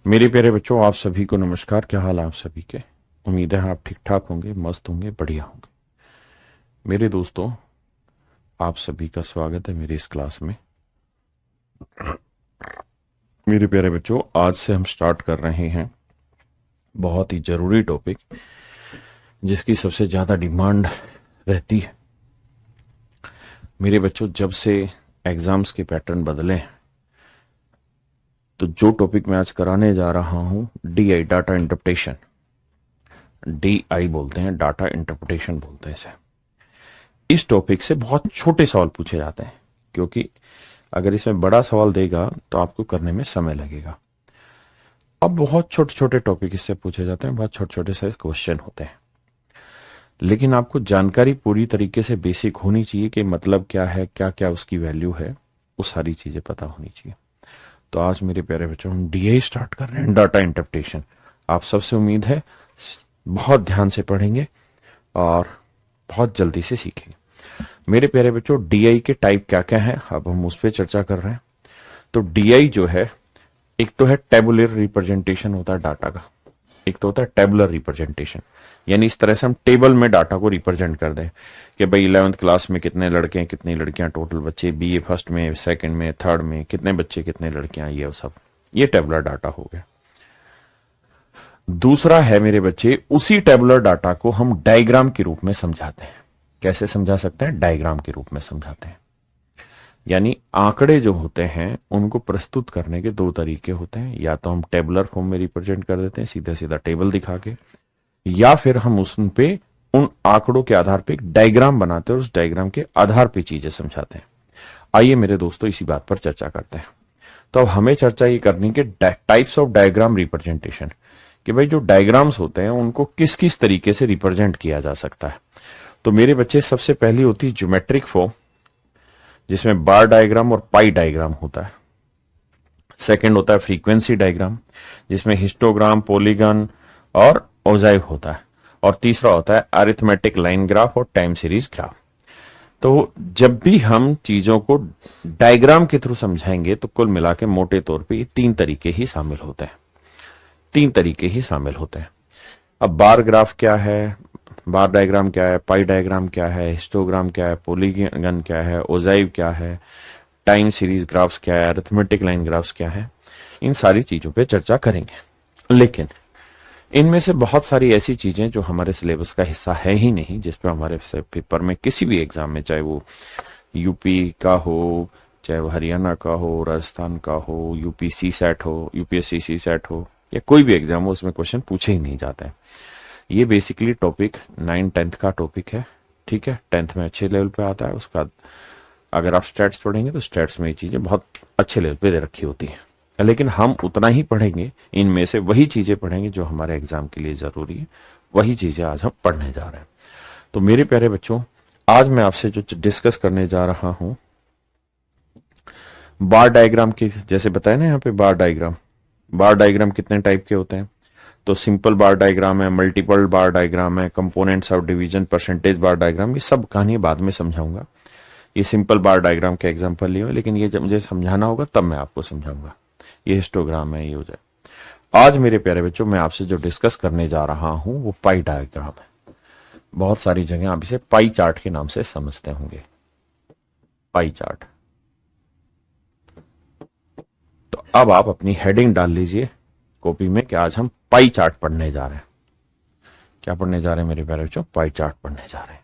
मेरे प्यारे बच्चों, आप सभी को नमस्कार। क्या हाल है आप सभी के? उम्मीद है आप ठीक ठाक होंगे, मस्त होंगे, बढ़िया होंगे। मेरे दोस्तों, आप सभी का स्वागत है मेरी इस क्लास में। मेरे प्यारे बच्चों, आज से हम स्टार्ट कर रहे हैं बहुत ही जरूरी टॉपिक, जिसकी सबसे ज्यादा डिमांड रहती है। मेरे बच्चों, जब से एग्जाम्स के पैटर्न बदले हैं, तो जो टॉपिक मैं आज कराने जा रहा हूं, डीआई, डाटा इंटरप्रिटेशन, डीआई बोलते हैं, डाटा इंटरप्रिटेशन बोलते हैं इसे। इस टॉपिक से बहुत छोटे सवाल पूछे जाते हैं, क्योंकि अगर इसमें बड़ा सवाल देगा तो आपको करने में समय लगेगा। अब बहुत छोटे छोटे टॉपिक इससे पूछे जाते हैं, बहुत छोटे छोटे से क्वेश्चन होते हैं, लेकिन आपको जानकारी पूरी तरीके से बेसिक होनी चाहिए कि मतलब क्या है, क्या क्या उसकी वैल्यू है, वो सारी चीजें पता होनी चाहिए। तो आज मेरे प्यारे बच्चों, हम डीआई स्टार्ट कर रहे हैं, डाटा इंटरप्रिटेशन। आप सबसे उम्मीद है बहुत ध्यान से पढ़ेंगे और बहुत जल्दी से सीखेंगे। मेरे प्यारे बच्चों, डीआई के टाइप क्या क्या हैं, अब हम उस पर चर्चा कर रहे हैं। तो डीआई जो है, एक तो है टेबुलर रिप्रेजेंटेशन होता है डाटा का, एक तो होता है टेबुलर रिप्रेजेंटेशन, यानी इस तरह से हम टेबल में डाटा को रिप्रेजेंट कर दें कि भाई 11th क्लास में कितने लड़के हैं, कितनी लड़कियां, टोटल बच्चे, बीए फर्स्ट में, सेकंड में, थर्ड में कितने बच्चे, कितने लड़कियां, ये सब, ये टेबुलर डाटा हो गया। दूसरा है मेरे बच्चे, उसी टेबुलर डाटा को हम डायग्राम के रूप में समझाते हैं। कैसे समझा सकते हैं? डायग्राम के रूप में समझाते हैं। यानी आंकड़े जो होते हैं उनको प्रस्तुत करने के दो तरीके होते हैं, या तो हम टेबुलर फॉर्म में रिप्रेजेंट कर देते हैं, सीधा सीधा टेबल दिखा के, या फिर हम उन पे, उन आंकड़ों के आधार पे एक डायग्राम बनाते हैं और उस डायग्राम के आधार पे चीजें समझाते हैं। आइए मेरे दोस्तों, इसी बात पर चर्चा करते हैं। तो अब हमें चर्चा ये करनी कि टाइप्स ऑफ डायग्राम रिप्रेजेंटेशन, कि भाई जो डायग्राम्स होते हैं उनको किस किस तरीके से रिप्रेजेंट किया जा सकता है। तो मेरे बच्चे, सबसे पहली होती है ज्योमेट्रिक फॉर्म, जिसमें बार डायग्राम और पाई डायग्राम होता है। सेकंड होता है फ्रीक्वेंसी डायग्राम, जिसमें हिस्टोग्राम, पॉलीगन और ओजाइव होता है। और तीसरा होता है अरिथमेटिक लाइन ग्राफ और टाइम सीरीज ग्राफ। तो जब भी हम चीजों को डायग्राम के थ्रू समझाएंगे तो कुल मिला के मोटे तौर पे ये तीन तरीके ही शामिल होते हैं, तीन तरीके ही शामिल होते हैं। अब बार ग्राफ क्या है, बार डायग्राम क्या है, पाई डायग्राम क्या है, हिस्टोग्राम क्या है, पॉलीगन क्या है, ओजाइव क्या है, टाइम सीरीज ग्राफ्स क्या है, अरिथमेटिक लाइन ग्राफ्स क्या है, इन सारी चीजों पे चर्चा करेंगे। लेकिन इनमें से बहुत सारी ऐसी चीजें जो हमारे सिलेबस का हिस्सा है ही नहीं, जिस पे हमारे पेपर में, किसी भी एग्जाम में, चाहे वो यूपी का हो, चाहे वो हरियाणा का हो, राजस्थान का हो, यूपीसी सेट हो, यूपीएससी सी सेट हो, या कोई भी एग्जाम हो, उसमें क्वेश्चन पूछे ही नहीं जाते हैं। ये बेसिकली टॉपिक 9th-10th का टॉपिक है, ठीक है। 10th में अच्छे लेवल पे आता है, उसका बाद अगर आप स्टैट्स पढ़ेंगे तो स्टैट्स में ये चीजें बहुत अच्छे लेवल पे दे रखी होती हैं। लेकिन हम उतना ही पढ़ेंगे, इनमें से वही चीजें पढ़ेंगे जो हमारे एग्जाम के लिए जरूरी है, वही चीजें आज हम पढ़ने जा रहे हैं। तो मेरे प्यारे बच्चों, आज मैं आपसे जो डिस्कस करने जा रहा हूं, बार डायग्राम की, जैसे बताया ना यहाँ पे बार डायग्राम, बार डायग्राम कितने टाइप के होते हैं। तो सिंपल बार डायग्राम है, मल्टीपल बार डायग्राम है, components of division, percentage bar diagram, ये सब कहानी बाद में समझाऊंगा। ये सिंपल बार डायग्राम के एग्जांपल लिए, लेकिन ये जब मुझे समझाना होगा तब मैं आपको समझाऊंगा। ये हिस्टोग्राम है, ये हो जाए। आज मेरे प्यारे बच्चों, मैं आपसे जो डिस्कस करने जा रहा हूं वो पाई डायग्राम है। बहुत सारी जगह आप इसे पाई चार्ट के नाम से समझते होंगे, पाई चार्ट। तो अब आप अपनी हेडिंग डाल लीजिए कॉपी में कि आज हम पाई चार्ट पढ़ने जा रहे हैं। क्या पढ़ने जा रहे हैं मेरे प्यारे बच्चों? पाई चार्ट पढ़ने जा रहे हैं।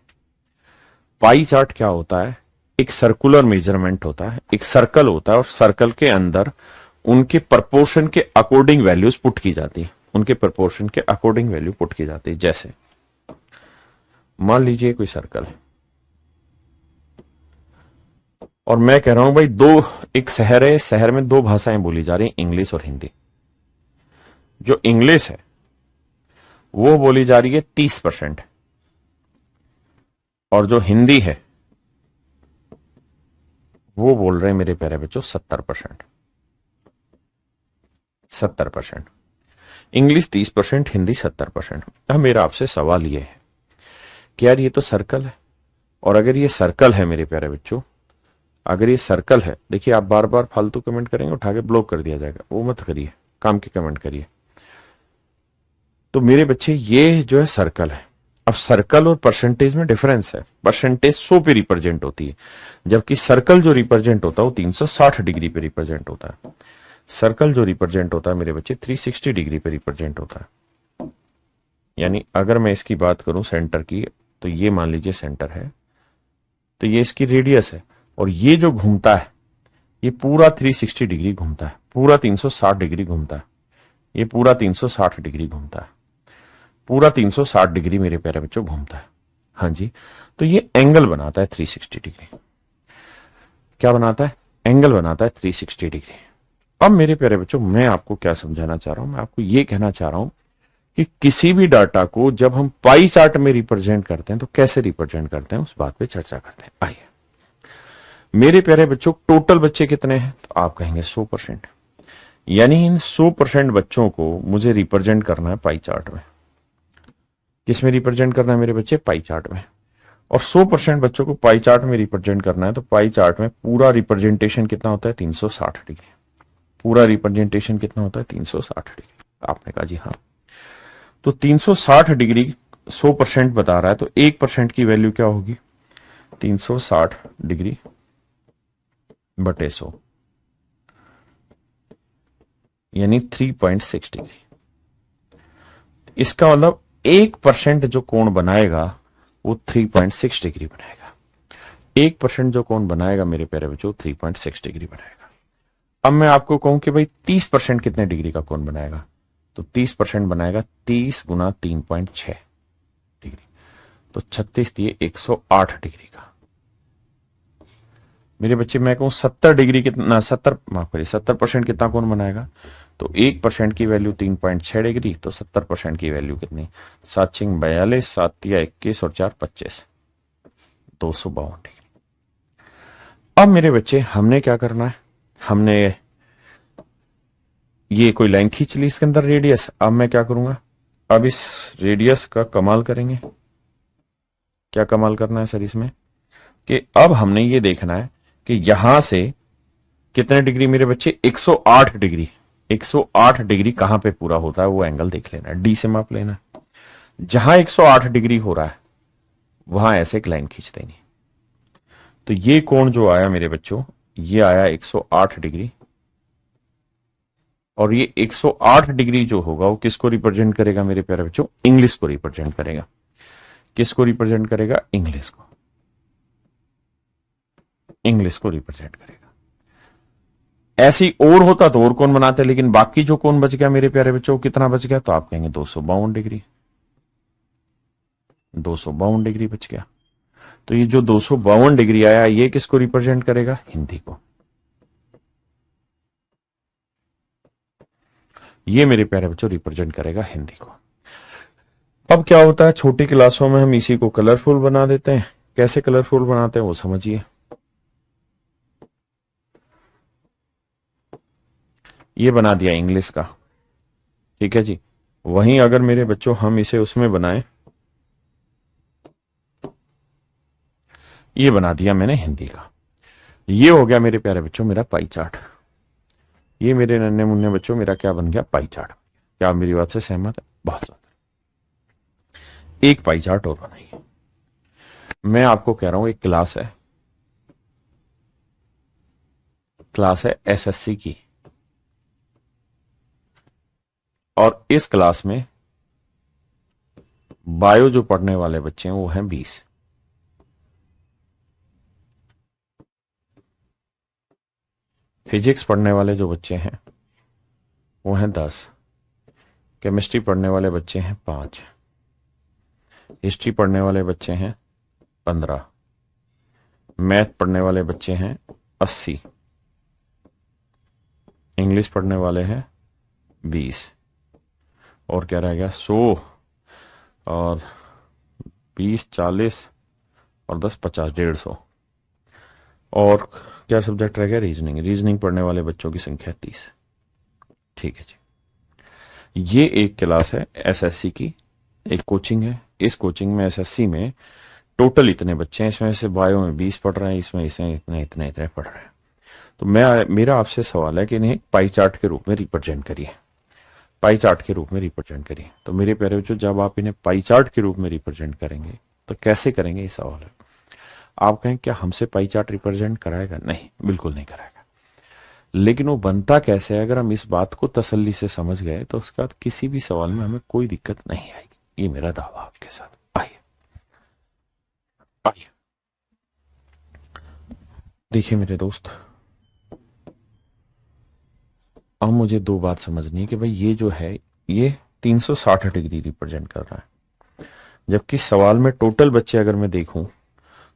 पाई चार्ट क्या होता है? एक सर्कुलर मेजरमेंट होता है, एक सर्कल होता है, और सर्कल के अंदर उनके प्रपोर्शन के अकॉर्डिंग वैल्यूज पुट की जाती है, उनके प्रपोर्शन के अकॉर्डिंग वैल्यू पुट की जाती है। जैसे मान लीजिए कोई सर्कल है, और मैं कह रहा हूं भाई एक शहर है, शहर में दो भाषाएं बोली जा रही हैं, इंग्लिश और हिंदी। जो इंग्लिश है वो बोली जा रही है 30%, और जो हिंदी है वो बोल रहे हैं मेरे प्यारे बच्चों 70%। 70%। इंग्लिश 30%, हिंदी 70%। अब मेरा आपसे सवाल यह है कि यार ये तो सर्कल है, और अगर ये सर्कल है मेरे प्यारे बच्चों, अगर ये सर्कल है, देखिए आप बार बार फालतू कमेंट करेंगे, उठा के ब्लॉक कर दिया जाएगा, वो मत करिए। काम के कमेंट करिए। तो मेरे बच्चे ये जो है सर्कल है। अब सर्कल और परसेंटेज में डिफरेंस है। परसेंटेज 100 पे रिप्रेजेंट होती है, जबकि सर्कल जो रिप्रेजेंट होता है वो 360 डिग्री पे रिप्रेजेंट होता है। सर्कल जो रिप्रेजेंट होता है मेरे बच्चे 360 डिग्री पे रिप्रेजेंट होता है। यानी अगर मैं इसकी बात करूं सेंटर की, तो ये मान लीजिए सेंटर है, तो ये इसकी रेडियस है, और ये जो घूमता है ये पूरा 360 डिग्री घूमता है, पूरा 360 डिग्री घूमता है, ये पूरा 360 डिग्री घूमता है, पूरा 360 डिग्री मेरे प्यारे बच्चों घूमता है। हाँ जी, तो ये एंगल बनाता है 360 डिग्री। क्या बनाता है? एंगल बनाता है 360 डिग्री। अब मेरे प्यारे बच्चों मैं आपको क्या समझाना चाह रहा हूं, मैं आपको ये कहना चाह रहा हूं कि किसी भी डाटा को जब हम पाई चार्ट में रिप्रेजेंट करते हैं तो कैसे रिप्रेजेंट करते हैं, उस बात पे चर्चा करते हैं। आइए मेरे प्यारे बच्चों, टोटल बच्चे कितने हैं? तो आप कहेंगे 100%। यानी इन 100% बच्चों को मुझे रिप्रेजेंट करना है पाई चार्ट में। किस में रिप्रेजेंट करना है मेरे बच्चे? पाई चार्ट में। और 100% बच्चों को पाई चार्ट में रिप्रेजेंट करना है, तो पाई चार्ट में पूरा रिप्रेजेंटेशन कितना होता है? 360 डिग्री। पूरा रिप्रेजेंटेशन कितना होता है? 360 डिग्री। आपने कहा जी हाँ। तो 360 डिग्री 100% बता रहा है, तो 1% की वैल्यू क्या होगी? 360 डिग्री बटे 100, यानी 3.6 डिग्री। इसका मतलब 1% जो कोण बनाएगा वो 3.6 डिग्री बनाएगा। 1% जो कोण बनाएगा मेरे प्यारे बच्चों 3.6 डिग्री बनाएगा। अब मैं आपको कहूं कि भाई 30% कितने डिग्री का कोण बनाएगा, तो 30% बनाएगा 30 गुना 3.6 डिग्री, तो 36 दिए 108 डिग्री का। मेरे बच्चे मैं कहूं 70 डिग्री कितना, 70 माफ करिए 70% कितना कोण बनाएगा, तो 1% की वैल्यू 3.6 डिग्री, तो 70% की वैल्यू कितनी? 7 6 42, 7 3 21 और 4 25, 252 डिग्री। अब मेरे बच्चे हमने क्या करना है, हमने ये कोई लाइन खींच ली इसके अंदर रेडियस। अब मैं क्या करूंगा, अब इस रेडियस का कमाल करेंगे। क्या कमाल करना है सर इसमें, कि अब हमने ये देखना है कि यहां से कितने डिग्री मेरे बच्चे? 108 डिग्री। 108 डिग्री कहां पे पूरा होता है वो एंगल देख लेना है, डी से माप लेना है। जहां 108 डिग्री हो रहा है वहां ऐसे एक लाइन खींच देनी। तो ये कोण जो आया मेरे बच्चों, ये आया 108 डिग्री, और ये 108 डिग्री जो होगा वो किसको रिप्रेजेंट करेगा मेरे प्यारे बच्चों? इंग्लिश को रिप्रेजेंट करेगा। किसको रिप्रेजेंट करेगा? इंग्लिश को। इंग्लिश को रिप्रेजेंट करेगा। ऐसी और होता तो और कौन बनाते, लेकिन बाकी जो कौन बच गया मेरे प्यारे बच्चों कितना बच गया, तो आप कहेंगे 252 डिग्री। 252 डिग्री बच गया। तो ये जो 252 डिग्री आया ये किसको रिप्रेजेंट करेगा? हिंदी को। ये मेरे प्यारे बच्चों रिप्रेजेंट करेगा हिंदी को। अब क्या होता है, छोटी क्लासों में हम इसी को कलरफुल बना देते हैं। कैसे कलरफुल बनाते हैं वो समझिए। ये बना दिया इंग्लिश का, ठीक है जी। वहीं अगर मेरे बच्चों हम इसे उसमें बनाएं, ये बना दिया मैंने हिंदी का। ये हो गया मेरे प्यारे बच्चों मेरा पाई चार्ट। ये मेरे नन्हे मुन्ने बच्चों मेरा क्या बन गया? Pie chart. क्या आप मेरी बात से सहमत है? बहुत ज्यादा। एक पाई चार्ट और बनाइए। मैं आपको कह रहा हूं एक क्लास है, क्लास है एसएससी की, और इस क्लास में बायो जो पढ़ने वाले बच्चे हैं वो हैं 20, फिजिक्स पढ़ने वाले जो बच्चे हैं वो हैं 10, केमिस्ट्री पढ़ने वाले बच्चे हैं 5, हिस्ट्री पढ़ने वाले बच्चे हैं 15, मैथ पढ़ने वाले बच्चे हैं 80, इंग्लिश पढ़ने वाले हैं 20, और क्या रह गया? 100 और 20 40 और 10 50 150। और क्या सब्जेक्ट रह गया? रीजनिंग। रीजनिंग पढ़ने वाले बच्चों की संख्या 30। ठीक है जी। ये एक क्लास है एसएससी की, एक कोचिंग है। इस कोचिंग में एसएससी में टोटल इतने बच्चे हैं, इसमें से बायो में 20 पढ़ रहे हैं, इसमें इतने इतने इतने पढ़ रहे हैं। तो मेरा आपसे सवाल है कि इन्हें पाई चार्ट के रूप में रिप्रेजेंट करिए। पाई चार्ट के रूप में रिप्रेजेंट करिए। तो मेरे प्यारे बच्चों, जब आप इन्हें पाई चार्ट के रूप में रिप्रेजेंट करेंगे तो कैसे करेंगे, ये सवाल है। आप कहें क्या हमसे पाई चार्ट रिप्रेजेंट कराएगा? नहीं, बिल्कुल नहीं कराएगा। लेकिन वो बनता कैसे है, अगर हम इस बात को तसल्ली से समझ गए तो उसके बाद किसी भी सवाल में हमें कोई दिक्कत नहीं आएगी। ये मेरा दावा आपके साथ। आइए आइए देखिए मेरे दोस्त, अब मुझे दो बात समझनी है कि भाई ये जो है ये 360 डिग्री रिप्रेजेंट कर रहा है, जबकि सवाल में टोटल बच्चे अगर मैं देखूं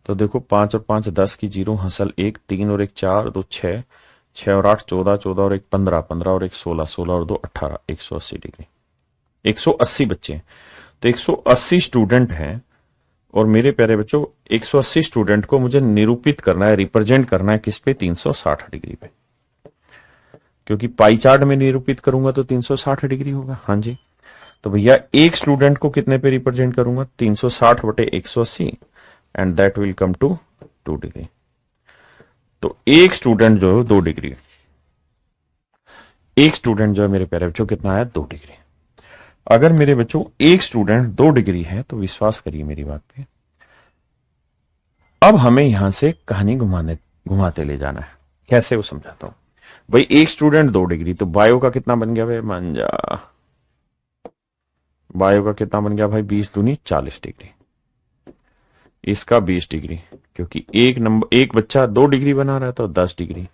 तो देखो 5 और 5 10 की जीरो, हंसल 1, 3 और 1 4, 2 6, 6 और 8 14, 14 और 1 15, 15 और 1 16, 16 और 2 18, 180 डिग्री। 180 बच्चे हैं, तो 180 स्टूडेंट हैं। और मेरे प्यारे बच्चों, 180 स्टूडेंट को मुझे निरूपित करना है, रिप्रेजेंट करना है किस पे? 360 डिग्री पे। क्योंकि पाई चार्ट में निरूपित करूंगा तो 360 डिग्री होगा। हाँ जी, तो भैया एक स्टूडेंट को कितने पे रिप्रेजेंट करूंगा? 360 बटे 180, and that will come to 2 degree. तो एक स्टूडेंट जो है 2 डिग्री, एक स्टूडेंट जो है मेरे प्यारे बच्चों कितना आया? 2 डिग्री। अगर मेरे बच्चों एक स्टूडेंट 2 डिग्री है तो विश्वास करिए मेरी बात पे, अब हमें यहां से कहानी घुमाते ले जाना है। कैसे वो समझाता हूं। भाई एक स्टूडेंट 2 डिग्री, तो बायो का कितना बन गया भाई? मान जा, बायो का कितना बन गया भाई? 20 दूनी 40 डिग्री, इसका 20 डिग्री, क्योंकि एक बच्चा 2 डिग्री बना रहा है तो 10 डिग्री,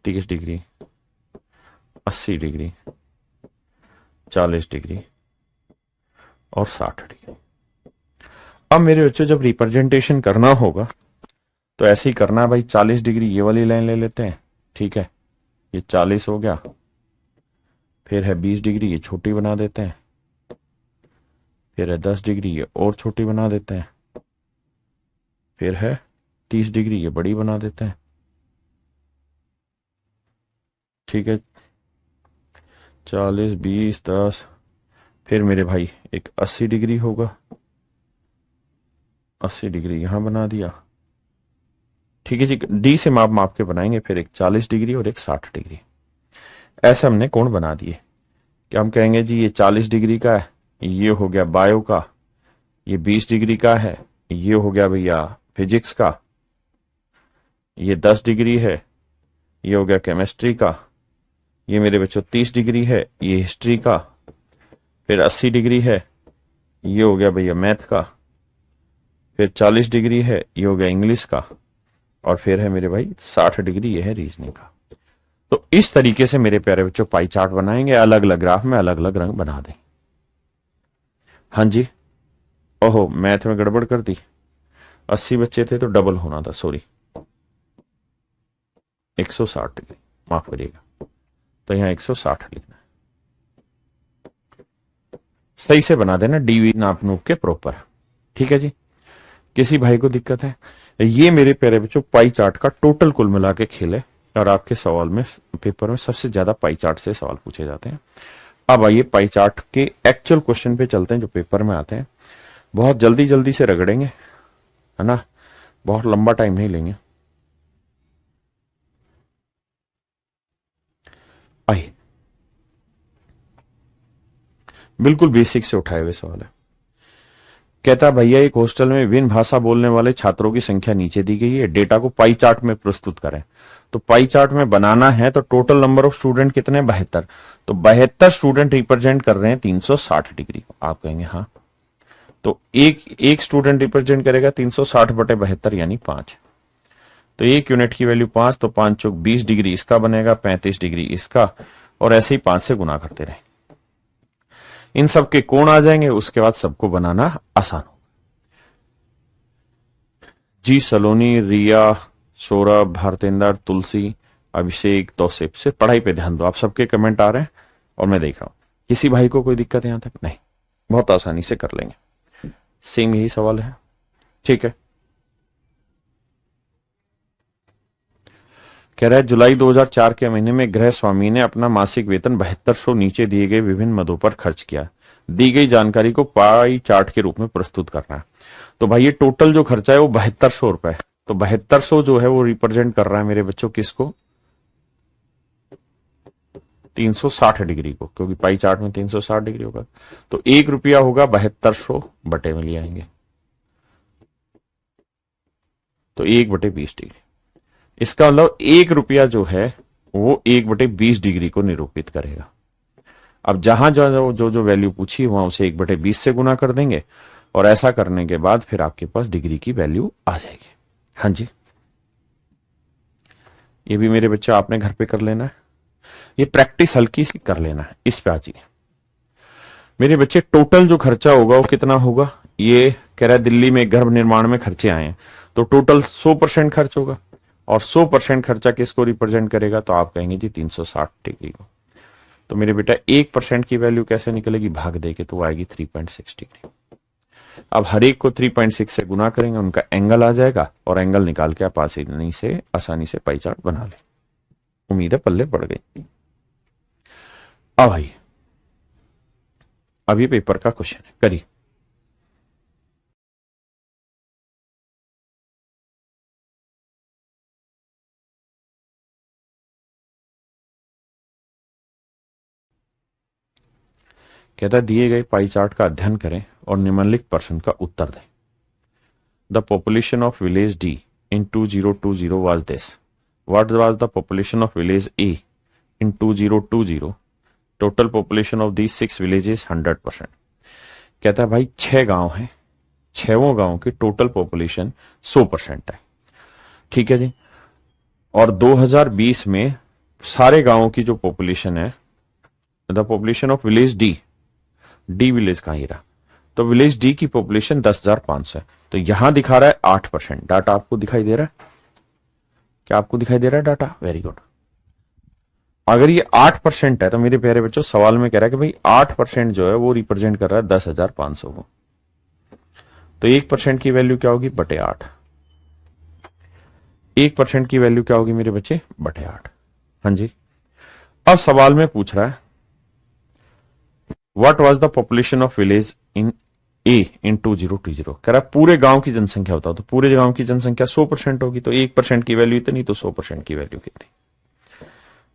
30 डिग्री, 80 डिग्री, 40 डिग्री और 60 डिग्री। अब मेरे बच्चों जब रिप्रेजेंटेशन करना होगा तो ऐसे ही करना है भाई। 40 डिग्री ये वाली लाइन ले लेते हैं, ठीक है, ये 40 हो गया। फिर है 20 डिग्री, ये छोटी बना देते हैं। फिर है 10 डिग्री, ये और छोटी बना देते हैं। फिर है 30 डिग्री, ये बड़ी बना देते हैं, ठीक है। 40 20 10, फिर मेरे भाई एक 80 डिग्री होगा, 80 डिग्री यहां बना दिया, ठीक है जी। डी से माप के बनाएंगे। फिर एक 40 डिग्री और एक 60 डिग्री, ऐसे हमने कोण बना दिए। क्या हम कहेंगे जी ये 40 डिग्री का है, ये हो गया बायो का, ये 20 डिग्री का है, ये हो गया भैया फिजिक्स का, ये 10 डिग्री है, ये हो गया केमिस्ट्री का, ये मेरे बच्चों 30 डिग्री है, ये हिस्ट्री का। फिर 80 डिग्री है, ये हो गया भैया मैथ का। फिर 40 डिग्री है, ये हो गया इंग्लिश का। और फिर है मेरे भाई 60 डिग्री, ये है रीजनिंग का। तो इस तरीके से मेरे प्यारे बच्चों पाई चार्ट बनाएंगे, अलग अलग ग्राफ में अलग अलग रंग बना दें। हाँ जी, ओहो मैथ में गड़बड़ कर दी, 80 बच्चे थे तो डबल होना था, सॉरी 160 डिग्री, माफ करिएगा। तो यहां 160 लिखना है, सही से बना देना डीवी नाप नूप के प्रॉपर, ठीक है जी। किसी भाई को दिक्कत है? ये मेरे प्यारे बच्चों पाई चार्ट का टोटल कुल मिला के खेल है, और आपके सवाल में पेपर में सबसे ज्यादा पाई चार्ट से सवाल पूछे जाते हैं। अब आइए पाई चार्ट के एक्चुअल क्वेश्चन पे चलते हैं जो पेपर में आते हैं। बहुत जल्दी जल्दी से रगड़ेंगे, है ना, बहुत लंबा टाइम नहीं लेंगे। आइए, बिल्कुल बेसिक से उठाए हुए सवाल है। कहता भैया एक हॉस्टल में विभिन्न भाषा बोलने वाले छात्रों की संख्या नीचे दी गई है, डेटा को पाई चार्ट में प्रस्तुत करें। तो पाई चार्ट में बनाना है तो टोटल नंबर ऑफ स्टूडेंट कितने? 72। तो 72 स्टूडेंट रिप्रेजेंट कर रहे हैं 360 डिग्री को। आप कहेंगे हाँ, तो एक स्टूडेंट रिप्रेजेंट करेगा 360 बटे 72 यानी 5। तो एक यूनिट की वैल्यू 5, तो 5 चौक 20 डिग्री इसका बनेगा, 35 डिग्री इसका, और ऐसे ही 5 से गुना करते रहे। इन सब के कोण आ जाएंगे, उसके बाद सबको बनाना आसान होगा। जी सलोनी, रिया, सौरभ, भारतेंद्र, तुलसी, अभिषेक, तौसिफ से पढ़ाई पे ध्यान दो। आप सबके कमेंट आ रहे हैं और मैं देख रहा हूं। किसी भाई को कोई दिक्कत यहां तक? नहीं, बहुत आसानी से कर लेंगे। सेम यही सवाल है, ठीक है। कह रहा है जुलाई 2004 के महीने में गृह स्वामी ने अपना मासिक वेतन 7200 नीचे दिए गए विभिन्न मदों पर खर्च किया। दी गई जानकारी को पाई चार्ट के रूप में प्रस्तुत करना है। तो भाई ये टोटल जो खर्चा है वो 7200 रुपए है। तो 7200 जो है वो रिप्रेजेंट कर रहा है मेरे बच्चों किसको? 360 डिग्री को, क्योंकि पाई चार्ट में 360 डिग्री होगा। तो 1 रुपया होगा 7200 बटे में ले आएंगे, तो 1/20 डिग्री। इसका मतलब 1 रुपया जो है वो 1/20 डिग्री को निरूपित करेगा। अब जहां जो वैल्यू पूछी वहां उसे 1/20 से गुना कर देंगे, और ऐसा करने के बाद फिर आपके पास डिग्री की वैल्यू आ जाएगी। हाँ जी, ये भी मेरे बच्चे आपने घर पे कर लेना है, ये प्रैक्टिस हल्की सी कर लेना है। इस पे आ जाइए मेरे बच्चे, टोटल जो खर्चा होगा वो कितना होगा। ये कह रहा है दिल्ली में घर निर्माण में खर्चे आए हैं, तो टोटल 100% खर्च होगा, और 100% खर्चा किसको रिप्रेजेंट करेगा, तो आप कहेंगे जी 360 डिग्री को। तो मेरे बेटा 1% की वैल्यू कैसे निकलेगी, भाग दे के, तो वो आएगी 3.6 डिग्री। अब हर एक को 3.6 से गुना करेंगे, उनका एंगल आ जाएगा, और एंगल निकाल के आप आसानी से पाई चार्ट बना ले। उम्मीद है पल्ले पड़ गई। अब भाई अब ये पेपर का क्वेश्चन है, करिए। कहता है दिए गए पाई चार्ट का अध्ययन करें और निम्नलिखित प्रश्न का उत्तर दें। The population of village D in 2020 was this. What was the population of village A in 2020? Total population of these 6 villages 100%। कहता है भाई 6 गांव हैं, 6 गांव की टोटल पॉपुलेशन 100% है, ठीक है जी। और 2020 में सारे गांवों की जो पॉपुलेशन है, the population of village D village कहां ही रहा, तो विलेज डी की पॉपुलेशन 10,500 है। तो यहां दिखा रहा है 8%। डाटा आपको दिखाई दे रहा है, क्या आपको दिखाई दे रहा है डाटा? Very good. अगर ये 8% है तो मेरे प्यारे बच्चों सवाल में कह रहा है कि भाई 8% जो है वो रिप्रेजेंट कर रहा है 10,500 को, तो 1% की वैल्यू क्या होगी, बटे 8। 1% की वैल्यू क्या होगी मेरे बच्चे, बटे 8। हाँ जी। अब सवाल में पूछ रहा है what was the population of village in A in 2020। कह रहा है पूरे गांव की जनसंख्या बताओ, तो पूरे गांव की जनसंख्या 100% होगी, तो 1% की वैल्यू इतनी, तो 100% की वैल्यू कितनी।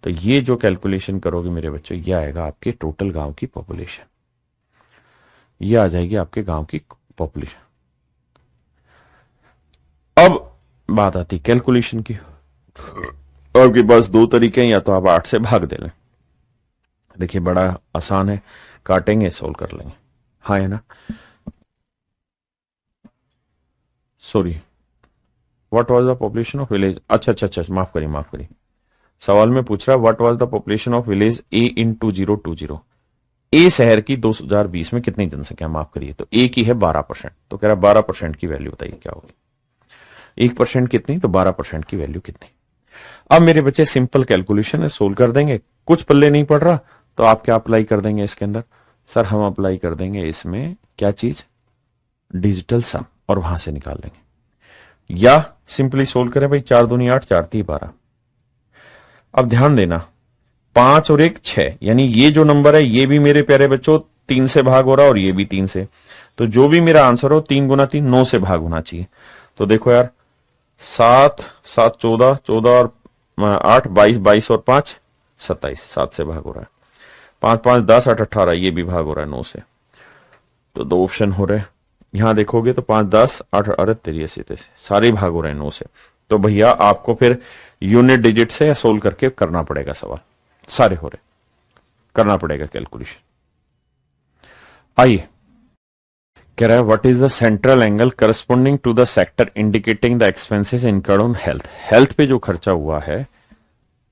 तो ये जो कैलकुलेशन करोगे मेरे बच्चों, ये आएगा आपके टोटल गांव की पॉपुलेशन, ये आ जाएगी आपके गांव की पॉपुलेशन। अब बात आती कैलकुलेशन की। आपके पास 2 तरीके हैं, या तो आप 8 से भाग दे लें, देखिए बड़ा आसान है, काटेंगे सोल्व कर लेंगे। हाँ है ना, sorry what was the population of village, अच्छा, माफ करिए। सवाल में पूछ रहा है what was the population of village A in 2020। A शहर की 2020 में कितनी जनसंख्या, माफ करिए, तो ए की है 12%, तो कह रहा है 12% की वैल्यू बताइए क्या होगी। 1% कितनी, तो 12% की वैल्यू कितनी। अब मेरे बच्चे सिंपल कैलकुलेशन है, सोल्व कर देंगे। कुछ पल्ले नहीं पड़ रहा तो आप क्या अप्लाई कर देंगे इसके अंदर, सर हम अप्लाई कर देंगे इसमें क्या चीज, डिजिटल सम, और वहां से निकाल लेंगे। या सिंपली सोल्व करें भाई, 4 दूनी 8, 4 3 12। अब ध्यान देना 5 और 1 6, यानी ये जो नंबर है ये भी मेरे प्यारे बच्चों 3 से भाग हो रहा है, और ये भी 3 से, तो जो भी मेरा आंसर हो 3 गुना 3 9 से भाग होना चाहिए। तो देखो यार 7 7 14 14 और 8 22 22 और 5 27, 7 से भाग हो रहा है। 5 5 10 8 18, ये भी भाग हो रहा है 9 से। तो 2 ऑप्शन हो रहे हैं, यहां देखोगे तो 5 10 8 अरे तेरी से सारे भाग हो रहे हैं 9 से। तो भैया आपको फिर यूनिट डिजिट से सोल्व करके करना पड़ेगा सवाल, सारे हो रहे, करना पड़ेगा कैलकुलेशन। आइए, कह रहा है what is the central angle corresponding to the sector indicating the expenses incurred on health. Health पे जो खर्चा हुआ है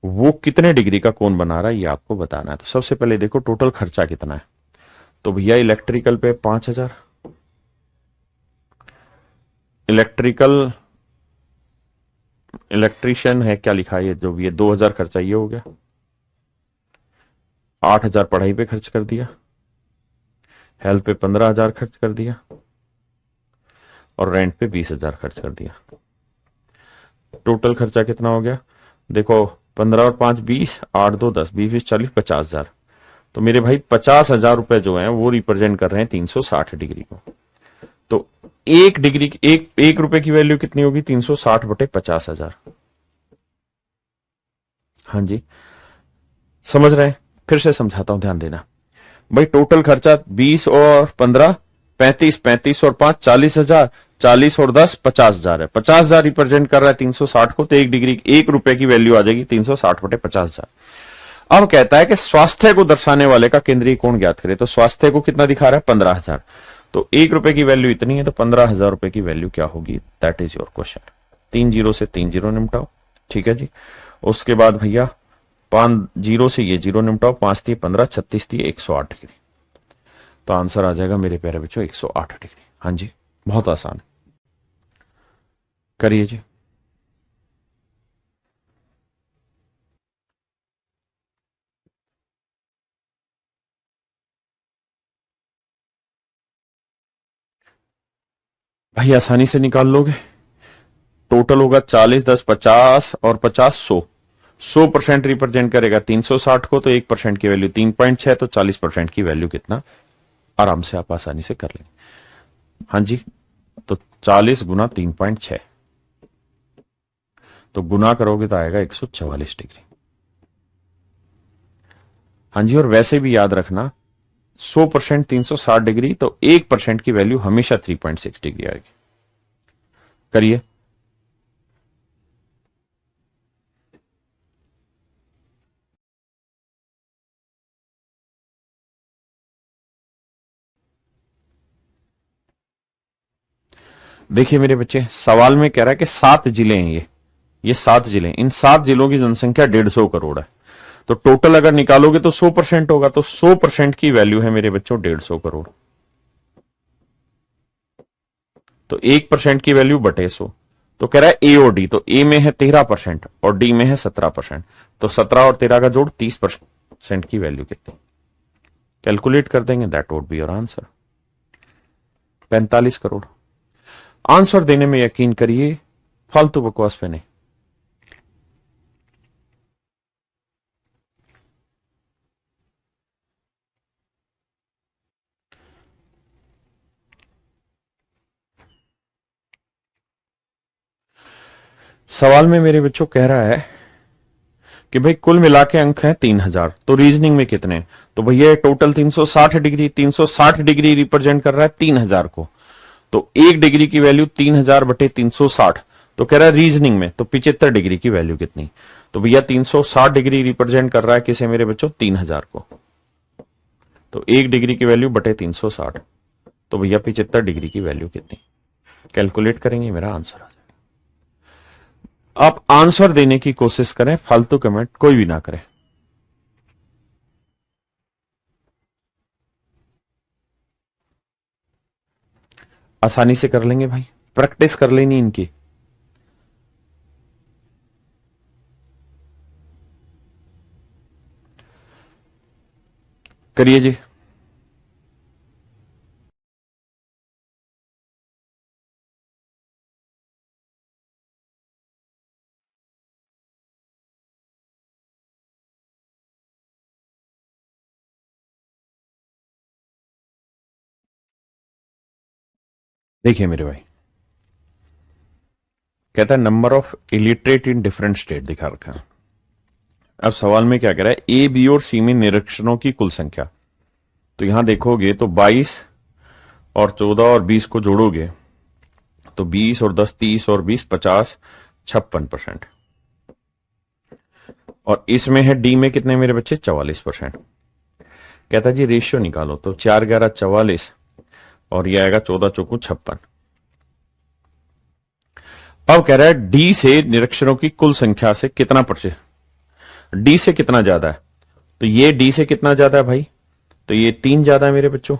वो कितने डिग्री का कोण बना रहा है, ये आपको बताना है। तो सबसे पहले देखो टोटल खर्चा कितना है, तो भैया इलेक्ट्रिकल पे 5,000, इलेक्ट्रीशियन है क्या लिखा है, जो भी है 2,000 खर्चा ये हो गया। 8,000 पढ़ाई पे खर्च कर दिया, हेल्थ पे 15,000 खर्च कर दिया, और रेंट पे 20,000 खर्च कर दिया। टोटल खर्चा कितना हो गया, देखो 15 और 5 20, 8 2 10, 20 20 40 50,000। तो मेरे भाई 50,000 रुपए जो है वो रिप्रेजेंट कर रहे हैं 360 डिग्री को। तो 1 डिग्री एक रुपए की वैल्यू कितनी होगी, 360 बटे 50,000। हाँ जी, समझ रहे हैं। फिर से समझाता हूं, ध्यान देना भाई। टोटल खर्चा 20 और 15 35, 35 और 5 40,000, 40 और 10 50,000 है। 50,000 रिप्रेजेंट कर रहा है 360 को, तो 1 डिग्री 1 रुपए की वैल्यू आ जाएगी 360 बटे 50,000। अब कहता है कि स्वास्थ्य को दर्शाने वाले का केंद्रीय कोण ज्ञात करे। तो स्वास्थ्य को कितना दिखा रहा है 15,000, तो 1 रुपए की वैल्यू इतनी है, तो 15,000 रुपए की वैल्यू क्या होगी, that is your question. 3 zero से 3 जीरो निपटाओ, ठीक है जी। उसके बाद भैया 5 जीरो से ये जीरो निपटाओ, 5 थी 15, 36 थी 108 डिग्री, तो आंसर आ जाएगा मेरे प्यारे बच्चों 108 डिग्री। हाँ जी, बहुत आसान है, करिए जी। भाई आसानी से निकाल लोगे। टोटल होगा 40 10 50 और 50 100, 100% रिप्रेजेंट करेगा 360 को, तो 1% की वैल्यू 3.6, तो 40% की वैल्यू कितना, आराम से आप आसानी से कर लेंगे। हाँ जी, तो 40 गुना 3.6, तो गुना करोगे तो आएगा 144 डिग्री। हाँ जी, और वैसे भी याद रखना 100% 360 डिग्री, तो 1% की वैल्यू हमेशा 3.6 डिग्री आएगी। करिए। देखिए मेरे बच्चे, सवाल में कह रहा है कि 7 जिले हैं, ये 7 जिले, इन 7 जिलों की जनसंख्या 150 करोड़ है। तो टोटल अगर निकालोगे तो 100% होगा, तो 100% की वैल्यू है मेरे बच्चों 150 करोड़। तो 1% की वैल्यू बटे 100, तो कह रहा है ए और डी, तो ए में है 13% और डी में है 17%, तो 17 और 13 का जोड़ 30% की वैल्यू कितनी, कैलकुलेट कर देंगे, that would be your answer 45 crore. Answer देने में यकीन करिए, फालतू बकवास पे नहीं। सवाल में मेरे बच्चों कह रहा है कि भाई कुल मिला के अंक है 3000, तो रीजनिंग में कितने, तो भैया टोटल 360 डिग्री, 360 डिग्री रिप्रेजेंट कर रहा है 3000 को, तो 1 डिग्री की वैल्यू 3000 बटे 360, तो कह रहा है रीजनिंग में तो 75 डिग्री की वैल्यू कितनी, तो भैया 360 डिग्री रिप्रेजेंट कर रहा है किसे मेरे बच्चों 3000 को, तो 1 डिग्री की वैल्यू बटे 360, तो भैया 75 डिग्री की वैल्यू कितनी, कैलकुलेट करेंगे, मेरा आंसर आ जाएगा। आप आंसर देने की कोशिश करें, फालतू कमेंट कोई भी ना करें। आसानी से कर लेंगे भाई, प्रैक्टिस कर लेनी इनकी। करिए जी। देखिए मेरे भाई, कहता है number of illiterate in different state दिखा रखा है। अब सवाल में क्या कह रहा है, ए बी और सी में निरीक्षणों की कुल संख्या, तो यहां देखोगे तो 22 और 14 और 20 को जोड़ोगे तो 20 और 10 30 और 20 50 56%, और इसमें है डी में कितने मेरे बच्चे 44%। कहता जी रेशियो निकालो, तो 4 11 44 और ये आएगा 14 चौकू 56। अब कह रहा है डी से निरीक्षणों की कुल संख्या से कितना प्रतिशत, डी से कितना ज्यादा है, तो ये डी से कितना ज्यादा है भाई, तो ये 3 ज्यादा है मेरे बच्चों,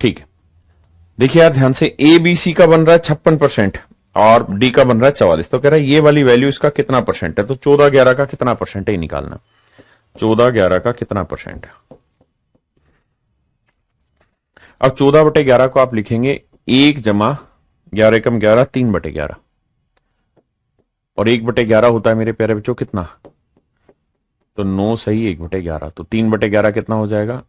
ठीक है। देखिए यार ध्यान से, ए बी सी का बन रहा है 56% और डी का बन रहा है 44, तो कह रहा है ये वाली वैल्यू इसका कितना परसेंट है, तो 14 11 का कितना परसेंट है ये निकालना, 14 11 का कितना परसेंट है। अब 14 बटे 11 को आप लिखेंगे 1 जमा 11 कम 11 3 बटे 11, और 1 बटे 11 होता है मेरे प्यारे बच्चों कितना, तो 9 सही 1 बटे 11, तो 3 बटे 11 कितना हो जाएगा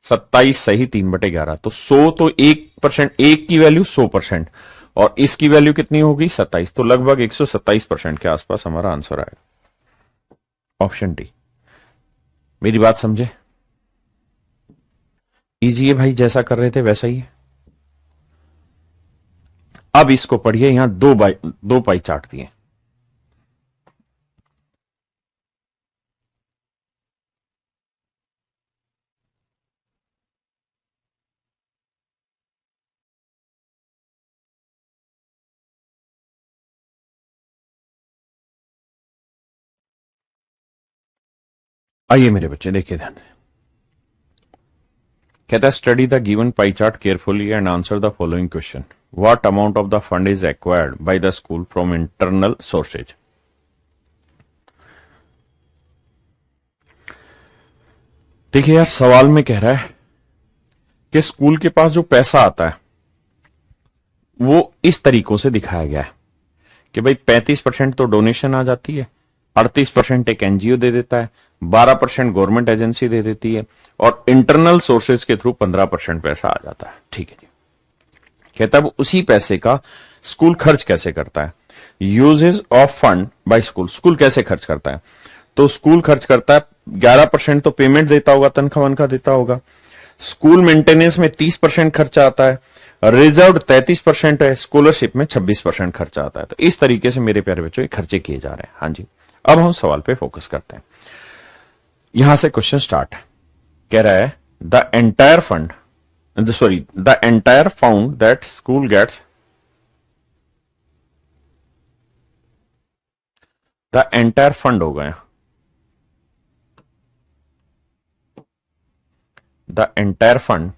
27 सही 3 बटे 11, तो 100, तो 1% 1 की वैल्यू 100%, और इसकी वैल्यू कितनी होगी 27, तो लगभग 127% के आसपास हमारा आंसर आएगा, ऑप्शन डी। मेरी बात समझे? इजी है भाई, जैसा कर रहे थे वैसा ही है। अब इसको पढ़िए, यहां दो पाई चार्ट दिए। आइए मेरे बच्चे देखिए ध्यान से। कहता है study the given pie chart carefully and answer the following question. What amount of the fund is acquired by the school from internal sources. देखिए यार, सवाल में कह रहा है कि स्कूल के पास जो पैसा आता है वो इस तरीकों से दिखाया गया है कि भाई 35% तो डोनेशन आ जाती है, 38% एक एनजीओ दे देता है, 12% गवर्नमेंट एजेंसी दे देती है, और इंटरनल सोर्सेज के थ्रू 15% पैसा आ जाता है। ठीक है जी। कहता है उसी पैसे का स्कूल खर्च कैसे करता है। Usages of fund by school, school कैसे खर्च करता है। तो स्कूल खर्च करता है 11% तो पेमेंट देता होगा, तनख्वाह वनख्वाह देता होगा। स्कूल मेंटेनेंस में 30% खर्चा आता है, रिजर्व 33% है, स्कॉलरशिप में 26% खर्चा आता है। तो इस तरीके से मेरे प्यारे बच्चों ये खर्चे किए जा रहे हैं। हाँ जी, अब हम सवाल पे फोकस करते हैं। यहां से क्वेश्चन स्टार्ट है। कह रहा है the entire fund, the entire found that school gets, the entire fund हो गया, the entire fund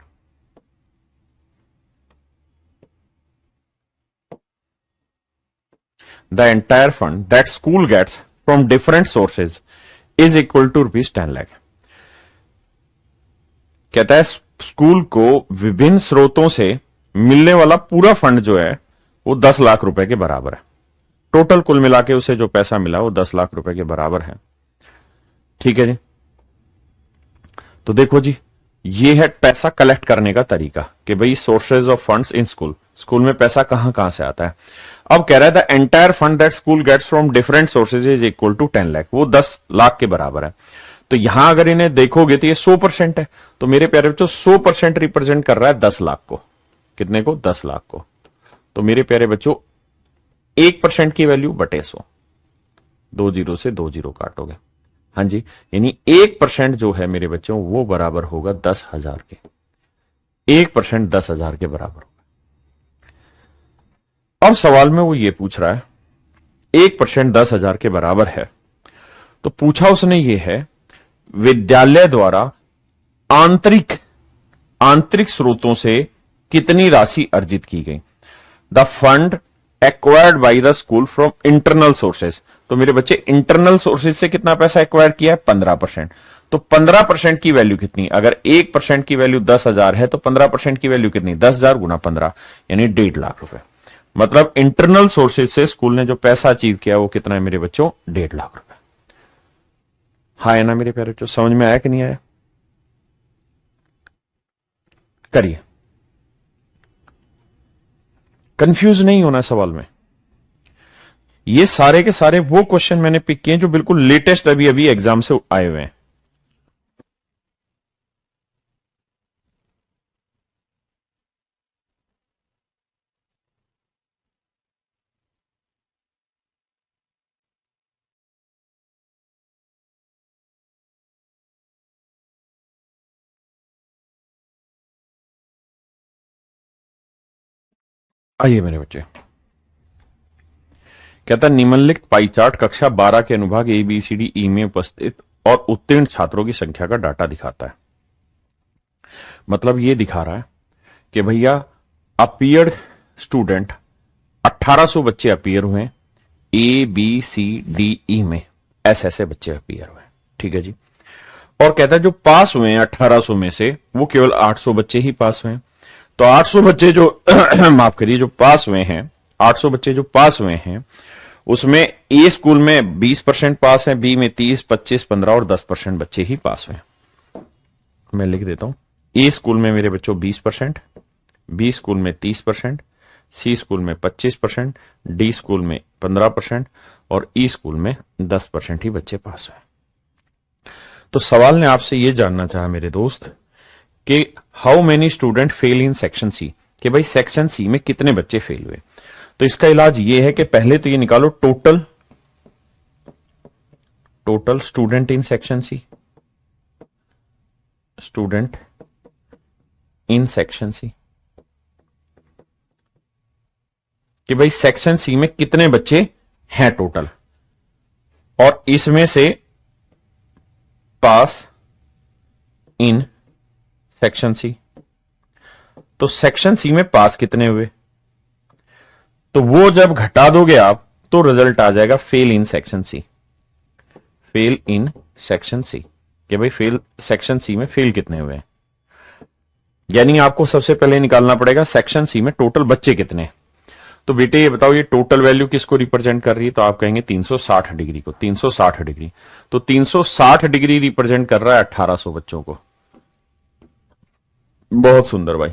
the entire fund that school gets from different sources is equal to ₹10 lakh। कहता है स्कूल को विभिन्न स्रोतों से मिलने वाला पूरा फंड जो है वो 10 लाख रुपए के बराबर है। टोटल कुल मिला के उसे जो पैसा मिला वो 10 लाख रुपए के बराबर है। ठीक है जी। तो देखो जी, ये है पैसा कलेक्ट करने का तरीका कि भाई sources of funds in school, school में पैसा कहां से आता है। अब कह रहा है the entire fund that school gets from different sources is equal to 10 lakh, वो 10 लाख के बराबर है। तो यहां अगर इन्हें देखोगे तो ये 100% है, तो मेरे प्यारे बच्चों 100% रिप्रेजेंट कर रहा है 10 लाख को। कितने को? 10 लाख को। तो मेरे प्यारे बच्चों 1% की वैल्यू बटे 100, 2 जीरो से 2 जीरो काटोगे। हाँ जी, यानी 1% जो है मेरे बच्चों वो बराबर होगा 10,000 के। 1% 10,000 के बराबर होगा। अब सवाल में वो ये पूछ रहा है 1% 10,000 के बराबर है, तो पूछा उसने ये है विद्यालय द्वारा आंतरिक स्रोतों से कितनी राशि अर्जित की गई। The fund acquired by the school from internal sources. तो मेरे बच्चे इंटरनल सोर्सेज से कितना पैसा एक्वायर किया है? 15%। तो 15% की वैल्यू कितनी? अगर 1% की वैल्यू 10,000 है तो 15% की वैल्यू कितनी? 10,000 गुना 15 यानी 1.5 लाख रुपए। मतलब इंटरनल सोर्सेज से स्कूल ने जो पैसा अचीव किया वो कितना है मेरे बच्चों? 1.5 लाख रुपए। हाँ है ना मेरे प्यारे बच्चों? समझ में आया कि नहीं आया? करिए, कंफ्यूज नहीं होना सवाल में। ये सारे के सारे वो क्वेश्चन मैंने पिक किए जो बिल्कुल लेटेस्ट अभी अभी एग्जाम से आए हुए हैं। आइए मेरे बच्चे, कहता निम्नलिखित पाई चार्ट कक्षा 12 के अनुभाग ABCDE में उपस्थित और उत्तीर्ण छात्रों की संख्या का डाटा दिखाता है। मतलब ये दिखा रहा है कि भैया अपीयर्ड स्टूडेंट 1800 बच्चे अपीयर हुए ABCDE में, ऐसे बच्चे अपीयर हुए। ठीक है जी। और कहता है जो पास हुए हैं 1800 में से वो केवल 800 बच्चे ही पास हुए हैं। तो 800 बच्चे जो माफ करिए जो पास हुए हैं, 800 बच्चे जो पास हुए हैं उसमें ए स्कूल में 20% पास है, बी में 30, 25, 15 और 10% बच्चे ही पास हुए। मैं लिख देता हूं, ए स्कूल में मेरे बच्चों 20%, बी स्कूल में 30%, सी स्कूल में 25%, डी स्कूल में 15% और ई स्कूल में 10% ही बच्चे पास हुए। तो सवाल ने आपसे यह जानना चाहा मेरे दोस्त कि how many student fail in section C, कि भाई सेक्शन सी में कितने बच्चे फेल हुए। तो इसका इलाज ये है कि पहले तो ये निकालो total student in section C, student in section C, कि भाई सेक्शन सी में कितने बच्चे हैं टोटल, और इसमें से पास इन सेक्शन सी। तो सेक्शन सी में पास कितने हुए, तो वो जब घटा दोगे आप तो रिजल्ट आ जाएगा fail in section C, fail in section C, कि भाई फेल सेक्शन सी में फेल कितने हुए। यानी आपको सबसे पहले निकालना पड़ेगा सेक्शन सी में टोटल बच्चे कितने। तो बेटे ये बताओ ये टोटल वैल्यू किसको रिप्रेजेंट कर रही है, तो आप कहेंगे 360 डिग्री को, 360 डिग्री। तो 360 डिग्री रिप्रेजेंट कर रहा है 1800 बच्चों को। बहुत सुंदर भाई।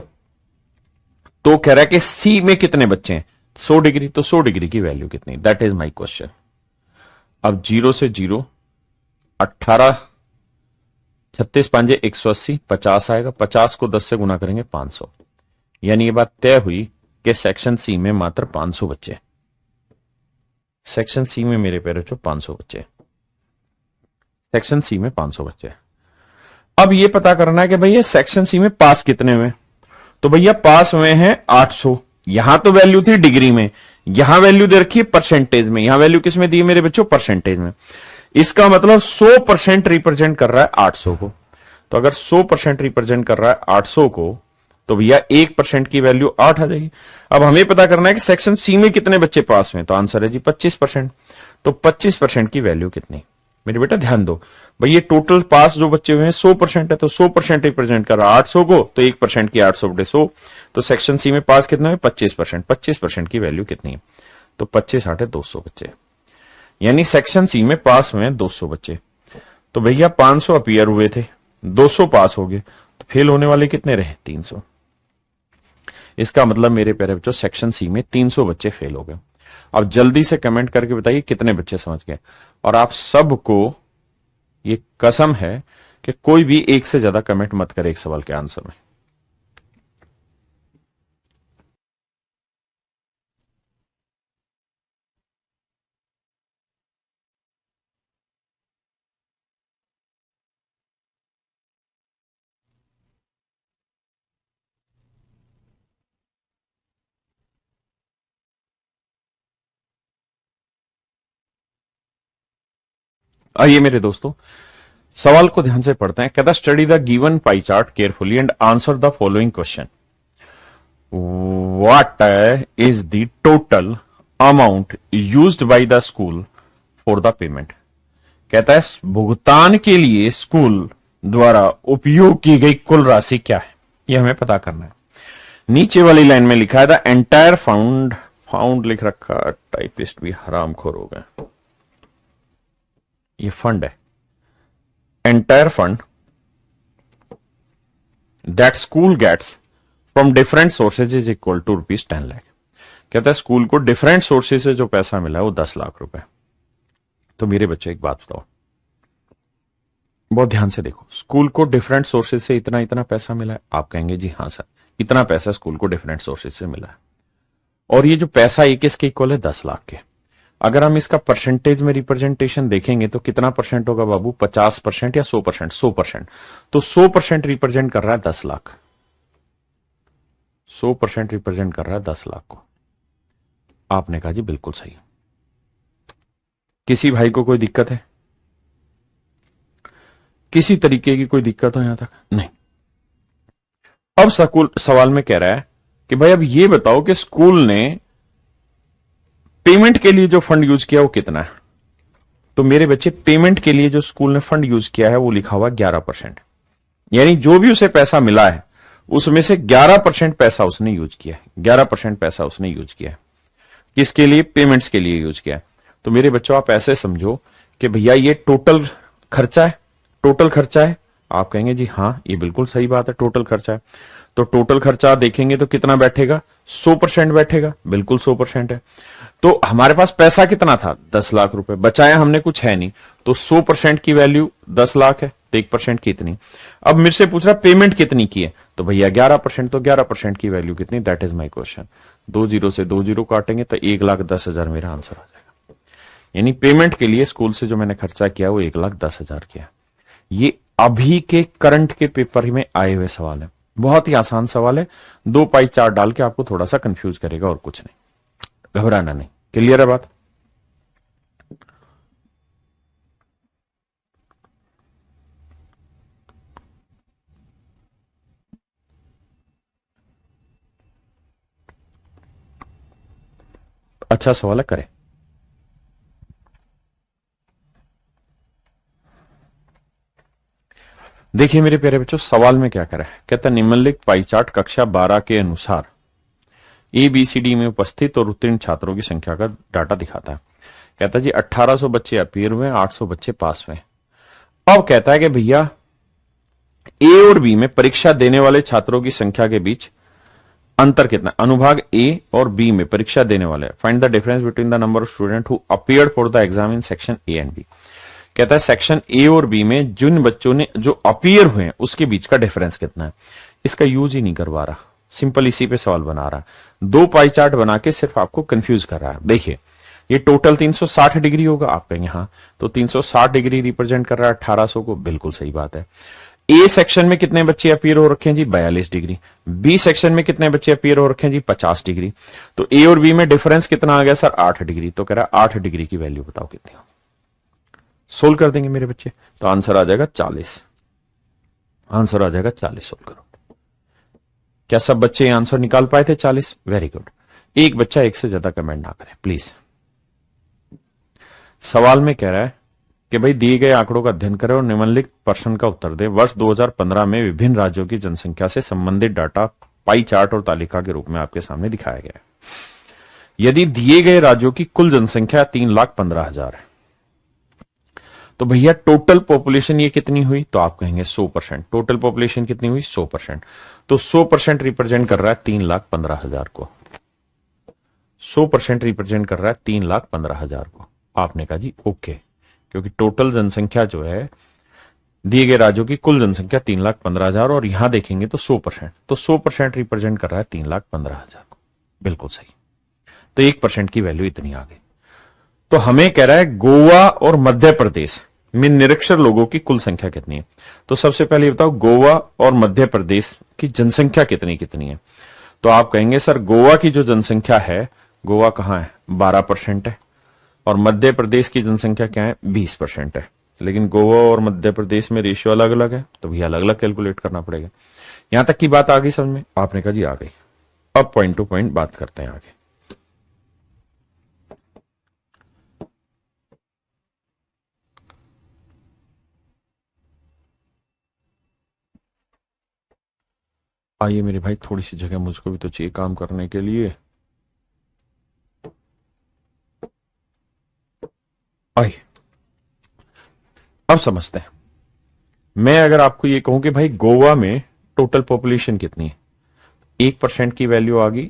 तो कह रहा है कि सी में कितने बच्चे हैं, 100 डिग्री, तो 100 डिग्री की वैल्यू कितनी, दैट इज माई क्वेश्चन। अब 0 से 0, 18, 36 5 180, 50 आएगा, 50 को 10 से गुना करेंगे 500। यानी ये बात तय हुई कि सेक्शन सी में मात्र 500 बच्चे, सेक्शन सी में मेरे प्यारे बच्चों 500 बच्चे, सेक्शन सी में 500 बच्चे। अब ये पता करना है कि भैया सेक्शन सी में पास कितने हुए। तो भैया पास हुए हैं 800। यहां तो वैल्यू थी डिग्री में, यहां वैल्यू दे रखी है परसेंटेज में। यहां वैल्यू किस में दी है मेरे बच्चों, परसेंटेज में। इसका मतलब 100% रिप्रेजेंट कर रहा है 800 को। तो अगर 100% रिप्रेजेंट कर रहा है 800 को, तो भैया 1% की वैल्यू 8 आ जाएगी। अब हमें पता करना है कि सेक्शन सी में कितने बच्चे पास हुए, तो आंसर है जी 25%। तो 25% की वैल्यू कितनी, मेरे बेटा ध्यान दो भाई, ये टोटल पास जो बच्चे हुए हैं 100% है, तो 100% रिप्रेजेंट कर रहा है 800 को, तो 1% की 800/100, तो सेक्शन सी में पास कितना है 25%। 25% की वैल्यू कितनी है, तो 25 8 200 बच्चे। यानी सेक्शन सी में पास हुए हैं 200 बच्चे। तो भैया 500 अपीयर हुए थे, 200 पास हो गए, तो फेल होने वाले कितने रहे, 300। इसका मतलब मेरे प्यारे बच्चों सेक्शन सी में 300 बच्चे फेल हो गए। अब जल्दी से कमेंट करके बताइए कितने बच्चे समझ गए। और आप सबको ये कसम है कि कोई भी एक से ज्यादा कमेंट मत करे एक सवाल के आंसर में। आइए मेरे दोस्तों सवाल को ध्यान से पढ़ते हैं। कहता study the given pie chart carefully and answer the following question. What is the total amount used by the school for the payment. कहता है भुगतान के लिए स्कूल द्वारा उपयोग की गई कुल राशि क्या है, यह हमें पता करना है। नीचे वाली लाइन में लिखा है द एंटायर फाउंड, फाउंड लिख रखा, टाइपिस्ट भी हरामखोर हो गए। ये फंड है, entire fund that school gets from different sources is equal to ₹10 lakh. कहता है स्कूल को डिफरेंट सोर्सेज से जो पैसा मिला है वो 10 लाख रुपए। तो मेरे बच्चे एक बात बताओ, बहुत ध्यान से देखो, स्कूल को डिफरेंट सोर्सेज से इतना इतना पैसा मिला है। आप कहेंगे जी हाँ सर, इतना पैसा स्कूल को डिफरेंट सोर्सेज से मिला है। और ये जो पैसा ये किसके इक्वल है, 10 लाख के। अगर हम इसका परसेंटेज में रिप्रेजेंटेशन देखेंगे तो कितना परसेंट होगा बाबू, 50% या 100%? 100%। तो 100% रिप्रेजेंट कर रहा है 10 लाख, 100% रिप्रेजेंट कर रहा है 10 लाख को। आपने कहा जी बिल्कुल सही। किसी भाई को कोई दिक्कत है, किसी तरीके की कोई दिक्कत हो यहां तक? नहीं। अब स्कूल सवाल में कह रहा है कि भाई अब ये बताओ कि स्कूल ने पेमेंट के लिए जो फंड यूज किया वो कितना है। तो मेरे बच्चे पेमेंट के लिए जो स्कूल ने फंड यूज किया है वो लिखा हुआ 11%। यानी जो भी उसे पैसा मिला है उसमें से 11% पैसा उसने यूज किया है, 11% पैसा उसने यूज किया है। किसके लिए, पेमेंट्स के लिए यूज किया है। तो मेरे बच्चों आप ऐसे समझो कि भैया ये टोटल खर्चा है, टोटल खर्चा है। आप कहेंगे जी हाँ ये बिल्कुल सही बात है, टोटल खर्चा है। तो टोटल खर्चा देखेंगे तो कितना बैठेगा, 100% बैठेगा, बिल्कुल 100% है। तो हमारे पास पैसा कितना था, 10 लाख रुपए, बचाया हमने कुछ है नहीं, तो 100% की वैल्यू 10 लाख है, तो 1% कितनी। अब मेरे से पूछ रहा पेमेंट कितनी की है, तो भैया 11%, तो 11% की वैल्यू कितनी, that is my question. 2 zero से 2 जीरो काटेंगे तो 1,10,000 मेरा आंसर आ जाएगा। यानी पेमेंट के लिए स्कूल से जो मैंने खर्चा किया वो 1,10,000 किया। ये अभी के करंट के पेपर में आए हुए सवाल है, बहुत ही आसान सवाल है, 2 पाई चार्ट डाल के आपको थोड़ा सा कंफ्यूज करेगा और कुछ नहीं, घबराना नहीं। क्लियर है बात? अच्छा सवाल है, करें। देखिए मेरे प्यारे बच्चों, सवाल में क्या करा है, कहता निम्नलिखित पाई चार्ट कक्षा 12 के अनुसार ABCD में उपस्थित और उत्तीर्ण छात्रों की संख्या का डाटा दिखाता है। कहता जी 1800 बच्चे अपीयर हुए, 800 बच्चे पास हुए। अब कहता है कि भैया ए और बी में परीक्षा देने वाले छात्रों की संख्या के बीच अंतर कितना, अनुभाग ए और बी में परीक्षा देने वाले, find the difference between the number of student who appeared for the exam in section A and B. कहता है सेक्शन ए और बी में जिन बच्चों ने जो अपीयर हुए हैं उसके बीच का डिफरेंस कितना है। इसका यूज ही नहीं करवा रहा, सिंपल इसी पे सवाल बना रहा, 2 पाई चार्ट बना के सिर्फ आपको कंफ्यूज कर रहा है। देखिए ये टोटल 360 डिग्री होगा, आप कहेंगे हाँ, तो 360 डिग्री रिप्रेजेंट कर रहा है 1800 को, बिल्कुल सही बात है। ए सेक्शन में कितने बच्चे अपीयर हो रखे हैं जी, 42 डिग्री। बी सेक्शन में कितने बच्चे अपीयर हो रखे हैं जी, 50 डिग्री। तो ए और बी में डिफरेंस कितना आ गया सर, 8 डिग्री। तो कह रहा है 8 डिग्री की वैल्यू बताओ कितनी होगी। सोल्व कर देंगे मेरे बच्चे, तो आंसर आ जाएगा 40। आंसर आ जाएगा 40। सोल्व करो। क्या सब बच्चे आंसर निकाल पाए थे 40? Very good. एक बच्चा एक से ज्यादा कमेंट ना करे प्लीज। सवाल में कह रहा है कि भाई दिए गए आंकड़ों का अध्ययन करें और निम्नलिखित प्रश्न का उत्तर दें। वर्ष 2015 में विभिन्न राज्यों की जनसंख्या से संबंधित डाटा पाई चार्ट और तालिका के रूप में आपके सामने दिखाया गया है। यदि दिए गए राज्यों की कुल जनसंख्या 3,15,000 है, तो भैया टोटल पॉपुलेशन ये कितनी हुई, तो आप कहेंगे 100%। टोटल पॉपुलेशन कितनी हुई, 100%। तो 100% रिप्रेजेंट कर रहा है 3,15,000 को। 100% रिप्रेजेंट कर रहा है 3,15,000 को। आपने कहा जी ओके, क्योंकि टोटल जनसंख्या जो है दिए गए राज्यों की कुल जनसंख्या 3,15,000 और यहां देखेंगे तो 100%, तो 100% रिप्रेजेंट कर रहा है 3,15,000 को। बिल्कुल सही। तो 1% की वैल्यू इतनी आ गई। तो हमें कह रहा है गोवा और मध्य प्रदेश में निरक्षर लोगों की कुल संख्या कितनी है। तो सबसे पहले बताओ गोवा और मध्य प्रदेश की जनसंख्या कितनी कितनी है। तो आप कहेंगे सर गोवा की जो जनसंख्या है, गोवा कहां है, 12% है, और मध्य प्रदेश की जनसंख्या क्या है, 20% है। लेकिन गोवा और मध्य प्रदेश में रेशियो अलग अलग है, तो भी अलग अलग कैलकुलेट करना पड़ेगा। यहां तक की बात आ गई समझ में? आपने कहा जी आ गई। अब पॉइंट टू पॉइंट बात करते हैं आगे। आइए मेरे भाई, थोड़ी सी जगह मुझको भी तो चाहिए काम करने के लिए। आइए अब समझते हैं। मैं अगर आपको ये कहूं कि भाई गोवा में टोटल पॉपुलेशन कितनी है, 1% की वैल्यू आ गई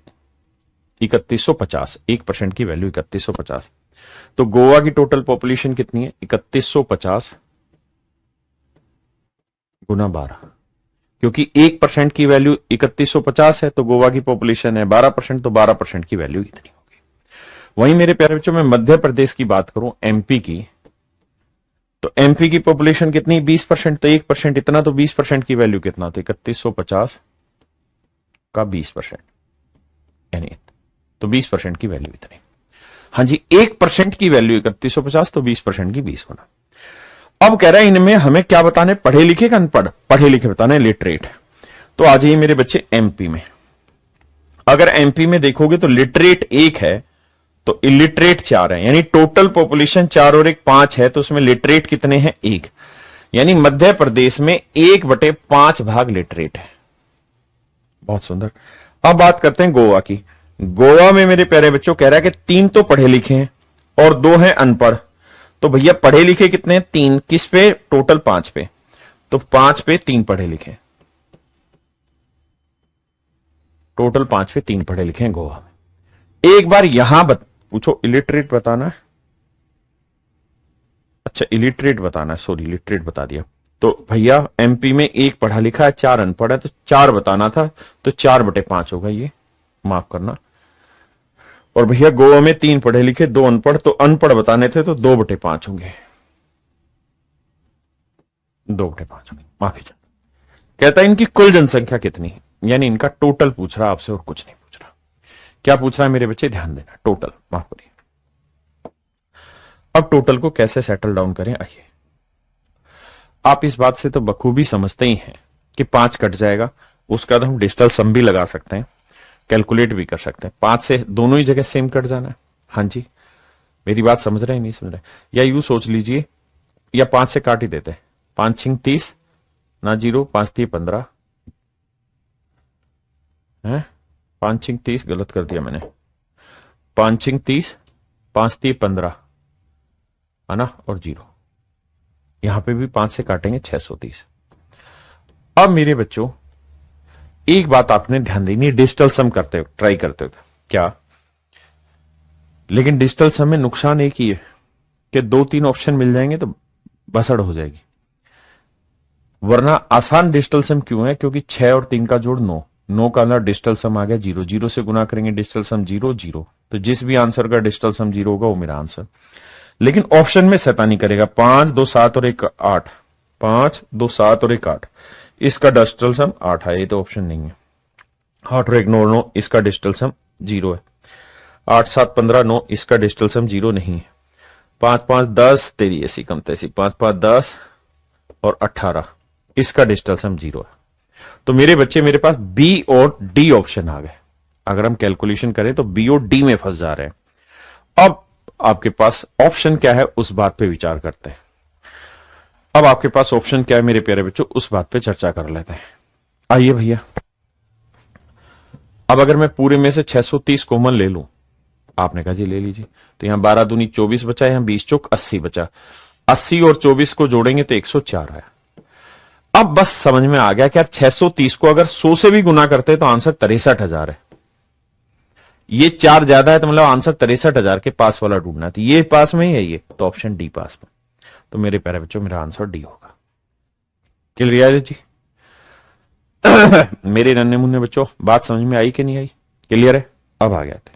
3150। 1% की वैल्यू 3150। तो गोवा की टोटल पॉपुलेशन कितनी है, 3150 गुना 12, क्योंकि 1% की वैल्यू 3150 है, तो गोवा की पॉपुलेशन है 12%, तो 12% की वैल्यू इतनी होगी। वहीं मेरे प्यारे बच्चों में मध्य प्रदेश की बात करूं, एमपी की, तो एमपी की पॉपुलेशन कितनी, 20%, तो 1% इतना, तो 20% की वैल्यू कितना, तो 3150 का 20%, यानी तो 20% की वैल्यू इतनी। हाँ जी, 1% की वैल्यू 3150, तो 20% की 20 गुना। अब कह रहा है इनमें हमें क्या बताने, पढ़े लिखे का अनपढ़, पढ़े लिखे बताने, लिटरेट। तो आ जाइए मेरे बच्चे एमपी में। अगर एमपी में देखोगे तो लिटरेट 1 है, तो इलिटरेट 4 है, यानी टोटल पॉपुलेशन 4 और 1 5 है, तो उसमें लिटरेट कितने हैं, 1। यानी मध्य प्रदेश में 1/5 भाग लिटरेट है। बहुत सुंदर। अब बात करते हैं गोवा की। गोवा में मेरे प्यारे बच्चों कह रहा है कि 3 तो पढ़े लिखे हैं और 2 हैं अनपढ़। तो भैया पढ़े लिखे कितने हैं, 3, किस पे, टोटल 5 पे, तो 5 पे 3 पढ़े लिखे। टोटल 5 पे 3 पढ़े लिखे हैं गोवा में। एक बार यहां पूछो इलिटरेट बताना है। अच्छा इलिटरेट बताना है, सॉरी इलिटरेट बता दिया। तो भैया एमपी में 1 पढ़ा लिखा है 4 अनपढ़ है, तो 4 बताना था, तो 4/5 होगा ये, माफ करना। और भैया गोवा में 3 पढ़े लिखे 2 अनपढ़, तो अनपढ़ बताने थे तो 2/5 होंगे, 2/5 होंगे, माफी चाहता। कहता है इनकी कुल जनसंख्या कितनी है, यानी इनका टोटल पूछ रहा आपसे और कुछ नहीं पूछ रहा। क्या पूछ रहा है मेरे बच्चे, ध्यान देना, टोटल, माफ करिए। अब टोटल को कैसे सेटल डाउन करें, आइए। आप इस बात से तो बखूबी समझते ही हैं कि 5 कट जाएगा, उसका तो हम डिजिटल सम भी लगा सकते हैं, कैलकुलेट भी कर सकते हैं। 5 से दोनों ही जगह सेम कट जाना है। हाँ जी, मेरी बात समझ रहे हैं नहीं समझ रहे? या यूं सोच लीजिए, या 5 से काट ही देते हैं, 5 छिंग 30 ना 0, 5 3 15 है, 5 छिंग 30 गलत कर दिया मैंने, 5 छिंग 30, 5 3 15 है ना, और 0। यहां पे भी 5 से काटेंगे 630। अब मेरे बच्चों एक बात आपने ध्यान देनी, डिजिटल सम करते हो, ट्राई करते हो क्या, लेकिन डिजिटल सम में नुकसान एक ही है कि 2-3 ऑप्शन मिल जाएंगे तो बसड़ हो जाएगी। वरना आसान डिजिटल सम क्यों है, क्योंकि 6 और 3 का जोड़ 9, 9 का अंदर डिजिटल सम आ गया 0, 0 से गुना करेंगे डिजिटल सम 0 0, तो जिस भी आंसर का डिजिटल सम 0 होगा वो मेरा आंसर। लेकिन ऑप्शन में शैतानी करेगा, 5 2 7 और 1 8, 5 2 7 और 1 8, इसका डिजिटल सम 8 है, ये तो ऑप्शन नहीं है। 8 और 1 9 9, इसका डिजिटल सम 0 है। 8 7 15 9, इसका डिजिटल सम 0 नहीं है। 5 5 10, तेरी ऐसी कम तैसी, 5 5 10 और 18, इसका डिजिटल सम 0 है। तो मेरे बच्चे मेरे पास बी और डी ऑप्शन आ गए। अगर हम कैलकुलेशन करें तो बी और डी में फंस जा रहे हैं। अब आपके पास ऑप्शन क्या है उस बात पे विचार करते हैं। अब आपके पास ऑप्शन क्या है मेरे प्यारे बच्चों, उस बात पे चर्चा कर लेते हैं। आइए भैया, अब अगर मैं पूरे में से 630 कॉमन ले लूं, आपने कहा जी ले लीजिए, तो यहां 12 दूनी 24 बचा, यहां 20 चौक 80 बचा, 80 और 24 को जोड़ेंगे तो 104 आया। अब बस समझ में आ गया कि यार 630 को अगर 100 से भी गुना करते तो आंसर 63,000 है। ये 4 ज्यादा है तो मतलब आंसर 63,000 के पास वाला ढूंढना है। तो ये पास में ही है, ये तो ऑप्शन डी पास में। तो मेरे प्यारे बच्चों मेरा आंसर डी होगा। क्लियर है जी? मेरे नन्हे मुन्ने बच्चों बात समझ में आई कि नहीं आई? क्लियर है? अब आ गया थे।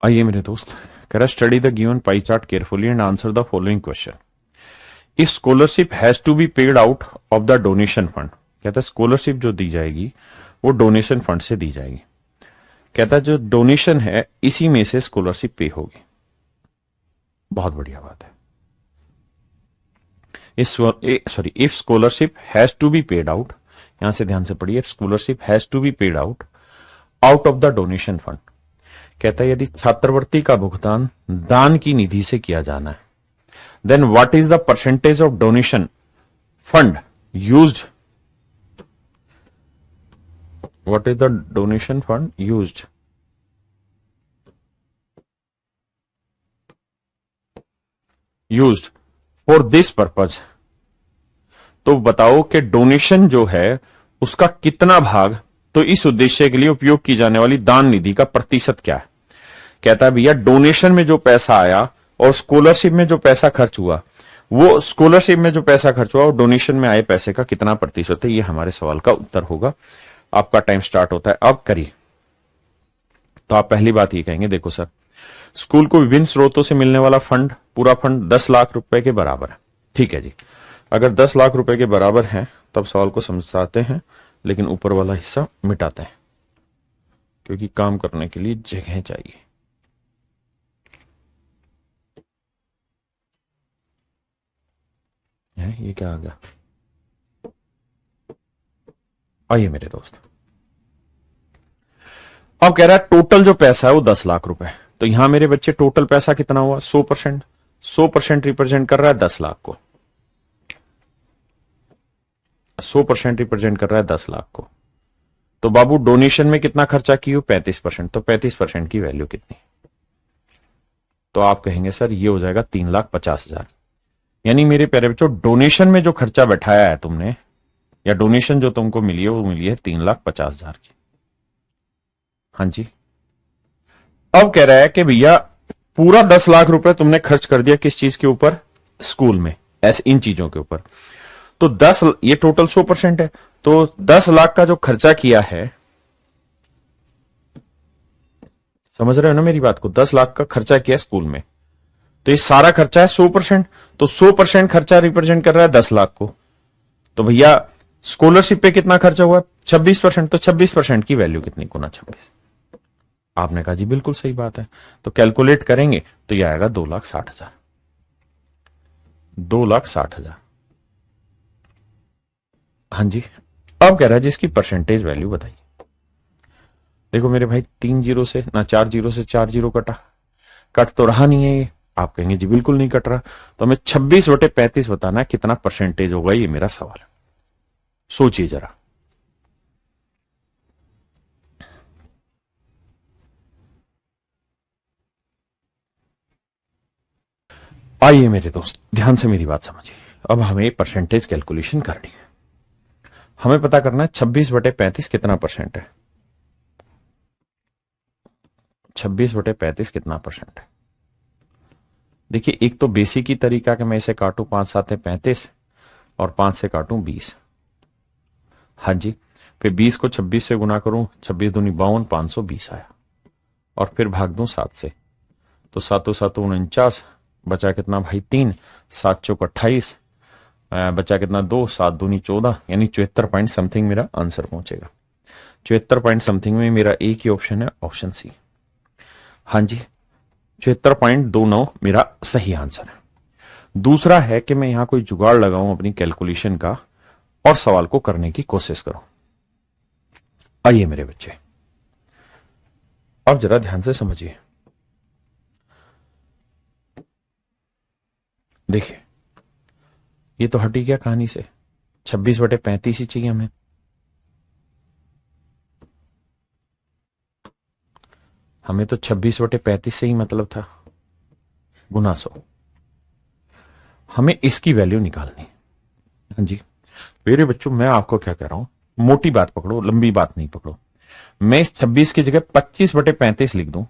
आइए मेरे दोस्त, कह रहा study the given pie chart carefully and answer the following question. If scholarship has to be paid out of the donation fund, कहता है स्कॉलरशिप जो दी जाएगी वो डोनेशन फंड से दी जाएगी। कहता है जो डोनेशन है इसी में से स्कॉलरशिप पे होगी। बहुत बढ़िया बात है। Sorry, if scholarship has to be paid out, यहां से ध्यान से पढ़िए, scholarship has to be paid out out of the donation fund. कहता है यदि छात्रवृत्ति का भुगतान दान की निधि से किया जाना है, then what is the percentage of donation fund used, what is the donation fund used for this purpose. तो बताओ कि डोनेशन जो है उसका कितना भाग तो इस उद्देश्य के लिए उपयोग की जाने वाली दान निधि का प्रतिशत क्या है। कहता है भैया डोनेशन में जो पैसा आया और स्कॉलरशिप में जो पैसा खर्च हुआ, वो स्कॉलरशिप में जो पैसा खर्च हुआ और डोनेशन में आए पैसे का कितना प्रतिशत है, ये हमारे सवाल का उत्तर होगा। आपका टाइम स्टार्ट होता है, अब करिए। तो आप पहली बात ये कहेंगे, देखो सर, स्कूल को विभिन्न स्रोतों से मिलने वाला फंड, पूरा फंड 10 लाख रुपए के बराबर है। ठीक है जी, अगर 10 लाख रुपए के बराबर है तब सवाल को समझाते हैं, लेकिन ऊपर वाला हिस्सा मिटाते हैं क्योंकि काम करने के लिए जगह चाहिए। ये क्या आ गया? आइए मेरे दोस्त, अब कह रहा है टोटल जो पैसा है वो 10 लाख रुपए। तो यहां मेरे बच्चे टोटल पैसा कितना हुआ? 100%। 100% रिप्रेजेंट कर रहा है 10 लाख को। 100% रिप्रेजेंट कर रहा है 10 लाख को। तो बाबू डोनेशन में कितना खर्चा की हो? 35%। तो 35% की वैल्यू कितनी? तो आप कहेंगे सर ये हो जाएगा 3,50,000। यानी मेरे प्यारे बच्चों डोनेशन में जो खर्चा बैठाया है तुमने, या डोनेशन जो तुमको मिली है वो मिली है 3,50,000 की। हाँ जी। अब कह रहा है कि भैया पूरा 10 लाख रुपए तुमने खर्च कर दिया किस चीज के ऊपर? स्कूल में, ऐसे इन चीजों के ऊपर। तो 10, ये टोटल 100% है। तो 10 लाख का जो खर्चा किया है, समझ रहे हो ना मेरी बात को? 10 लाख का खर्चा किया स्कूल में, तो ये सारा खर्चा है 100%। तो 100% खर्चा रिप्रेजेंट कर रहा है 10 लाख को। तो भैया स्कॉलरशिप पे कितना खर्चा हुआ? 26%। तो 26% की वैल्यू कितनी? गुना 26। आपने कहा जी बिल्कुल सही बात है। तो कैलकुलेट करेंगे तो यह आएगा 2,60,000। 2,60,000। हाँ जी। अब कह रहा है जिसकी परसेंटेज वैल्यू बताइए। देखो मेरे भाई 3 जीरो से ना 4 जीरो से 4 जीरो कटा, कट तो रहा नहीं है ये। आप कहेंगे जी बिल्कुल नहीं कट रहा। तो हमें 26/35 बताना है, कितना परसेंटेज होगा, ये मेरा सवाल है। सोचिए जरा। आइए मेरे दोस्त ध्यान से मेरी बात समझिए। अब हमें परसेंटेज कैलकुलेशन करनी है। हमें पता करना है 26/35 कितना परसेंट है। 26/35 कितना परसेंट है? देखिए एक तो बेसिक ही तरीका कि मैं इसे काटूं, 5 7 35 और 5 से काटूं 20। हाँ जी। फिर 20 को 26 से गुना करूं, 26 दूनी 52, 520 आया। और फिर भाग दूं 7 से, तो 7 7 49, बचा कितना भाई 3, 7 चौक 28, बचा कितना 2, 7 दूनी 14, यानी 74 पॉइंट समथिंग मेरा आंसर पहुंचेगा। 74 पॉइंट समथिंग में मेरा एक ही ऑप्शन है, ऑप्शन सी। हाँ जी, 74.29 मेरा सही आंसर है। दूसरा है कि मैं यहां कोई जुगाड़ लगाऊं अपनी कैलकुलेशन का और सवाल को करने की कोशिश करूं। आइए मेरे बच्चे अब जरा ध्यान से समझिए। देखिए ये तो हटी गया कहानी से, 26/35 ही चाहिए हमें। हमें तो 26/35 से ही मतलब था, गुना 100। हमें इसकी वैल्यू निकालनी। हाँ जी मेरे बच्चों, मैं आपको क्या कह रहा हूं, मोटी बात पकड़ो, लंबी बात नहीं पकड़ो। मैं इस 26 की जगह 25/35 लिख दूं,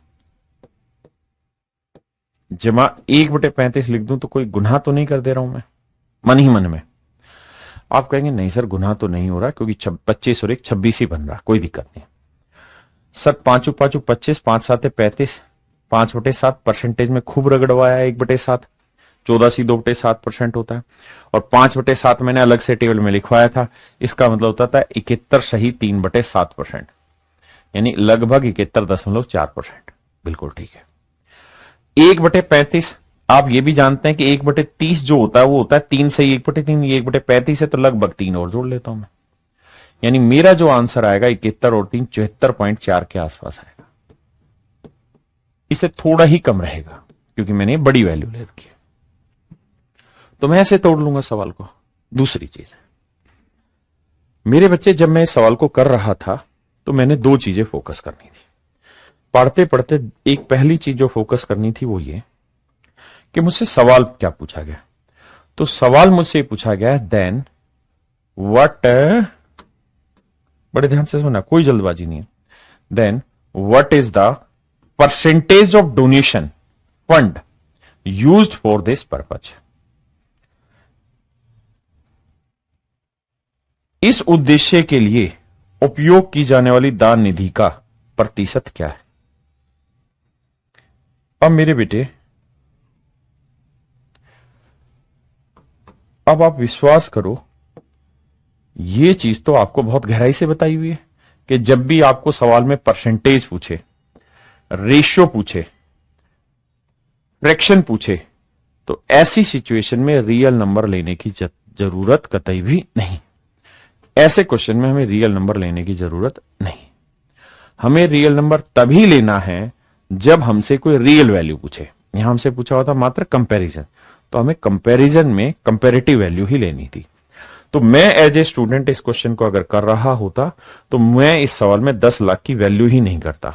जमा 1/35 लिख दूं, तो कोई गुनाह तो नहीं कर दे रहा हूं मैं मन ही मन में? आप कहेंगे नहीं सर गुनाह तो नहीं हो रहा, क्योंकि 25 और 1 26 ही बन रहा, कोई दिक्कत नहीं। सर 5 5 25, 5 7 35, 5/7 परसेंटेज में खूब रगड़वाया, 1/7, 14 2/7% होता है। और 5/7 मैंने अलग से टेबल में लिखवाया था, इसका मतलब होता था 71 सही 3/7%, यानी लगभग 71.4%। बिल्कुल ठीक है। 1/35 आप ये भी जानते हैं कि 1/30 जो होता है वो होता है 3 सही 1/3, 1/35 है तो लगभग 3 और जोड़ लेता हूं मैं, यानी मेरा जो आंसर आएगा 71 और 3 74.4 के आसपास आएगा। इससे थोड़ा ही कम रहेगा क्योंकि मैंने बड़ी वैल्यू ले रखी है, तो मैं ऐसे तोड़ लूंगा सवाल को। दूसरी चीज मेरे बच्चे, जब मैं इस सवाल को कर रहा था तो मैंने दो चीजें फोकस करनी थी। पढ़ते पढ़ते एक पहली चीज जो फोकस करनी थी वो ये कि मुझसे सवाल क्या पूछा गया। तो सवाल मुझसे पूछा गया देन व्हाट, बड़े ध्यान से सुनना, कोई जल्दबाजी नहीं है। Then what is the percentage of donation fund used for this purpose. इस उद्देश्य के लिए उपयोग की जाने वाली दान निधि का प्रतिशत क्या है। अब मेरे बेटे, अब आप विश्वास करो, यह चीज तो आपको बहुत गहराई से बताई हुई है कि जब भी आपको सवाल में परसेंटेज पूछे, रेशियो पूछे, फ्रैक्शन पूछे, तो ऐसी सिचुएशन में रियल नंबर लेने की जरूरत कतई भी नहीं। ऐसे क्वेश्चन में हमें रियल नंबर लेने की जरूरत नहीं। हमें रियल नंबर तभी लेना है जब हमसे कोई रियल वैल्यू पूछे। यहां हमसे पूछा हुआ था मात्र कंपैरिजन, तो हमें कंपैरिजन में कंपैरेटिव वैल्यू ही लेनी थी। तो मैं एज ए स्टूडेंट इस क्वेश्चन को अगर कर रहा होता तो मैं इस सवाल में 10 लाख की वैल्यू ही नहीं करता,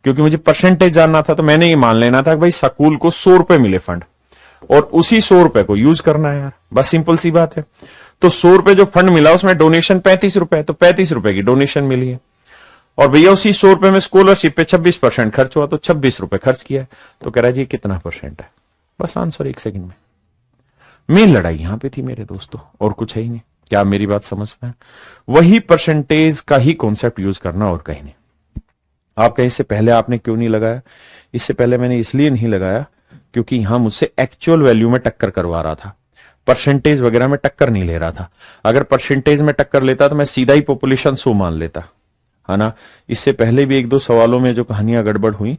क्योंकि मुझे परसेंटेज जानना था। तो मैंने ये मान लेना था कि भाई स्कूल को 100 रुपए मिले फंड, और उसी 100 रुपए को यूज करना है यार, बस सिंपल सी बात है। तो 100 रुपए जो फंड मिला उसमें डोनेशन 35 रुपए, तो 35 रुपए की डोनेशन मिली है, और भैया उसी 100 रुपए में स्कॉलरशिप पे 26% खर्च हुआ, तो 26 रुपए खर्च किया। तो कह रहा है जी कितना परसेंट है, बस आंसर 1 सेकंड में। मेन लड़ाई यहां पे थी मेरे दोस्तों, और कुछ है ही नहीं। क्या मेरी बात समझ में? वही परसेंटेज का ही कॉन्सेप्ट यूज करना और कहीं नहीं। आप कहीं इससे पहले आपने क्यों नहीं लगाया? इससे पहले मैंने इसलिए नहीं लगाया क्योंकि यहां मुझसे एक्चुअल वैल्यू में टक्कर करवा रहा था, परसेंटेज वगैरह में टक्कर नहीं ले रहा था। अगर परसेंटेज में टक्कर लेता तो मैं सीधा ही पॉपुलेशन 100 मान लेता, है ना। इससे पहले भी 1-2 सवालों में जो कहानियां गड़बड़ हुई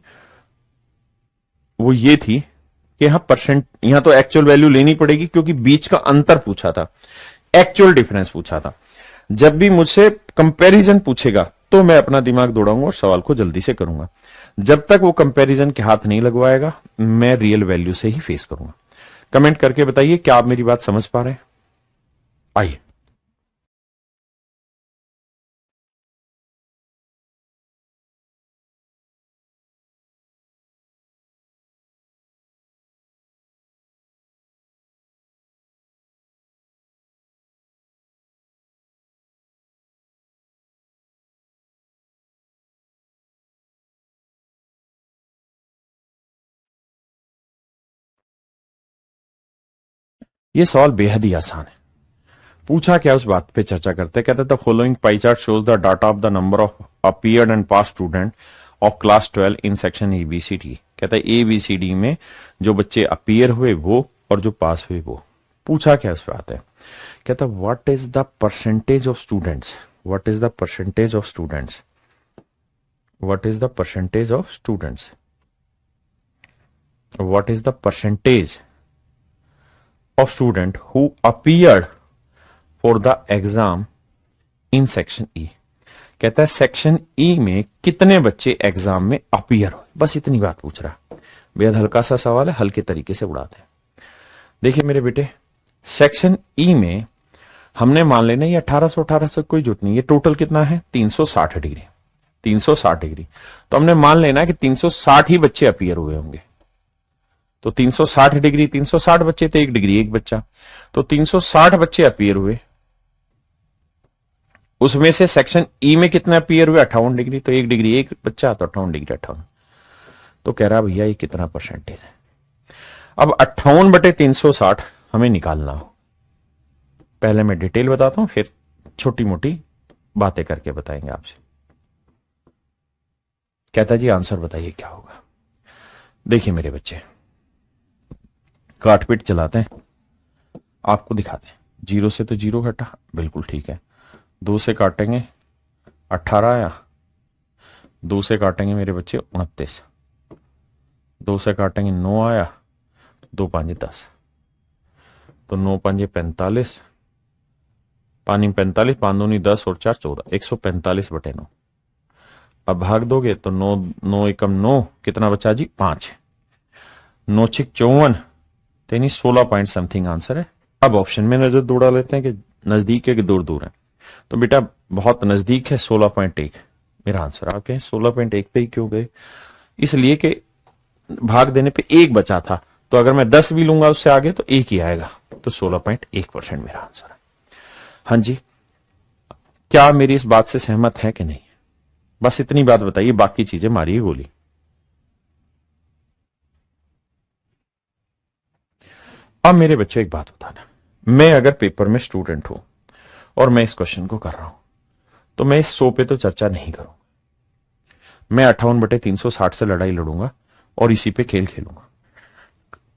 वो ये थी कि यहां तो एक्चुअल वैल्यू लेनी पड़ेगी, क्योंकि बीच का अंतर पूछा था, एक्चुअल डिफरेंस पूछा था। जब भी मुझसे कंपैरिजन पूछेगा तो मैं अपना दिमाग दौड़ाऊंगा और सवाल को जल्दी से करूंगा। जब तक वो कंपैरिजन के हाथ नहीं लगवाएगा मैं रियल वैल्यू से ही फेस करूंगा। कमेंट करके बताइए क्या आप मेरी बात समझ पा रहे हैं? आइए, ये सवाल बेहद ही आसान है। पूछा क्या, उस बात पे चर्चा करते हैं। कहते the following pie chart shows the data of the number of appeared and pass student of class 12 in section A B C D. कहता है एबीसीडी में जो बच्चे अपीयर हुए वो और जो पास हुए वो। पूछा क्या उस पे आते हैं। कहता what is the percentage of students, what is the percentage of students, what is the percentage of students, what is the percentage of student who appeared for the exam in section E। कहता है section E में कितने बच्चे exam में appear हुए, बस इतनी बात पूछ रहा है। बेहद हल्का सा सवाल है, हल्के तरीके से उड़ाते हैं। देखिए मेरे बेटे, सेक्शन E में हमने मान लेना ये 1800 कोई जुट नहीं, ये टोटल कितना है 360 डिग्री, 360 डिग्री। तो हमने मान लेना कि 360 ही बच्चे अपीयर हुए होंगे। तो 360 डिग्री 360 बच्चे थे, 1 डिग्री 1 बच्चा, तो 360 बच्चे अपीयर हुए। उसमें से सेक्शन ई में कितना अपीयर हुए 58 डिग्री, तो 1 डिग्री 1 बच्चा, तो 58 डिग्री 58। तो कह रहा भैया ये कितना परसेंटेज है। अब 58/360 हमें निकालना हो। पहले मैं डिटेल बताता हूं, फिर छोटी मोटी बातें करके बताएंगे आपसे। कहता जी आंसर बताइए क्या होगा। देखिए मेरे बच्चे, काटपीट चलाते हैं, आपको दिखाते हैं। 0 से तो 0 घटा, बिल्कुल ठीक है। 2 से काटेंगे 18 आया, 2 से काटेंगे मेरे बच्चे 29, 2 से काटेंगे 9 आया, 2 5 10, तो 9 5 45, पानी 45, 5 दूनी 10 और 4 14, 145/9। अब भाग दोगे तो 9 एकम 9, कितना बचा जी 5, 9 6 54, तो यानी 16 पॉइंट समथिंग आंसर है। अब ऑप्शन में नजर दौड़ा लेते हैं कि नजदीक है कि दूर दूर है। तो बेटा बहुत नजदीक है, 16.1 मेरा आंसर। आप कहें 16.1 पे ही क्यों गए? इसलिए कि भाग देने पे 1 बचा था, तो अगर मैं 10 भी लूंगा उससे आगे तो 1 ही आएगा, तो 16.1% मेरा आंसर है। हाँ जी, क्या मेरी इस बात से सहमत है कि नहीं? बस इतनी बात बताइए, बाकी चीजें मारिए गोली। अब मेरे बच्चे एक बात बताना, मैं अगर पेपर में स्टूडेंट हूं और मैं इस क्वेश्चन को कर रहा हूं तो मैं इस 100 पे तो चर्चा नहीं करूंगा। मैं 58/360 से लड़ाई लड़ूंगा और इसी पे खेल खेलूंगा।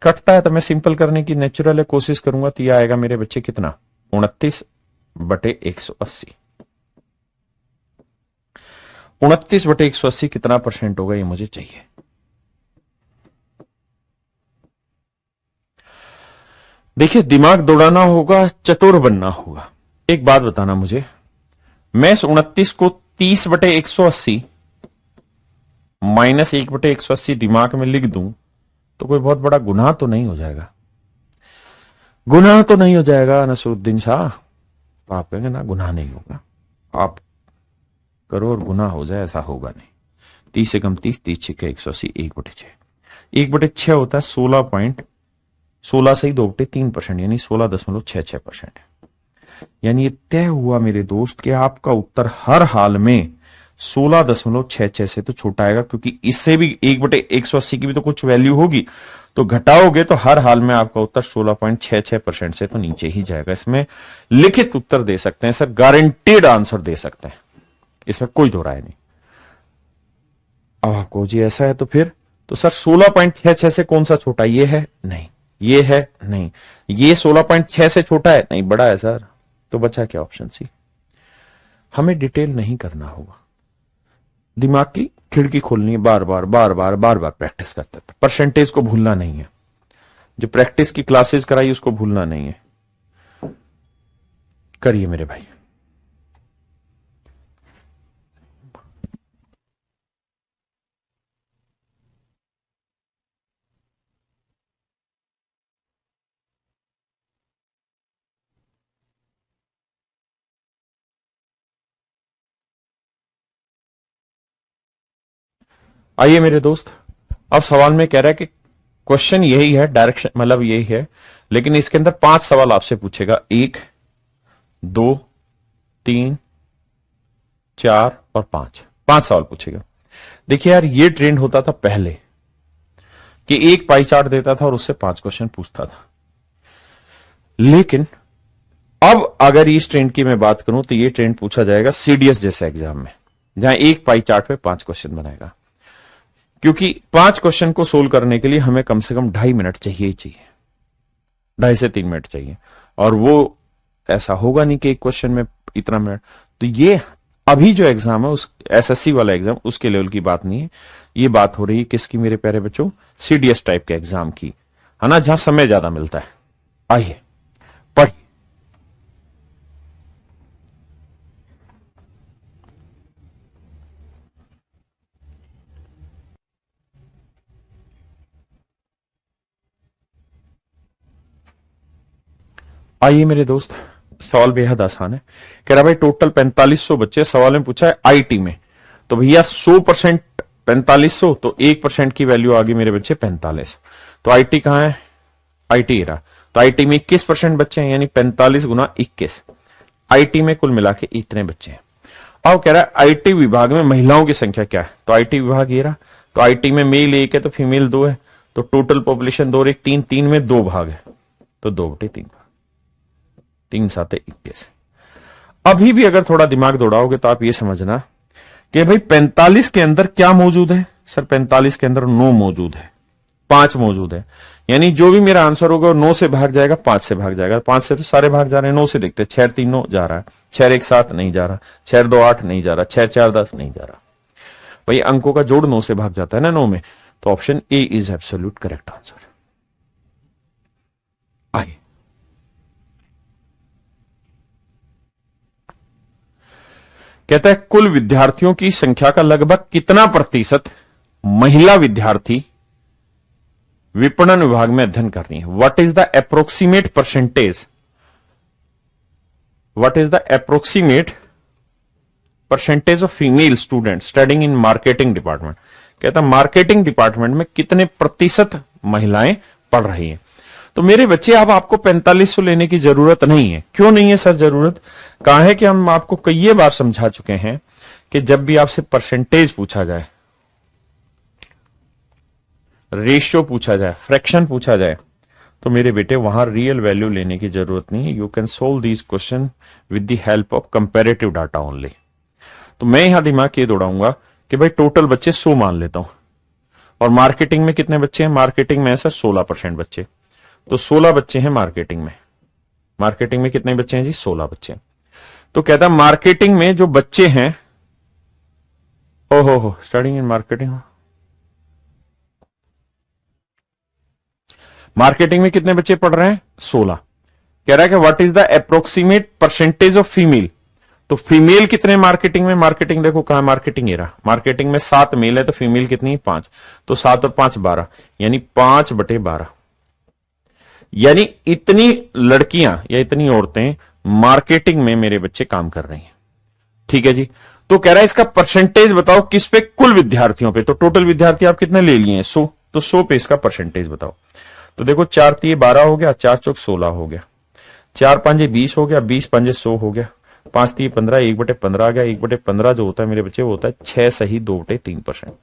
कटता है तो मैं सिंपल करने की नेचुरल है कोशिश करूंगा, तो यह आएगा मेरे बच्चे कितना 29/180। 29/180 कितना परसेंट होगा ये मुझे चाहिए। देखिए दिमाग दौड़ाना होगा, चतुर बनना होगा। एक बात बताना मुझे, मैं इस 29 को 30/180 -1/180 दिमाग में लिख दूं तो कोई बहुत बड़ा गुनाह तो नहीं हो जाएगा? गुनाह तो नहीं हो जाएगा नसरुद्दीन शाह? तो आप कहेंगे ना, गुनाह नहीं होगा। आप करो और गुनाह हो जाए, ऐसा होगा नहीं। 30 से कम 30, 30 छक्के 180, 1/6। 1/6 होता है 16 से ही 2/3%, यानी 16.66%। यानी ये तय हुआ मेरे दोस्त कि आपका उत्तर हर हाल में 16.66 से तो छोटा आएगा, क्योंकि इससे भी 1/180 की भी तो कुछ वैल्यू होगी, तो घटाओगे तो हर हाल में आपका उत्तर 16.66% से तो नीचे ही जाएगा। इसमें लिखित उत्तर दे सकते हैं सर, गारंटीड आंसर दे सकते हैं, इसमें कोई दो राय नहीं। अब आपको जी ऐसा है तो फिर तो सर 16.66 से कौन सा छोटा? ये है नहीं, ये है नहीं, ये 16.6 से छोटा है नहीं, बड़ा है सर। तो बचा क्या? Option C. हमें डिटेल नहीं करना होगा, दिमाग की खिड़की खोलनी है, बार बार बार बार बार बार प्रैक्टिस करते थे। परसेंटेज को भूलना नहीं है, जो प्रैक्टिस की क्लासेस कराई उसको भूलना नहीं है। करिए मेरे भाई। आइए मेरे दोस्त, अब सवाल में कह रहा है कि क्वेश्चन यही है, डायरेक्शन मतलब यही है, लेकिन इसके अंदर 5 सवाल आपसे पूछेगा। 1, 2, 3, 4 और 5, 5 सवाल पूछेगा। देखिए यार, ये ट्रेंड होता था पहले कि एक पाई चार्ट देता था और उससे 5 क्वेश्चन पूछता था। लेकिन अब अगर इस ट्रेंड की मैं बात करूं तो ये ट्रेंड पूछा जाएगा सीडीएस जैसे एग्जाम में, जहां एक पाई चार्ट पे 5 क्वेश्चन बनाएगा। क्योंकि 5 क्वेश्चन को सोल्व करने के लिए हमें कम से कम 2.5 मिनट चाहिए ही चाहिए, 2.5 से 3 मिनट चाहिए, और वो ऐसा होगा नहीं कि एक क्वेश्चन में इतना मिनट। तो ये अभी जो एग्जाम है, उस एसएससी वाला एग्जाम, उसके लेवल की बात नहीं है। ये बात हो रही है किसकी मेरे प्यारे बच्चों? सीडीएस टाइप के एग्जाम की, है ना, जहां समय ज्यादा मिलता है। आइए पढ़िए। आइए मेरे दोस्त, सवाल बेहद आसान है। कह रहा भाई टोटल 4500 बच्चे, सवाल में पूछा है आईटी में, तो भैया 100% 4500, तो 1% की वैल्यू आ गई मेरे बच्चे 45। तो आईटी कहां है? आईटी रहा। तो आईटी में 21% बच्चे हैं, यानी 45 गुना 21। आईटी में कुल मिला के इतने बच्चे हैं। अब कह रहा है आईटी विभाग में महिलाओं की संख्या क्या है? तो आईटी विभाग ये रहा। तो आईटी में मेल 1 है तो फीमेल 2 है, तो टोटल पॉपुलेशन 2 और 1 3, 3 में 2 भाग है, तो 2/3 भाग, 3 7 21। अभी भी अगर थोड़ा दिमाग दौड़ाओगे तो आप ये समझना कि भाई 45 के अंदर क्या मौजूद है? सर 45 के अंदर 9 मौजूद है, 5 मौजूद है, यानी जो भी मेरा आंसर होगा 9 से भाग जाएगा, 5 से भाग जाएगा। 5 से तो सारे भाग जा रहे हैं, 9 से देखते हैं। 6 3 9 जा रहा है, 6 1 7 नहीं जा रहा, 6 2 8 नहीं जा रहा, 6 4 10 नहीं जा रहा। भाई अंकों का जोड़ 9 से भाग जाता है ना 9 में, तो option A is absolute correct answer. आइए कहता है कुल विद्यार्थियों की संख्या का लगभग कितना प्रतिशत महिला विद्यार्थी विपणन विभाग में अध्ययन कर रही है? What is the approximate percentage, what is the approximate percentage of female student studying in marketing department. कहता है मार्केटिंग डिपार्टमेंट में कितने प्रतिशत महिलाएं पढ़ रही हैं? तो मेरे बच्चे, अब आपको 4500 लेने की जरूरत नहीं है। क्यों नहीं है सर जरूरत? कहा है कि हम आपको कई बार समझा चुके हैं कि जब भी आपसे परसेंटेज पूछा जाए, रेशियो पूछा जाए, फ्रैक्शन पूछा जाए, तो मेरे बेटे वहां रियल वैल्यू लेने की जरूरत नहीं है। You can solve these question with the help of comparative data only. तो मैं यहां दिमाग ये दौड़ाऊंगा कि भाई टोटल बच्चे 100 मान लेता हूं, और मार्केटिंग में कितने बच्चे हैं? मार्केटिंग में है सर 16% बच्चे, तो 16 बच्चे हैं मार्केटिंग में। मार्केटिंग में कितने बच्चे हैं जी? 16 बच्चे। तो कहता है मार्केटिंग में जो बच्चे हैं, हो स्टडिंग इन मार्केटिंग, मार्केटिंग में कितने बच्चे पढ़ रहे हैं? 16। कह रहा है कि what is the approximate percentage of female, तो फीमेल कितने मार्केटिंग में, मार्केटिंग देखो कहां मार्केटिंग, ये रहा, मार्केटिंग में 7 मेल है तो फीमेल कितनी है 5, तो 7 और 5 12, यानी 5/12, यानी इतनी लड़कियां या इतनी औरतें मार्केटिंग में मेरे बच्चे काम कर रही हैं। ठीक है जी। तो कह रहा है इसका परसेंटेज बताओ किस पे, कुल विद्यार्थियों पे। तो टोटल विद्यार्थी आप कितने ले लिए हैं 100, तो 100 पे इसका परसेंटेज बताओ। तो देखो 4 3 12 हो गया, 4 चौक 16 हो गया, 4 5 20 हो गया, 20 5 100 हो गया, 5 3 15, 1/15 आ गया। 1/15 जो होता है मेरे बच्चे वो होता है 6 सही 2/3%,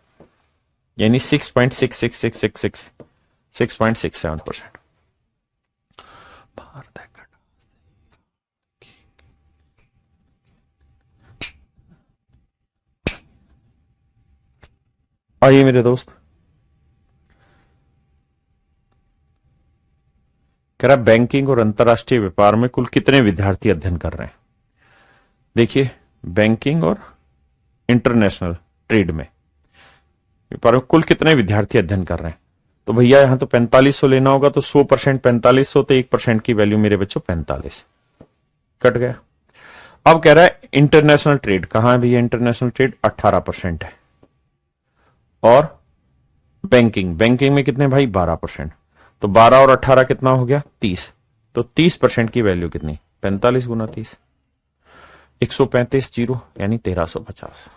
यानी 6.6666 6.67%। आइए मेरे दोस्त, कह रहा बैंकिंग और अंतरराष्ट्रीय व्यापार में कुल कितने विद्यार्थी अध्ययन कर रहे हैं। देखिए बैंकिंग और इंटरनेशनल ट्रेड में व्यापार में कुल कितने विद्यार्थी अध्ययन कर रहे हैं, तो भैया यहां तो 4500 लेना होगा, तो 100% 4500, तो 1% की वैल्यू मेरे बच्चों 45 कट गया। अब कह रहा है इंटरनेशनल ट्रेड, कहां है भैया इंटरनेशनल ट्रेड, 18% है, और बैंकिंग में कितने भाई 12%, तो 12 और 18 कितना हो गया 30, तो 30% की वैल्यू कितनी 45 गुना 30, 135 जीरो, यानी 1350।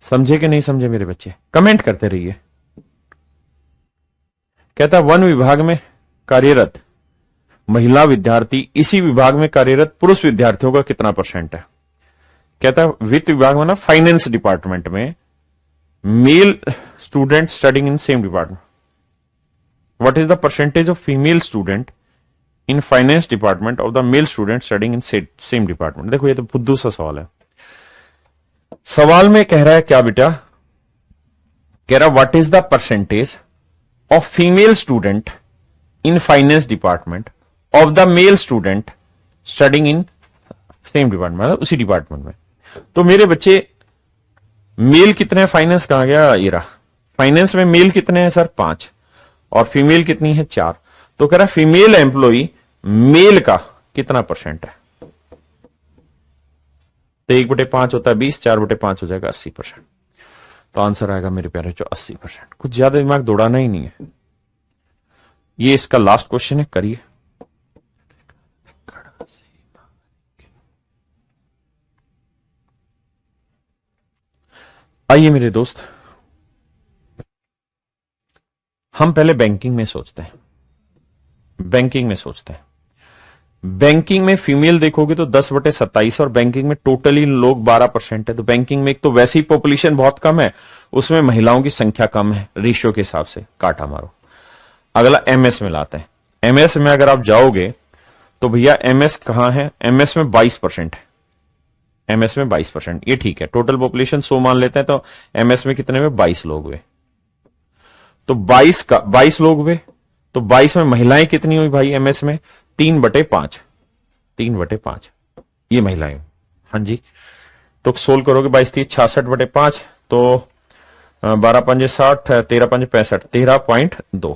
समझे कि नहीं समझे मेरे बच्चे, कमेंट करते रहिए। कहता वन विभाग में कार्यरत महिला विद्यार्थी इसी विभाग में कार्यरत पुरुष विद्यार्थियों का कितना परसेंट है। कहता वित्त विभाग में ना, फाइनेंस डिपार्टमेंट में male student studying in same department, what is the percentage of female student in finance department of the male student studying in same department. देखो ये तो बुद्धू सा सवाल है। सवाल में कह रहा है क्या बेटा, कह रहा what is the percentage of female student in finance department of the male student studying in same department, मतलब उसी डिपार्टमेंट में। तो मेरे बच्चे मेल कितने, फाइनेंस कहां गया, ये रहा, फाइनेंस में मेल कितने हैं सर 5, और फीमेल कितनी है 4, तो कह रहा फीमेल एम्प्लॉई मेल का कितना परसेंट है, तो 1/5 होता है 20, 4/5 हो जाएगा 80%। तो आंसर आएगा मेरे प्यारे जो 80%। कुछ ज्यादा दिमाग दौड़ाना ही नहीं है। ये इसका लास्ट क्वेश्चन है, करिए। आइए मेरे दोस्त, हम पहले बैंकिंग में सोचते हैं, बैंकिंग में फीमेल देखोगे तो 10/27, और बैंकिंग में टोटली लोग 12% है। तो बैंकिंग में एक तो वैसे ही पॉपुलेशन बहुत कम है, उसमें महिलाओं की संख्या कम है, रेशियो के हिसाब से काटा मारो। अगला एमएस में लाते हैं। एमएस में अगर आप जाओगे तो भैया एमएस कहां है, एमएस में 22% है, एमएस में 22%, ये ठीक है। टोटल पॉपुलेशन 100 मान लेते हैं, तो एमएस में कितने में 22 लोग हुए, तो 22 लोग हुए, तो 22 में महिलाएं कितनी हुई भाई एमएस में 3/5, 3/5 ये महिलाएं। हाँ जी, तो सोल्व करोगे 22 3 66/5, तो 12 5 60, 13 5 65, 13.2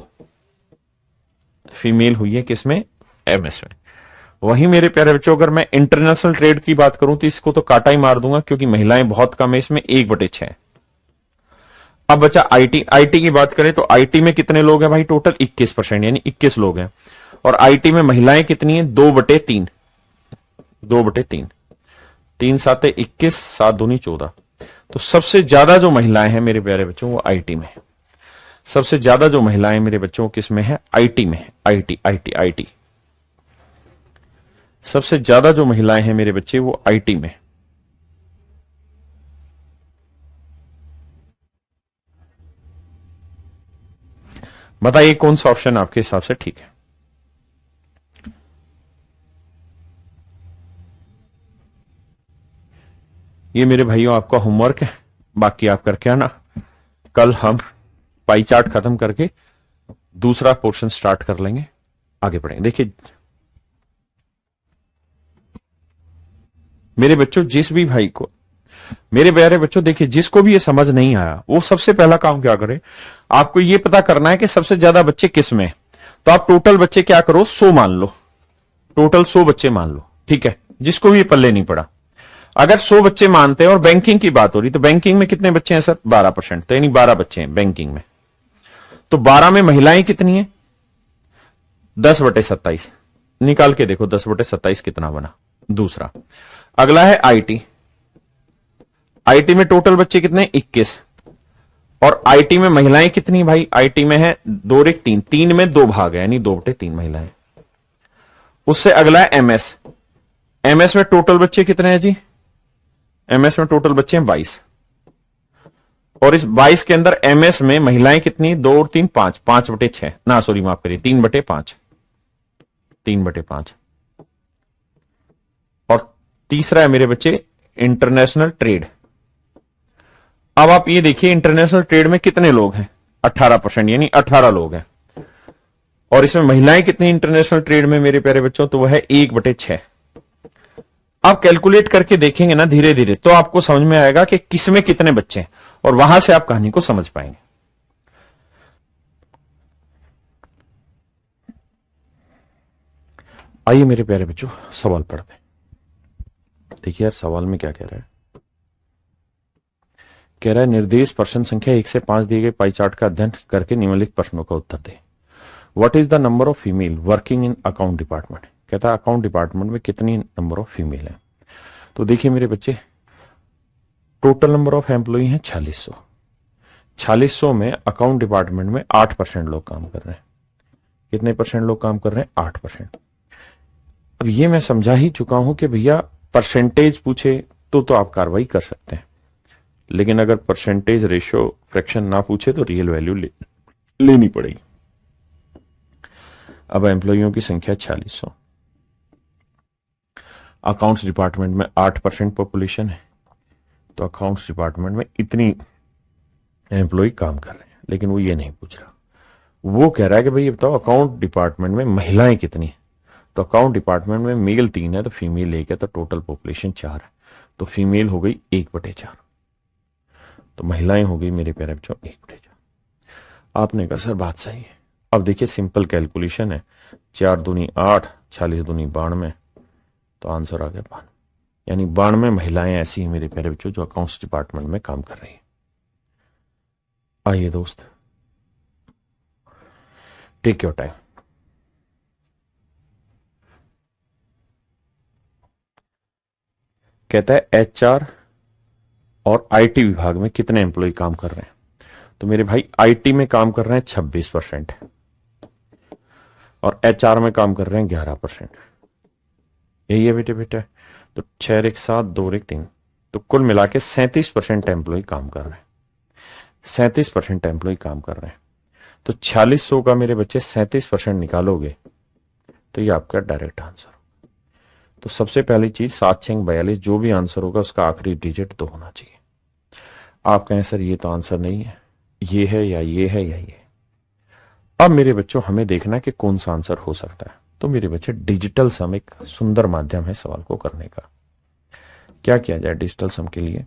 फीमेल हुई है किसमें, एमएस में। वहीं मेरे प्यारे बच्चों अगर मैं इंटरनेशनल ट्रेड की बात करूं तो इसको तो काटा ही मार दूंगा, क्योंकि महिलाएं बहुत कम है इसमें, 1/6। अब बचा आईटी की बात करें तो आईटी में कितने लोग हैं भाई, टोटल 21%, यानी 21 लोग हैं, और आईटी में महिलाएं कितनी है 2/3, 2/3, 3 7 21, 7 दूनी 14। तो सबसे ज्यादा जो महिलाएं हैं मेरे प्यारे बच्चों वो आईटी में, सबसे ज्यादा जो महिलाएं मेरे बच्चों किस में है, आईटी में, आईटी सबसे ज्यादा जो महिलाएं हैं मेरे बच्चे वो आईटी में। बताइए कौन सा ऑप्शन आपके हिसाब से ठीक है। ये मेरे भाइयों आपका होमवर्क है, बाकी आप करके आना। कल हम पाई चार्ट खत्म करके दूसरा पोर्शन स्टार्ट कर लेंगे, आगे बढ़ेंगे। देखिए मेरे बच्चों, जिस भी भाई को, मेरे प्यारे बच्चों देखिए, जिसको भी ये समझ नहीं आया वो सबसे पहला काम क्या करे, आपको ये पता करना है कि सबसे ज्यादा बच्चे किस में। तो आप टोटल बच्चे क्या करो 100 मान लो, टोटल 100 बच्चे मान लो, ठीक है, जिसको भी ये पल्ले नहीं पड़ा। अगर 100 बच्चे मानते हैं और बैंकिंग की बात हो रही, तो बैंकिंग में कितने बच्चे हैं सर? 12%, तो यानी 12 बच्चे हैं बैंकिंग में। तो 12 में महिलाएं कितनी है? 10/27। निकाल के देखो 10/27 कितना बना। दूसरा, अगला है आईटी। आईटी में टोटल बच्चे कितने? 21। और आईटी में महिलाएं कितनी भाई? आईटी में है 2 और 1 3, 3 में 2 भाग है, यानी 2/3 महिलाएं। उससे अगला है एमएस। एमएस में टोटल बच्चे कितने हैं जी? एमएस में टोटल बच्चे हैं 22। और इस 22 के अंदर एमएस में महिलाएं कितनी? 2 और 3 5, 5/6 ना, सॉरी माफ करिए, 3/5, 3/5। और तीसरा है मेरे बच्चे इंटरनेशनल ट्रेड। अब आप ये देखिए इंटरनेशनल ट्रेड में कितने लोग हैं? 18%, यानी 18 लोग हैं। और इसमें महिलाएं कितनी इंटरनेशनल ट्रेड में मेरे प्यारे बच्चों? तो वह है 1/6। आप कैलकुलेट करके देखेंगे ना धीरे धीरे, तो आपको समझ में आएगा कि किसमें कितने बच्चे हैं, और वहां से आप कहानी को समझ पाएंगे। आइए मेरे प्यारे बच्चों सवाल पढ़ते हैं। देखिए यार सवाल में क्या कह रहा है। कह रहा है निर्देश प्रश्न संख्या 1 से 5 दिए गए पाई चार्ट का अध्ययन करके निम्नलिखित प्रश्नों का उत्तर दें। What is the number of female working in account department? कहता है अकाउंट डिपार्टमेंट में कितनी नंबर ऑफ फीमेल है। तो देखिए मेरे बच्चे, टोटल नंबर ऑफ एम्प्लॉई है 4600। 4600 में अकाउंट डिपार्टमेंट में 8% लोग काम कर रहे हैं। कितने परसेंट लोग काम कर रहे हैं? 8%। अब ये मैं समझा ही चुका हूं कि भैया परसेंटेज पूछे तो आप कार्रवाई कर सकते हैं, लेकिन अगर परसेंटेज रेशियो फ्रैक्शन ना पूछे तो रियल वैल्यू लेनी पड़ेगी। अब एम्प्लॉइयों की संख्या 4600, अकाउंट्स डिपार्टमेंट में 8% पॉपुलेशन है, तो अकाउंट्स डिपार्टमेंट में इतनी एम्प्लॉय काम कर रहे हैं। लेकिन वो ये नहीं पूछ रहा, वो कह रहा है कि भाई ये बताओ अकाउंट डिपार्टमेंट में महिलाएं कितनी है। तो अकाउंट डिपार्टमेंट में मेल 3 है, तो फीमेल 1 है, तो टोटल पॉपुलेशन 4 है। तो फीमेल हो गई 1/4, तो महिलाएं हो गई मेरे प्यारे बच्चों 1/4। आपने कहा सर बात सही है। अब देखिए सिंपल कैलकुलेशन है, 4 दूनी 8, 46 दूनी 92, तो आंसर आ गया 92। यानी 92 महिलाएं ऐसी हैं मेरे प्यारे बच्चों जो अकाउंट्स डिपार्टमेंट में काम कर रही है। आइए दोस्त, टेक योर टाइम। कहता है एचआर और आईटी विभाग में कितने एम्प्लॉय काम कर रहे हैं। तो मेरे भाई आईटी में काम कर रहे हैं 26% और एचआर में काम कर रहे हैं 11%। यही है बेटे बेटा। तो 6 1 7 2 1 3, तो कुल मिला के 37% एम्प्लॉय काम कर रहे हैं। 37% एम्प्लॉय काम कर रहे हैं। तो 4600 का मेरे बच्चे 37% निकालोगे तो ये आपका डायरेक्ट आंसर। तो सबसे पहली चीज 7 6 42, जो भी आंसर होगा उसका आखिरी डिजिट 2 होना चाहिए। आप कहें सर ये तो आंसर नहीं है, ये है या ये है या ये। अब मेरे बच्चों हमें देखना कि कौन सा आंसर हो सकता है। तो मेरे बच्चे डिजिटल सम एक सुंदर माध्यम है सवाल को करने का। क्या किया जाए डिजिटल सम के लिए?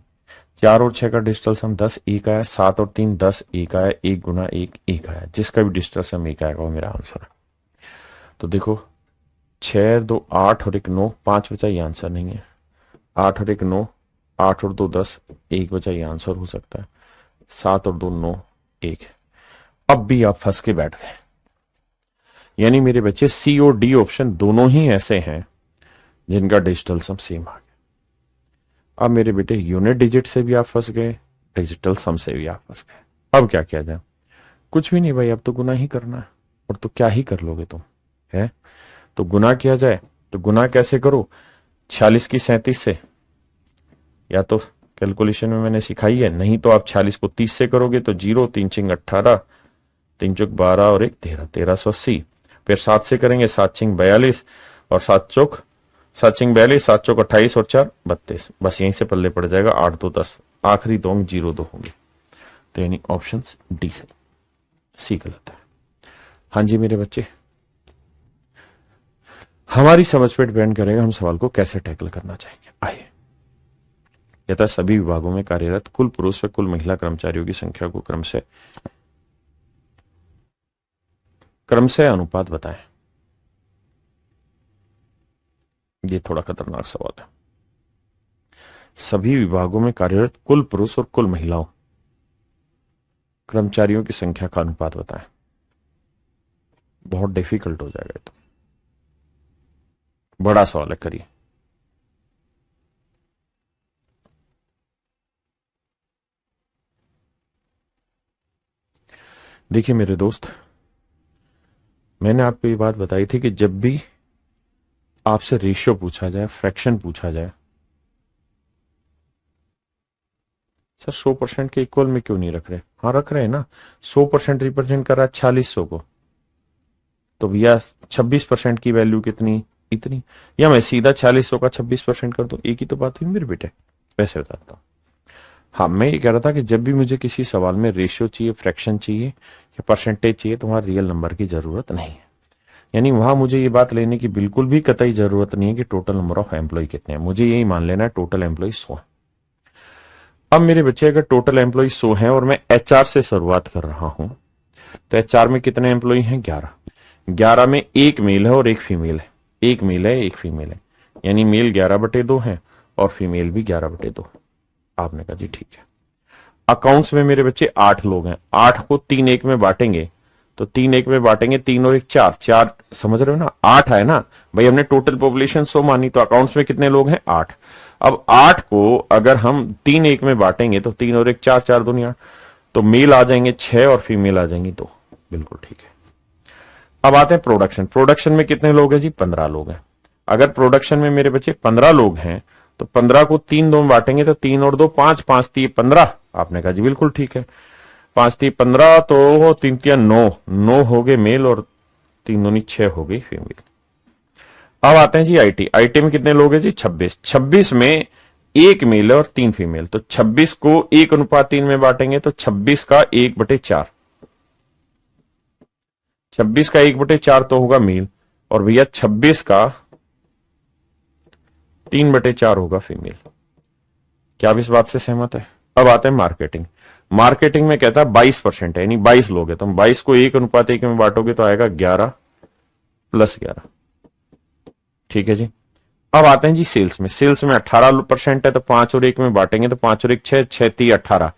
4 और 6 का डिजिटल सम 10 1 आया, 7 और 3 10 1 आया, 1 गुना 1 1 आया। जिसका भी डिजिटल सम 1 आएगा वो मेरा आंसर है। तो देखो 6 2 8 और 1 9, 5 बचा, ये आंसर नहीं है। 8 और 1 9, 8 और 2 10, 1 बचा, ये आंसर हो सकता है। 7 और 2 9 1। अब भी आप फंस के बैठ गए, यानी मेरे बच्चे सी और डी ऑप्शन दोनों ही ऐसे हैं जिनका डिजिटल सम सेम आ गया। अब मेरे बेटे यूनिट डिजिट से भी आप फंस गए, डिजिटल सम से भी आप फंस गए। अब क्या किया जाए? कुछ भी नहीं भाई, अब तो गुना ही करना है। और तो क्या ही कर लोगे तुम, है? तो गुना किया जाए, तो गुना कैसे करो? 46 की 37 से, या तो कैलकुलेशन में मैंने सिखाई है, नहीं तो आप 46 को 30 से करोगे तो 0 3 6 18, 3 चौक 12 और 1 13, 1380। फिर 7 से करेंगे, 7 6 42 और 7 चौक 42, 7 चौक 28 और 4 32। बस यहीं से पल्ले पड़ जाएगा 8 2 10, आखिरी 2 अंक 0 2 होंगे। तो यानी ऑप्शन डी सही, सी गलत है। हाँ जी मेरे बच्चे, हमारी समझ पे डिपेंड करेगा हम सवाल को कैसे टैकल करना चाहेंगे। आइए, यथा सभी विभागों में कार्यरत कुल पुरुष व कुल महिला कर्मचारियों की संख्या को क्रमशः अनुपात बताएं। ये थोड़ा खतरनाक सवाल है। सभी विभागों में कार्यरत कुल पुरुष और कुल महिलाओं कर्मचारियों की संख्या का अनुपात बताएं। बहुत डिफिकल्ट हो जाएगा, तो बड़ा सवाल है, करिए। देखिए मेरे दोस्त, मैंने आपको ये बात बताई थी कि जब भी आपसे रेशियो पूछा जाए, फ्रैक्शन पूछा जाए, सर 100% के इक्वल में क्यों नहीं रख रहे? हाँ रख रहे हैं ना। 100% रिप्रेजेंट कर रहा है 4600 को, तो भैया 26% की वैल्यू कितनी? इतनी। या मैं सीधा 4600 का 26% कर दूं, एक ही तो बात हुई मेरे बेटे। वैसे बताता हूं। हाँ, मैं ये कह रहा था कि जब भी मुझे किसी सवाल में रेशियो चाहिए, फ्रैक्शन चाहिए या परसेंटेज चाहिए, तो वहां रियल नंबर की जरूरत नहीं है। यानी वहां मुझे ये बात लेने की बिल्कुल भी कतई जरूरत नहीं है कि टोटल नंबर ऑफ एम्प्लॉय कितने हैं। मुझे यही मान लेना है टोटल एम्प्लॉय 100 है। अब मेरे बच्चे, अगर टोटल एम्प्लॉय 100 है और मैं एचआर से शुरुआत कर रहा हूं, तो एचआर में कितने एम्प्लॉय हैं? 11। 11 में एक मेल है और एक फीमेल है। एक मेल है, एक फीमेल है, यानी मेल 11/2 है और फीमेल भी 11/2। आपने कहा जी ठीक है। अकाउंट्स में मेरे बच्चे 8 लोग हैं। 8 को 3 1 में बांटेंगे, तो 3 1 में बांटेंगे, 3 और 1 4, 4 समझ रहे हो ना? 8 है ना भाई, हमने टोटल पॉपुलेशन 100 मानी, तो अकाउंट्स में कितने लोग हैं? 8। अब 8 को अगर हम 3 1 में बांटेंगे, तो 3 और 1 4, 4 दुनिया, तो मेल आ जाएंगे 6 और फीमेल आ जाएंगी 2। बिल्कुल ठीक है। अब आते हैं प्रोडक्शन। प्रोडक्शन में कितने लोग हैं जी? 15 लोग हैं। अगर प्रोडक्शन में मेरे बच्चे 15 लोग हैं, तो 15 को 3 2 में बांटेंगे, तो 3 और 2 5, 5 3 15। आपने कहा जी बिल्कुल ठीक है। 5 3 15, तो 3 3 9, 9 हो गए मेल और 3 दूनी 6 हो गई फीमेल। अब आते हैं जी आईटी। आईटी में कितने लोग हैं जी? 26। 26 में एक मेल है और 3 फीमेल, तो 26 को 1:3 में बांटेंगे, तो 26 का 1/4। 26 का 1/4 तो होगा मेल, और भैया 26 का 3/4 होगा फीमेल। क्या आप इस बात से सहमत है? अब आते हैं मार्केटिंग। मार्केटिंग में कहता है 22% है, यानी 22 लोग हैं, तो 22 को 1:1 में बांटोगे तो आएगा 11 + 11। ठीक है जी। अब आते हैं जी सेल्स में। सेल्स में 18% है, तो 5 और 1 में बांटेंगे, तो 5 और 1 6, 6 3 18,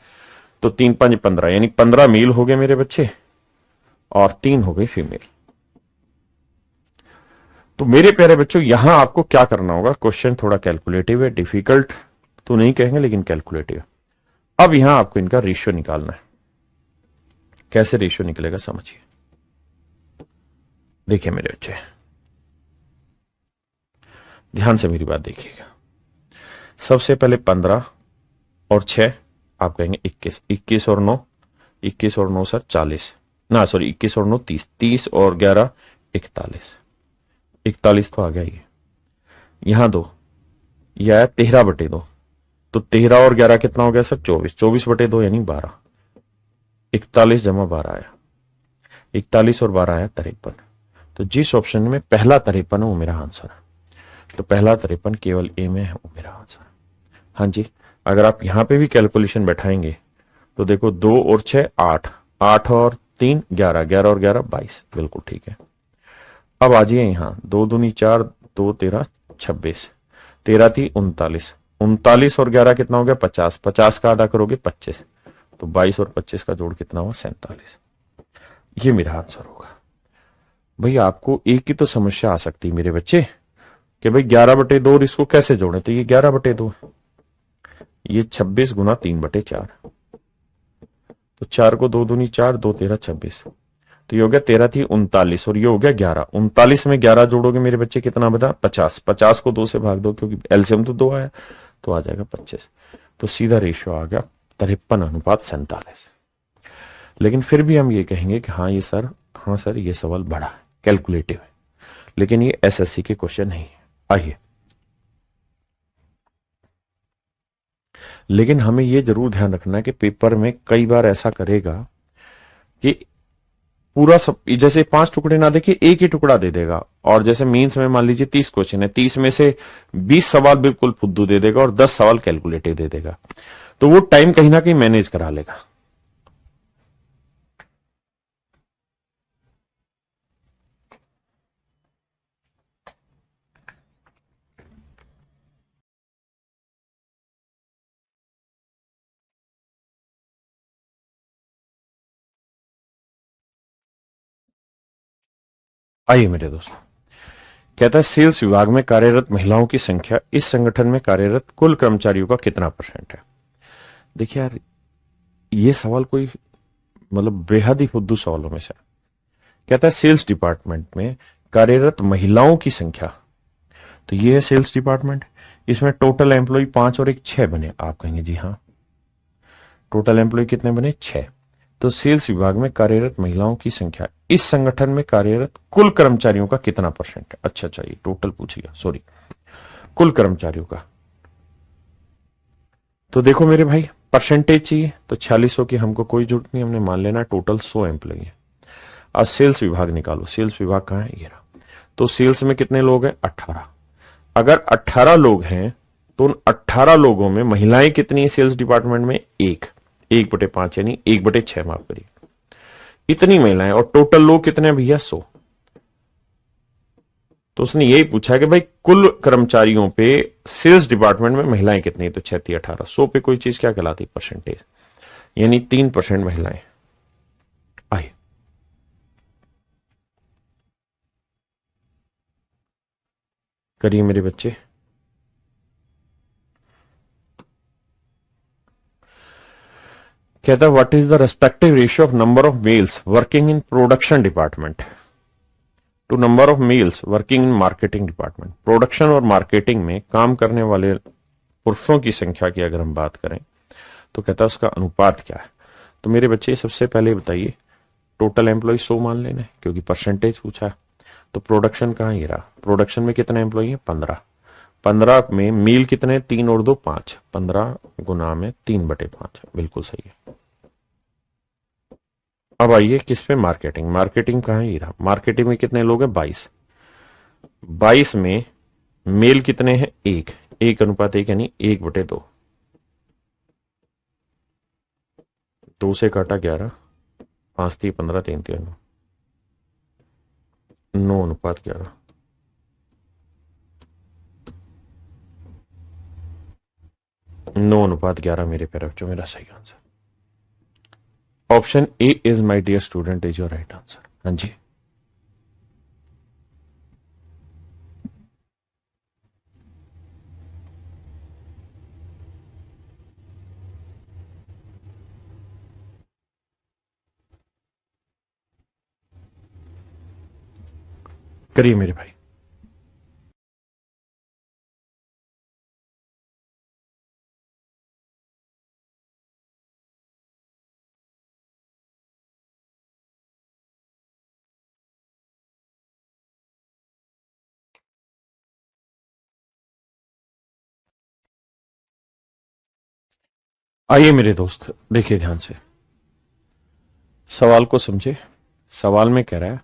तो 3 5 15, यानी 15 मेल हो गए मेरे बच्चे और 3 हो गई फीमेल। तो मेरे प्यारे बच्चों, यहां आपको क्या करना होगा? क्वेश्चन थोड़ा कैलकुलेटिव है, डिफिकल्ट तो नहीं कहेंगे लेकिन कैलकुलेटिव है। अब यहां आपको इनका रेशियो निकालना है। कैसे रेशियो निकलेगा समझिए। देखिए मेरे बच्चे, ध्यान से मेरी बात देखिएगा। सबसे पहले 15 और 6, आप कहेंगे 21। 21 और 9, 21 और 9 सर 40, ना सॉरी 21 और 9 30, 30 और 11 41। 41 तो आ गया ये। यहां दो, यह आया 13/2, तो 13 और 11 कितना हो गया सर? 24। 24/2 यानी 12। 41 जमा 12 आया, 41 और 12 आया 53। तो जिस ऑप्शन में पहला 53 है वो मेरा आंसर है। तो पहला 53 केवल ए में है, वो मेरा आंसर है। हाँ जी। अगर आप यहां पे भी कैलकुलेशन बैठाएंगे, तो देखो 2 और 6 8, 8 और 3 11, 11 और 11 22। बिल्कुल ठीक है। अब आ जाइए यहां, 2 दूनी 4, 2 13 26, 13 थी 39, 39 और 11 कितना हो गया? 50, 50 का आधा करोगे 25, तो 22 और 25 का जोड़ कितना हुआ? 47। ये मेरा आंसर होगा। भाई आपको एक की तो समस्या आ सकती है मेरे बच्चे, कि भाई 11/2 और इसको कैसे जोड़े? तो ये 11/2 है, ये 26 गुना 3/4, तो 4 को 2 दूनी 4, 2 13 26, तो ये हो गया 13 थी 39 और ये हो गया 11। 39 में 11 जोड़ोगे मेरे बच्चे कितना बना? 50। 50 को 2 से भाग दो, क्योंकि एलसीएम तो 2 आया, तो आ जाएगा 25। तो सीधा रेशियो आ गया 53:47। लेकिन फिर भी हम ये कहेंगे कि हाँ ये सर, हाँ सर ये सवाल बड़ा है, कैलकुलेटिव है, लेकिन ये एसएससी के क्वेश्चन नहीं है। आइए, लेकिन हमें ये जरूर ध्यान रखना है कि पेपर में कई बार ऐसा करेगा कि पूरा सब, जैसे 5 टुकड़े ना देके एक ही टुकड़ा दे देगा, और जैसे मीन्स में मान लीजिए 30 क्वेश्चन है, 30 में से 20 सवाल बिल्कुल फुद्दू दे देगा और 10 सवाल कैलकुलेटिव दे देगा, तो वो टाइम कहीं ना कहीं मैनेज करा लेगा। आइए मेरे दोस्तों, कहता है सेल्स विभाग में कार्यरत महिलाओं की संख्या इस संगठन में कार्यरत कुल कर्मचारियों का कितना परसेंट है। देखिए यार, ये सवाल कोई मतलब बेहद ही फुद्दू सवालों में से है। कहता है सेल्स डिपार्टमेंट में कार्यरत महिलाओं की संख्या, तो ये है सेल्स डिपार्टमेंट, इसमें टोटल एम्प्लॉय 5 और एक 6 बने। आप कहेंगे जी हाँ, टोटल एम्प्लॉय कितने बने? 6। तो सेल्स विभाग में कार्यरत महिलाओं की संख्या इस संगठन में कार्यरत कुल कर्मचारियों का कितना परसेंट है। अच्छा चाहिए, टोटल पूछिएगा, सॉरी, कुल कर्मचारियों का। तो देखो मेरे भाई, परसेंटेज चाहिए तो 4600 की हमको कोई जरूरत नहीं, हमने मान लेना टोटल 100 एम्प्लॉय है। अब सेल्स विभाग निकालो, सेल्स विभाग कहां है? ये रहा। तो सेल्स में कितने लोग हैं? 18। अगर 18 लोग हैं तो उन 18 लोगों में महिलाएं कितनी है सेल्स डिपार्टमेंट में? 1/5 यानी 1/6 माफ करिए, इतनी महिलाएं। और टोटल लोग कितने हैं भैया? 100। तो उसने यही पूछा कि भाई कुल कर्मचारियों पे सेल्स डिपार्टमेंट में महिलाएं कितनी है, तो 36 18 100 पे कोई चीज क्या कहलाती? परसेंटेज, यानी 3% महिलाएं। आइए करिए मेरे बच्चे। कहता है what is the respective ratio of number of males working in production department to number of males working in marketing department. Production और मार्केटिंग में काम करने वाले पुरुषों की संख्या की अगर हम बात करें तो कहता है उसका अनुपात क्या है। तो मेरे बच्चे सबसे पहले बताइए, टोटल एम्प्लॉय 100 मान लेना है क्योंकि परसेंटेज पूछा है। तो प्रोडक्शन कहां? ये रहा। प्रोडक्शन में कितने एम्प्लॉय है? 15। 15 में मेल कितने? 3 और 2 5। 15 गुना में 3/5, बिल्कुल सही है। अब आइए किस पे? मार्केटिंग। मार्केटिंग कहां है? ये रहा। मार्केटिंग में कितने लोग हैं? 22। 22 में मेल कितने हैं? 1। 1:1 यानी 1/2। 2 से काटा 11, 5 3 15, 3 3 9:11। 9:11 मेरे प्यारे बच्चों, मेरा सही answer. Option A is my dear student is your right answer. हाँ जी, करिए मेरे भाई। आइए मेरे दोस्त, देखिए ध्यान से, सवाल को समझे। सवाल में कह रहा है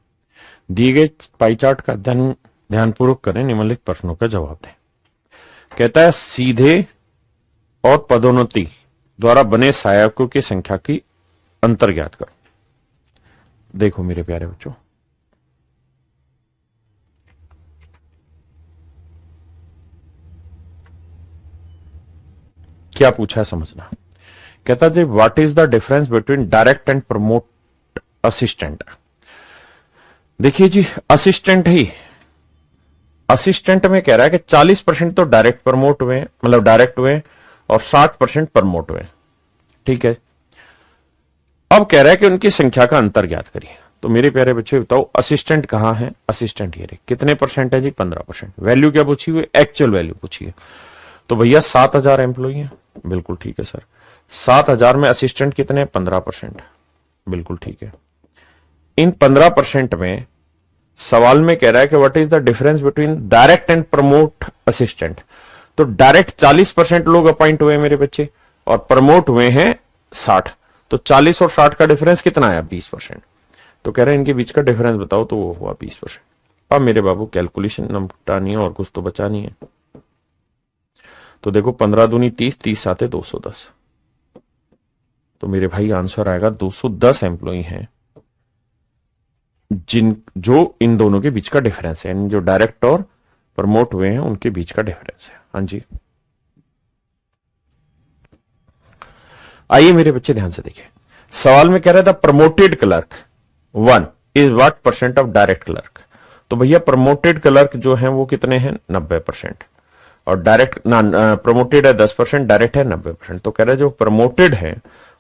दिए गए पाई चार्ट का अध्ययन ध्यानपूर्वक करें, निम्नलिखित प्रश्नों का जवाब दें। कहता है सीधे और पदोन्नति द्वारा बने सहायकों की संख्या की अंतर ज्ञात करो। देखो मेरे प्यारे बच्चों, क्या पूछा है समझना। कहता जी what is the difference between direct and promote assistant. देखिए जी, असिस्टेंट ही, असिस्टेंट में कह रहा है कि 40% तो डायरेक्ट प्रमोट हुए, मतलब डायरेक्ट हुए, और 60% प्रमोट हुए। ठीक है, अब कह रहा है कि उनकी संख्या का अंतर ज्ञात करिए। तो मेरे प्यारे बच्चे बताओ असिस्टेंट कहां है? असिस्टेंट ये रहे, कितने परसेंट है जी? 15%। वैल्यू क्या पूछी हुई? एक्चुअल वैल्यू पूछी है। तो भैया 7000 एम्प्लॉई है, बिल्कुल ठीक है सर। 7000 में असिस्टेंट कितने? 15%, बिल्कुल ठीक है। इन 15% में सवाल में कह रहा है कि what is the difference between direct and promote assistant. तो डायरेक्ट 40% लोग अपॉइंट हुए मेरे बच्चे, और प्रमोट हुए हैं 60। तो 40 और 60 का डिफरेंस कितना आया? 20%। तो कह रहे हैं इनके बीच का डिफरेंस बताओ, तो वो हुआ 20%। अब मेरे बाबू कैलकुलेशन नमटानी है और कुछ तो बचा नहीं है। तो देखो 15 दूनी 30, 30 साते 210। तो मेरे भाई आंसर आएगा 210 एम्प्लॉई हैं जिन जो इन दोनों के बीच का डिफरेंस है, यानी जो डायरेक्ट और प्रमोट हुए हैं उनके बीच का डिफरेंस है। हाँ जी, आइए मेरे बच्चे ध्यान से देखिए। सवाल में कह रहा था promoted clerk 1 is what percent of direct clerk. तो भैया प्रमोटेड क्लर्क जो है वो कितने हैं 90%, और डायरेक्ट प्रमोटेड है 10%, डायरेक्ट है 90%। तो कह रहे जो प्रमोटेड है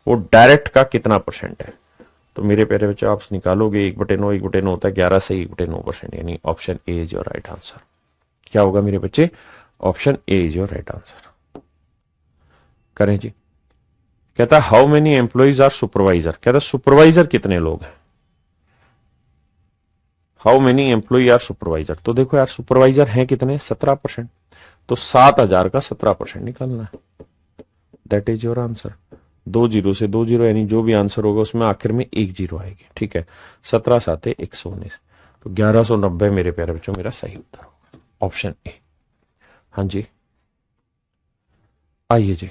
वो डायरेक्ट का कितना परसेंट है। तो मेरे प्यारे बच्चों आप निकालोगे 1/9, 1/9 होता है 11 से 1/9%, यानी option A is your right answer. क्या होगा मेरे बच्चे, option A is your right answer. करें जी। कहता है how many employees are supervisor, कहता है सुपरवाइजर कितने लोग हैं, how many employee are supervisor. तो देखो यार सुपरवाइजर हैं कितने 17%, तो 7,000 का 17% निकालना है, that is your answer. 2 zero से 2 जीरो, यानी जो भी आंसर होगा उसमें आखिर में 1 जीरो आएगी, ठीक है। 17 7 119, तो 1190 मेरे प्यारे बच्चों मेरा सही उत्तर होगा, ऑप्शन ए। हाँ जी आइए जी,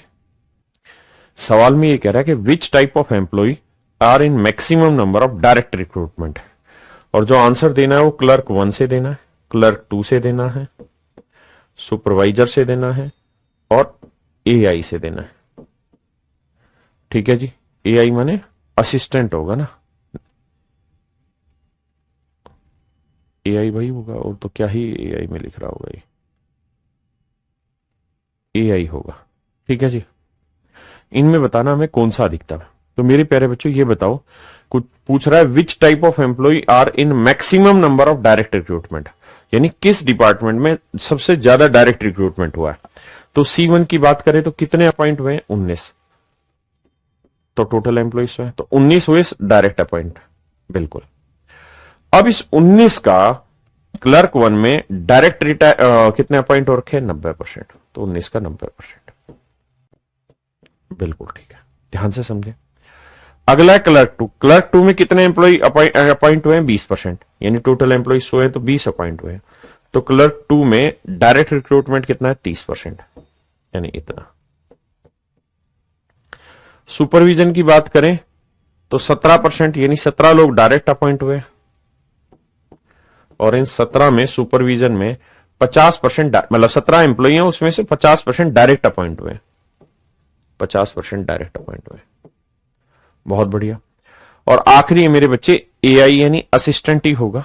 सवाल में ये कह रहा है कि which type of employee are in maximum number of direct recruitment, और जो आंसर देना है वो क्लर्क 1 से देना है, क्लर्क 2 से देना है, सुपरवाइजर से देना है, और एआई से देना है, ठीक है जी। एआई माने असिस्टेंट होगा ना, एआई भाई होगा, और तो क्या ही एआई में लिख रहा होगा, ये एआई होगा, ठीक है जी। इनमें बताना हमें कौन सा अधिकतम है। तो मेरे प्यारे बच्चों ये बताओ, कुछ पूछ रहा है which type of employee are in maximum number of direct recruitment, यानी किस डिपार्टमेंट में सबसे ज्यादा डायरेक्ट रिक्रूटमेंट हुआ है। तो C1 की बात करें तो कितने अपॉइंट हुए, 19, तो टोटल एम्प्लॉइज है तो 19 हुए डायरेक्ट अपॉइंट, बिल्कुल। अब इस 19 का क्लर्क 1 में डायरेक्ट कितने अपॉइंट हो रखे, 90%, तो 19 का 90%, बिल्कुल ठीक है, ध्यान से समझे। अगला है क्लर्क 2, क्लर्क 2 में कितने एम्प्लॉय अपॉइंट हुए हैं, 20%, यानी टोटल एम्प्लॉय 100 है तो 20 अपॉइंट हुए हैं, तो क्लर्क 2 में डायरेक्ट रिक्रूटमेंट कितना है, 30%, यानी इतना। सुपरविजन की बात करें तो 17%, यानी 17 लोग डायरेक्ट अपॉइंट हुए, और इन 17 में सुपरविजन में 50%, मतलब 17 एम्प्लॉय हैं उसमें से 50% डायरेक्ट अपॉइंट हुए, 50% डायरेक्ट अपॉइंट हुए, बहुत बढ़िया। और आखिरी है मेरे बच्चे एआई, यानी असिस्टेंट ही होगा।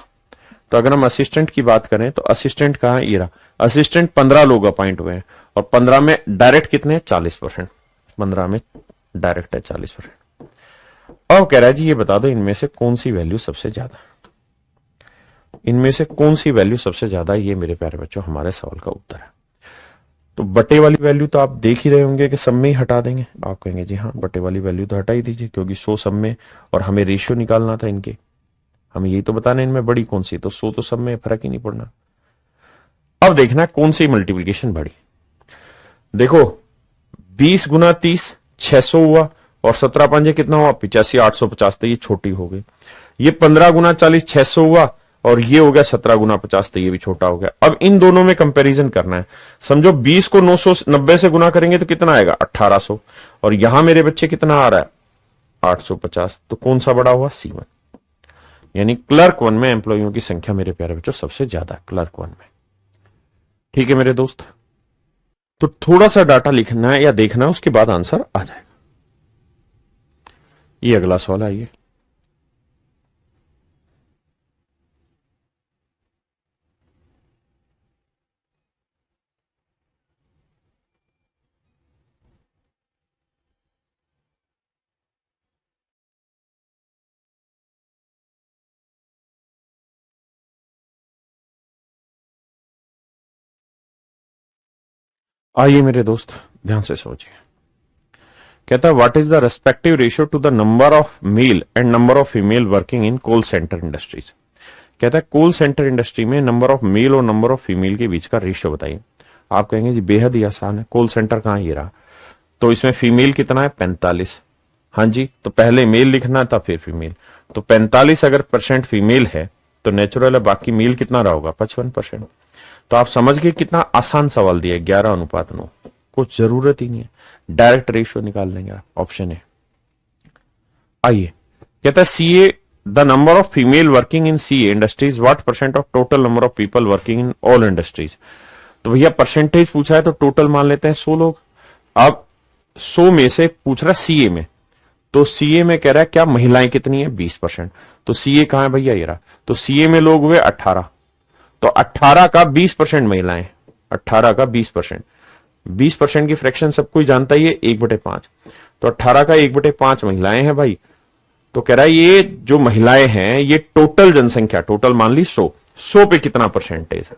तो अगर हम असिस्टेंट की बात करें तो असिस्टेंट कहां है, ये रहा, असिस्टेंट 15 लोग अपॉइंट हुए हैं, और 15 में डायरेक्ट कितने, 40%, 15 में डायरेक्ट है 40%। अब कह रहा है जी ये बता दो इनमें से कौन सी वैल्यू सबसे ज्यादा, इनमें से कौन सी वैल्यू सबसे ज्यादा, ये मेरे प्यारे बच्चों हमारे सवाल का उत्तर है। तो बटे वाली वैल्यू तो आप देख ही रहे होंगे कि सब में ही हटा देंगे, आप कहेंगे जी हाँ बटे वाली वैल्यू तो हटा ही दीजिए, क्योंकि 100 सब में, और हमें रेशियो निकालना था इनके, हमें यही तो बताना इनमें बड़ी कौन सी, तो 100 तो सब में फर्क ही नहीं पड़ना। अब देखना कौन सी मल्टीप्लीकेशन बढ़ी। देखो 20 गुना 30 600 हुआ, और 17 पंजे कितना हुआ, 85 850, तो ये छोटी हो गई। ये 15 गुना 40 600 हुआ, और ये हो गया 17 गुना 50, तो ये भी छोटा हो गया। अब इन दोनों में कंपैरिजन करना है। समझो 20 को 990 से गुना करेंगे तो कितना आएगा, 1800, और यहां मेरे बच्चे कितना आ रहा है, 850, तो कौन सा बड़ा हुआ, C1, यानी क्लर्क 1 में एम्प्लॉइयों की संख्या मेरे प्यारे बच्चों सबसे ज्यादा क्लर्क 1 में, ठीक है मेरे दोस्त। तो थोड़ा सा डाटा लिखना है या देखना है, उसके बाद आंसर आ जाएगा। ये अगला सवाल आइए। आइए मेरे दोस्त ध्यान से समझिए। कहता है what is the respective ratio to the number of male and number of female working in call centre industries. कहता है कोल सेंटर इंडस्ट्री में नंबर ऑफ मेल और नंबर ऑफ फीमेल के बीच का रेशियो बताइए। आप कहेंगे जी बेहद ही आसान है, कोल सेंटर कहां, ये रहा, तो इसमें फीमेल कितना है, 45। हाँ जी, तो पहले मेल लिखना था फिर फीमेल, तो 45 अगर परसेंट फीमेल है तो नेचुरल है बाकी मेल कितना रहा होगा, 55%। तो आप समझ गए कितना आसान सवाल दिया, 11:9, कुछ जरूरत ही नहीं है, डायरेक्ट रेशियो निकाल लेंगे आप, ऑप्शन है। आइए कहता है CA the number of female working in CA industries what percent of total number of people working in all industries. तो भैया परसेंटेज पूछा है तो टोटल मान लेते हैं 100 लोग। अब 100 में से पूछ रहा है सीए में, तो सीए में कह रहा है क्या महिलाएं कितनी है, 20%। तो सीए कहां है भैया, ये रहा, तो सीए में लोग हुए 18, तो 18 का 20% महिलाएं, 18 का 20%, 20% की फ्रैक्शन सबको ही जानता ही है, 1/5। तो 18 का 1/5 महिलाएं हैं भाई। तो कह रहा है ये जो महिलाएं हैं ये टोटल जनसंख्या, टोटल मान ली 100 पे कितना परसेंटेज है।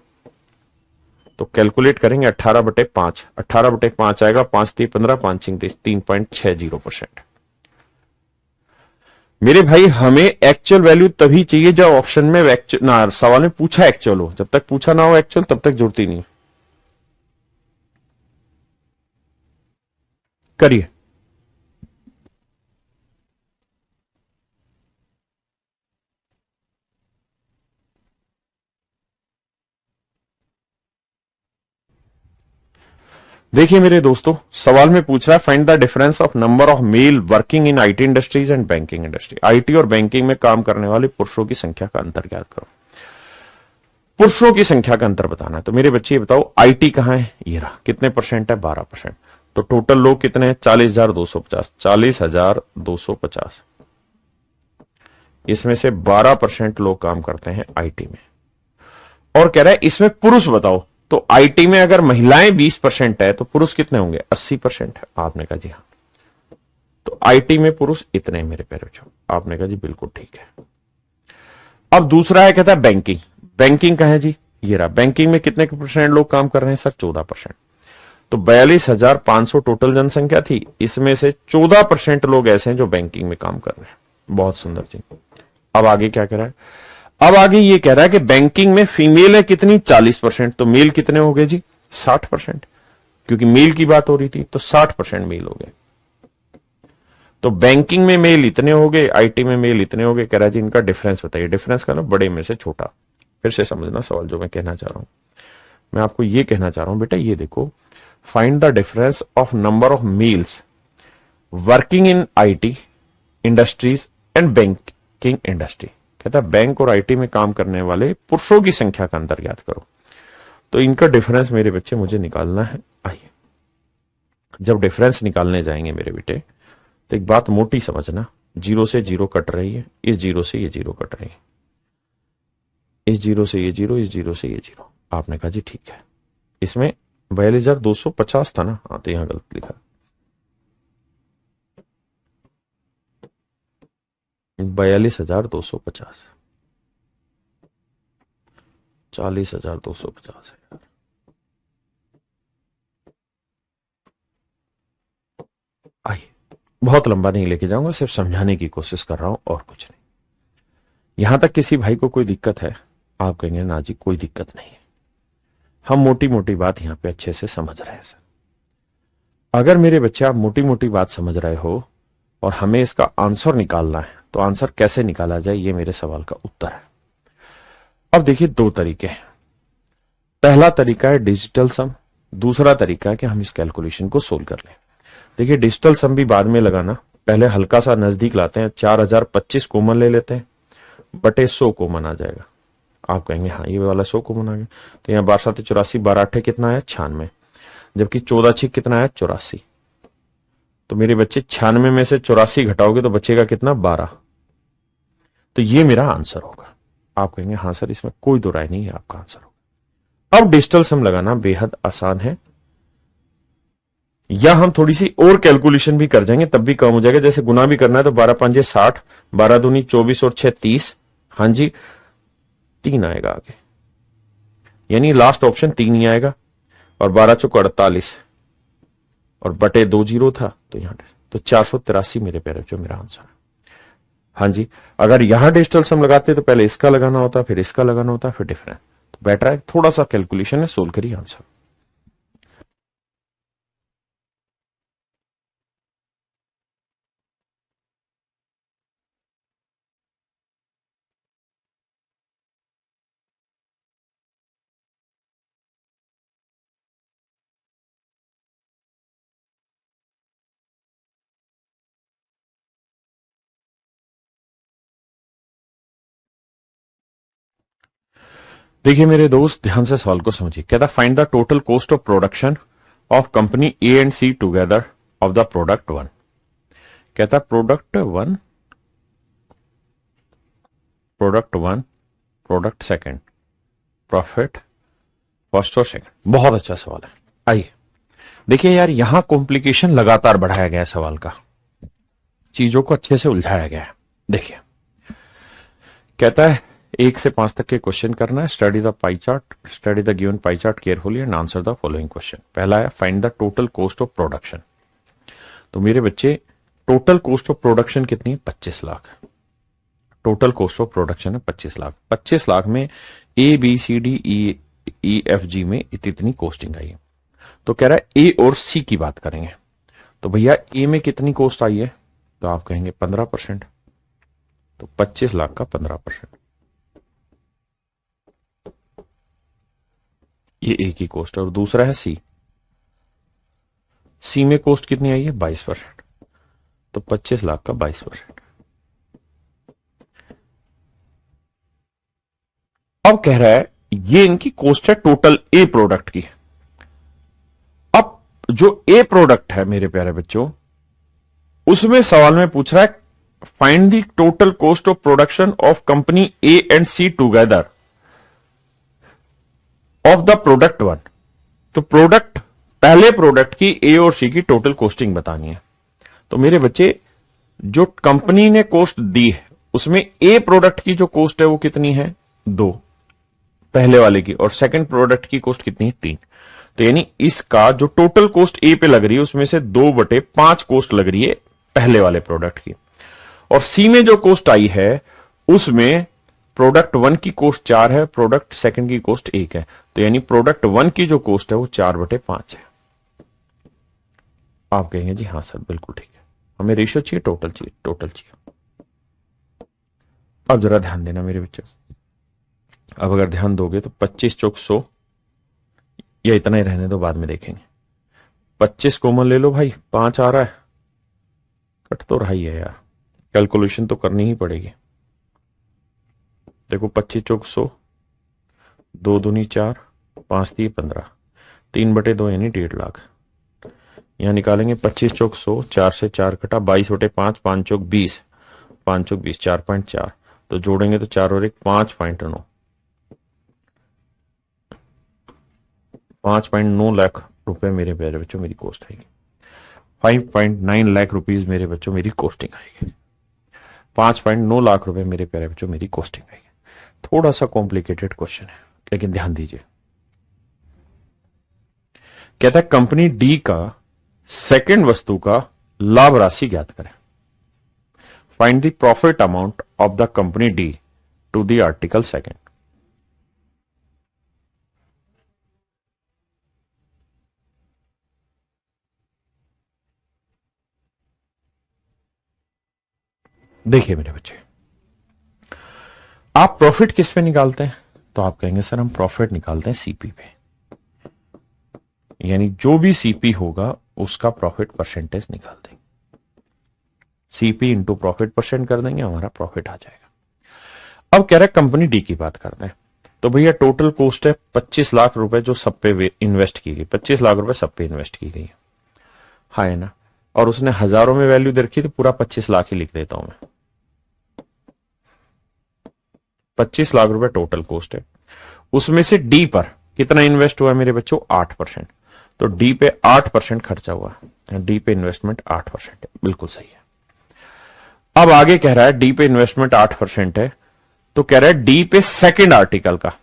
तो कैलकुलेट करेंगे 18/5, 18/5 आएगा, 5×3 = 15, 5×6 = 3.60%। मेरे भाई हमें एक्चुअल वैल्यू तभी चाहिए जब ऑप्शन में ना सवाल में पूछा एक्चुअल हो, जब तक पूछा ना हो एक्चुअल तब तक जुड़ती नहीं। करिए। देखिए मेरे दोस्तों, सवाल में पूछ रहा है find the difference of number of mail working in IT industries and banking industry. IT और बैंकिंग में काम करने वाले पुरुषों की संख्या का अंतर ज्ञात करो। पुरुषों की संख्या का अंतर बताना है। तो मेरे बच्चे बताओ आईटी कहां है, ये रहा, कितने परसेंट है, 12%। तो टोटल लोग कितने हैं, 40,250, 40,250। इसमें से 12% लोग काम करते हैं आईटी में। और कह रहा है इसमें पुरुष बताओ। तो आईटी में अगर महिलाएं 20% है तो पुरुष कितने होंगे, 80% है। आपने कहा जी हाँ। तो आईटी में पुरुष इतने मेरे प्यारे बच्चों। आपने कहा जी बिल्कुल ठीक है। अब दूसरा है, कहता है बैंकिंग। बैंकिंग का है जी, ये रहा। बैंकिंग में कितने परसेंट लोग काम कर रहे हैं सर, 14%। तो 42,500 टोटल जनसंख्या थी, इसमें से 14% लोग ऐसे हैं जो बैंकिंग में काम कर रहे हैं। बहुत सुंदर जी। अब आगे क्या कह रहा है, अब आगे ये कह रहा है कि बैंकिंग में फीमेल है कितनी, 40%। तो मेल कितने हो गए जी, 60%। क्योंकि मेल की बात हो रही थी तो 60% मेल हो गए। तो बैंकिंग में मेल इतने हो गए, आईटी में मेल इतने हो गए। कह रहा है जी इनका डिफरेंस बताइए। डिफरेंस का ना बड़े में से छोटा। फिर से समझना सवाल जो मैं कहना चाह रहा हूं। मैं आपको ये कहना चाह रहा हूं बेटा, ये देखो, find the difference of number of males working in IT industries and banking industry. कहता है बैंक और आईटी में काम करने वाले पुरुषों की संख्या का अंतर ज्ञात करो। तो इनका डिफरेंस मेरे बच्चे मुझे निकालना है। आइए, जब डिफरेंस निकालने जाएंगे मेरे बेटे तो एक बात मोटी समझना, 0 से 0 कट रही है, इस 0 से ये 0 कट रही है, इस 0 से ये 0, इस 0 से ये 0। आपने कहा जी ठीक है। इसमें 42,250 था ना, हाँ तो यहां गलत लिखा, 42,250, 40,250 है। आइए, बहुत लंबा नहीं लेके जाऊंगा, सिर्फ समझाने की कोशिश कर रहा हूं और कुछ नहीं। यहां तक किसी भाई को कोई दिक्कत है, आप कहेंगे ना जी कोई दिक्कत नहीं है, हम मोटी मोटी बात यहां पे अच्छे से समझ रहे हैं सर। अगर मेरे बच्चे आप मोटी मोटी बात समझ रहे हो और हमें इसका आंसर निकालना है, तो आंसर कैसे निकाला जाए, ये मेरे सवाल का उत्तर है। अब देखिए, दो तरीके हैं। पहला तरीका है डिजिटल सम, दूसरा तरीका है कि हम इस कैलकुलेशन को सोल्व कर लें। देखिए, डिजिटल सम भी बाद में लगाना, पहले हल्का सा नजदीक लाते हैं। 4025 कॉमन ले लेते हैं, बटे 100 कॉमन आ जाएगा। आप कहेंगे हाँ ये वाला 100 कॉमन आ गया। तो यहाँ 12×7 = 84, 12×8 कितना है, 96, जबकि 14×6 कितना है, 84। तो मेरे बच्चे 96 में से 84 घटाओगे तो बचेगा कितना, 12। तो ये मेरा आंसर होगा। आप कहेंगे हाँ सर इसमें कोई दो राय नहीं है, आपका आंसर होगा। अब डिजिटल सम लगाना बेहद आसान है, या हम थोड़ी सी और कैलकुलेशन भी कर जाएंगे तब भी कम हो जाएगा। जैसे गुना भी करना है तो 12×5 = 60, 12×2 = 24 और 6 = 30। हाँ जी, 3 आएगा आगे, यानी लास्ट ऑप्शन 3 ही आएगा। और 12×4 = 48 और बटे 2 0 था तो यहां तो 483 मेरे प्यारे जो मेरा आंसर है। हाँ जी, अगर यहां डिजिटल सम लगाते तो पहले इसका लगाना होता, फिर इसका लगाना होता, फिर डिफरेंस। तो बेटर है थोड़ा सा कैलकुलेशन है, सोल्व करिए आंसर। देखिए मेरे दोस्त, ध्यान से सवाल को समझिए। कहता find the total cost of production of company A and C together of the product one. कहता product one, product one, product second, profit first और सेकंड। बहुत अच्छा सवाल है। आइए देखिए यार, यहां कॉम्प्लिकेशन लगातार बढ़ाया गया है सवाल का, चीजों को अच्छे से उलझाया गया है। देखिए कहता है 1 से 5 तक के क्वेश्चन करना है। Study the pie chart, study the given pie chart carefully and answer the following question. पहला है find the total cost of production. तो मेरे बच्चे टोटल कॉस्ट ऑफ प्रोडक्शन कितनी है? 25 lakh. Total cost of production है 25 लाख। 25 लाख में A B C D E F G में इतनी कॉस्टिंग आई है। तो कह रहा है ए और सी की बात करेंगे। तो भैया ए में कितनी कॉस्ट आई है? तो आप कहेंगे 15%। तो 25 लाख का 15%, ये ए की कॉस्ट है। और दूसरा है सी, सी में कॉस्ट कितनी आई है? 22%। तो 25 लाख का 22%। अब कह रहा है ये इनकी कॉस्ट है टोटल ए प्रोडक्ट की। अब जो ए प्रोडक्ट है मेरे प्यारे बच्चों, उसमें सवाल में पूछ रहा है find the total cost of production of company A and C together of the product one. तो प्रोडक्ट, पहले प्रोडक्ट की ए और सी की टोटल कॉस्टिंग बतानी है। तो मेरे बच्चे जो कंपनी ने कॉस्ट दी है उसमें ए प्रोडक्ट की जो कॉस्ट है वो कितनी है? 2 पहले वाले की, और सेकंड प्रोडक्ट की कॉस्ट कितनी है? 3। तो यानी इसका जो टोटल कॉस्ट ए पे लग रही है उसमें से 2/5 कॉस्ट लग रही है पहले वाले प्रोडक्ट की। और सी में जो कॉस्ट आई है उसमें प्रोडक्ट 1 की कॉस्ट 4 है, प्रोडक्ट सेकंड की कॉस्ट 1 है। तो यानी प्रोडक्ट 1 की जो कॉस्ट है वो 4/5 है। आप कहेंगे जी हाँ सर बिल्कुल ठीक है, हमें रेशियो चाहिए, टोटल चाहिए, टोटल चाहिए। अब जरा ध्यान देना मेरे बच्चों, अब अगर ध्यान दोगे तो 25 चौक 100, या इतना ही रहने दो, बाद में देखेंगे। 25 कॉमन ले लो भाई, 5 आ रहा है, कट तो रहा ही है यार, कैलकुलेशन तो करनी ही पड़ेगी। देखो 25 चौक 100, 2 दूनी 4, 5 × 15, 3/2 यानी 1.5 लाख। यहां निकालेंगे 25 चौक 100, 4 से 4 कटा, 22/5, 5 चौक 20, 5 चौक 20, 4.4। तो जोड़ेंगे तो 4 और 1 5.9, 5.9 लाख रुपए मेरे प्यारे बच्चों मेरी कॉस्ट आएगी। 5.9 लाख रुपीज मेरे बच्चों मेरी कॉस्टिंग आएगी। 5.9 लाख रुपए मेरे प्यारे बच्चों मेरी कॉस्टिंग आएगी। थोड़ा सा कॉम्प्लिकेटेड क्वेश्चन है, लेकिन ध्यान दीजिए। कहता है कंपनी डी का सेकंड वस्तु का लाभ राशि ज्ञात करें। Find the profit amount of the company D to the article second. देखिए मेरे बच्चे, आप प्रॉफिट किस पे निकालते हैं? तो आप कहेंगे सर हम प्रॉफिट निकालते हैं सीपी पे, यानी जो भी सीपी होगा उसका प्रॉफिट परसेंटेज निकाल देंगे। सीपी इंटू प्रॉफिट परसेंट कर देंगे, हमारा प्रॉफिट आ जाएगा। अब कह रहा है कंपनी डी की बात करते हैं। तो भैया टोटल कॉस्ट है 25 लाख रुपए जो सब पे इन्वेस्ट की गई, 25 लाख रुपए सब पे इन्वेस्ट की गई है, हाँ है ना। और उसने हजारों में वैल्यू दे रखी, तो पूरा 25 लाख ही लिख देता हूं मैं। 25 लाख रुपए टोटल कॉस्ट है, उसमें से डी पर कितना इन्वेस्ट हुआ है मेरे बच्चों? 8%। तो डी पे 8% खर्चा हुआ, डी पे इन्वेस्टमेंट 8% है, बिल्कुल सही है। अब आगे कह रहा है डी पे इन्वेस्टमेंट 8% है, तो कह रहा है डी पे सेकंड आर्टिकल का।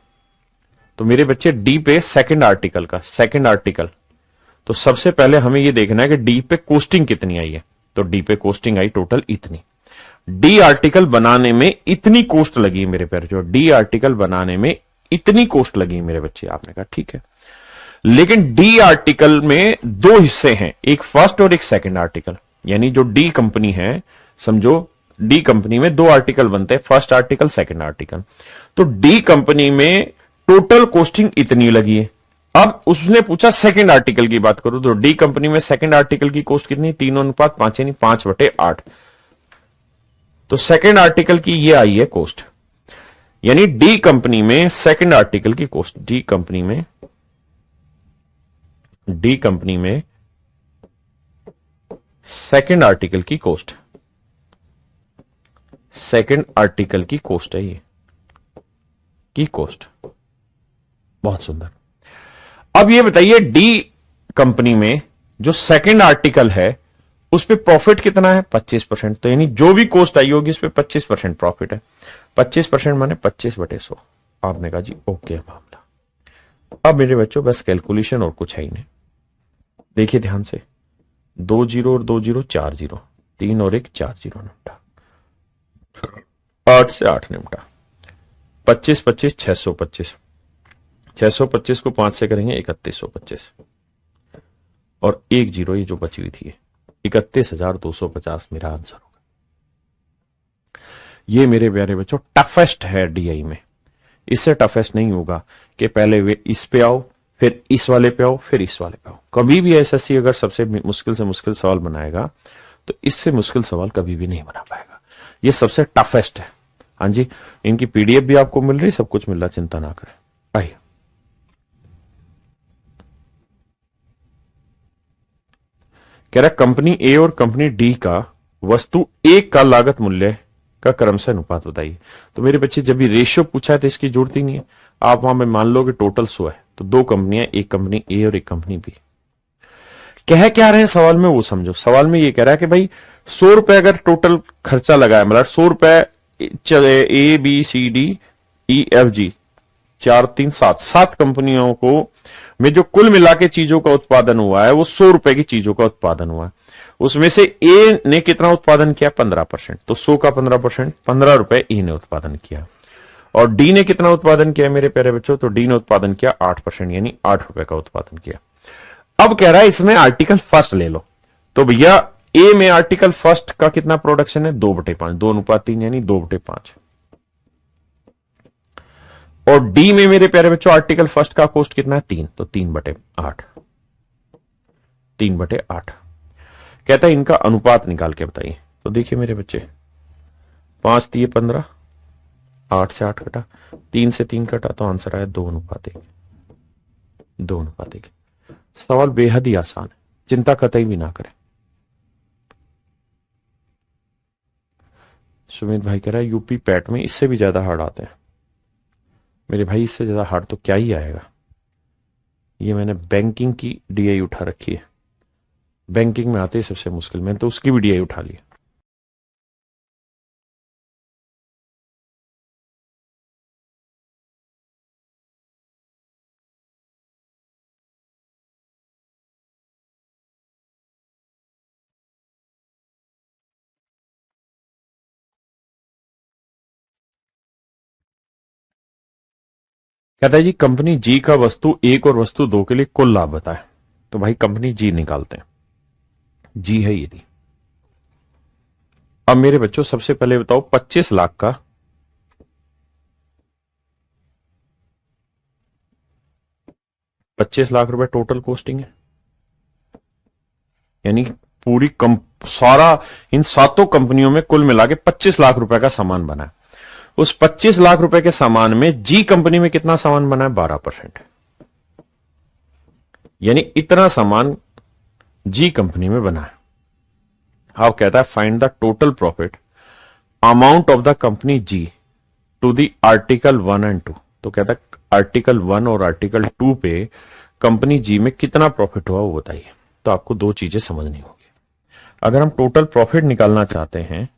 तो मेरे बच्चे डी पे सेकंड आर्टिकल का, सेकंड आर्टिकल, तो सबसे पहले हमें यह देखना है कि डी पे कॉस्टिंग कितनी आई है। तो डी पे कॉस्टिंग आई टोटल इतनी। डी आर्टिकल बनाने में इतनी कॉस्ट लगी मेरे प्यारे, जो डी आर्टिकल बनाने में इतनी कॉस्ट लगी मेरे बच्चे। आपने कहा ठीक है, लेकिन डी आर्टिकल में 2 हिस्से हैं, एक फर्स्ट और एक सेकंड आर्टिकल। यानी जो डी कंपनी है, समझो डी कंपनी में 2 आर्टिकल बनते हैं, फर्स्ट आर्टिकल सेकंड आर्टिकल। तो डी कंपनी में टोटल कॉस्टिंग इतनी लगी है। अब उसने पूछा सेकंड आर्टिकल की बात करो, तो डी कंपनी में सेकंड आर्टिकल की कॉस्ट कितनी? 3:5 यानी 5/8। तो सेकंड आर्टिकल की ये आई है कॉस्ट, यानी डी कंपनी में सेकंड आर्टिकल की कॉस्ट, डी कंपनी में सेकंड आर्टिकल की कॉस्ट, सेकंड आर्टिकल की कॉस्ट है ये, की कॉस्ट बहुत सुंदर। अब ये बताइए डी कंपनी में जो सेकंड आर्टिकल है उस पे प्रॉफिट कितना है? 25%। तो यानी जो भी कॉस्ट आई होगी उस पे 25% प्रॉफिट है। 25% माने 25/100। आपने कहा जी ओके मामला। अब मेरे बच्चों बस कैलकुलेशन और कुछ है ही नहीं। देखिए ध्यान से, 2 जीरो और 2 जीरो 4 जीरो, 3 और 1 4 जीरो निपटा, 8 से 8 निपटा, 25 25 625, 625 को 5 से करेंगे 3125, और 1 जीरो ये जो बची हुई थी 31,250 मेरा आंसर होगा। ये मेरे प्यारे बच्चों टफेस्ट है डीआई में। इससे टफेस्ट नहीं होगा कि पहले वे इस पे आओ, फिर इस वाले पे आओ, फिर इस वाले पे आओ। कभी भी एसएससी अगर सबसे मुश्किल से मुश्किल सवाल बनाएगा तो इससे मुश्किल सवाल कभी भी नहीं बना पाएगा। ये सबसे टफेस्ट है। हाँ जी, इनकी पीडीएफ भी आपको मिल रही, सब कुछ मिल रहा, चिंता ना करें। आइए, कह रहा कंपनी ए और कंपनी डी का वस्तु एक का लागत मूल्य का क्रमशः अनुपात बताइए। तो मेरे बच्चे जब भी रेशियो पूछा है तो इसकी जरूरत ही नहीं है। आप वहां में मान लो कि टोटल 100 है तो दो कंपनियां, एक कंपनी ए और एक कंपनी बी। कह क्या रहे हैं सवाल में वो समझो। सवाल में ये कह रहा है कि भाई 100 रुपए अगर टोटल खर्चा लगाया, मतलब 100 रुपए A B C D E F G 4 3 7 7 कंपनियों को में जो कुल मिला के चीजों का उत्पादन हुआ है वो 100 रुपए की चीजों का उत्पादन हुआ है। उसमें से ए ने कितना उत्पादन किया? 15%। तो 100 का 15%, 15 रुपए ए ने उत्पादन किया। और डी ने कितना उत्पादन किया मेरे प्यारे बच्चों? तो डी ने उत्पादन किया 8%, यानी 8 रुपए का उत्पादन किया। अब कह रहा है इसमें आर्टिकल फर्स्ट ले लो। तो भैया ए में आर्टिकल फर्स्ट का कितना प्रोडक्शन है? 2/5, 2:3, यानी 2/5। और डी में मेरे प्यारे बच्चों आर्टिकल फर्स्ट का कॉस्ट कितना है? 3, तो 3/8, 3/8। कहता है इनका अनुपात निकाल के बताइए। तो देखिए मेरे बच्चे, 5 दिए 15, 8 से 8 कटा, 3 से 3 कटा, तो आंसर आया 2:1, 2:1। सवाल बेहद ही आसान है, चिंता कतई भी ना करें। सुमित भाई कह रहा है यूपी पैट में इससे भी ज्यादा हार्ड आते हैं। मेरे भाई इससे ज्यादा हार्ड तो क्या ही आएगा। ये मैंने बैंकिंग की डीआई उठा रखी है, बैंकिंग में आते ही सबसे मुश्किल, मैंने तो उसकी भी डीआई उठा ली। कहता है जी कंपनी जी का वस्तु एक और वस्तु दो के लिए कुल लाभ बताए। तो भाई कंपनी जी निकालते हैं। जी है यदि, अब मेरे बच्चों सबसे पहले बताओ 25 लाख का 25 लाख रुपए टोटल कॉस्टिंग है, यानी पूरी सारा इन सातों कंपनियों में कुल मिला के 25 लाख रुपए का सामान बना है। उस 25 लाख रुपए के सामान में जी कंपनी में कितना सामान बना है? 12%, यानी इतना सामान जी कंपनी में बना है। अब कहता है find the total profit amount of the company G to the article 1 and 2। तो कहता है आर्टिकल 1 और आर्टिकल 2 पे कंपनी जी में कितना प्रॉफिट हुआ वो बताइए। तो आपको दो चीजें समझनी होगी। अगर हम टोटल प्रॉफिट निकालना चाहते हैं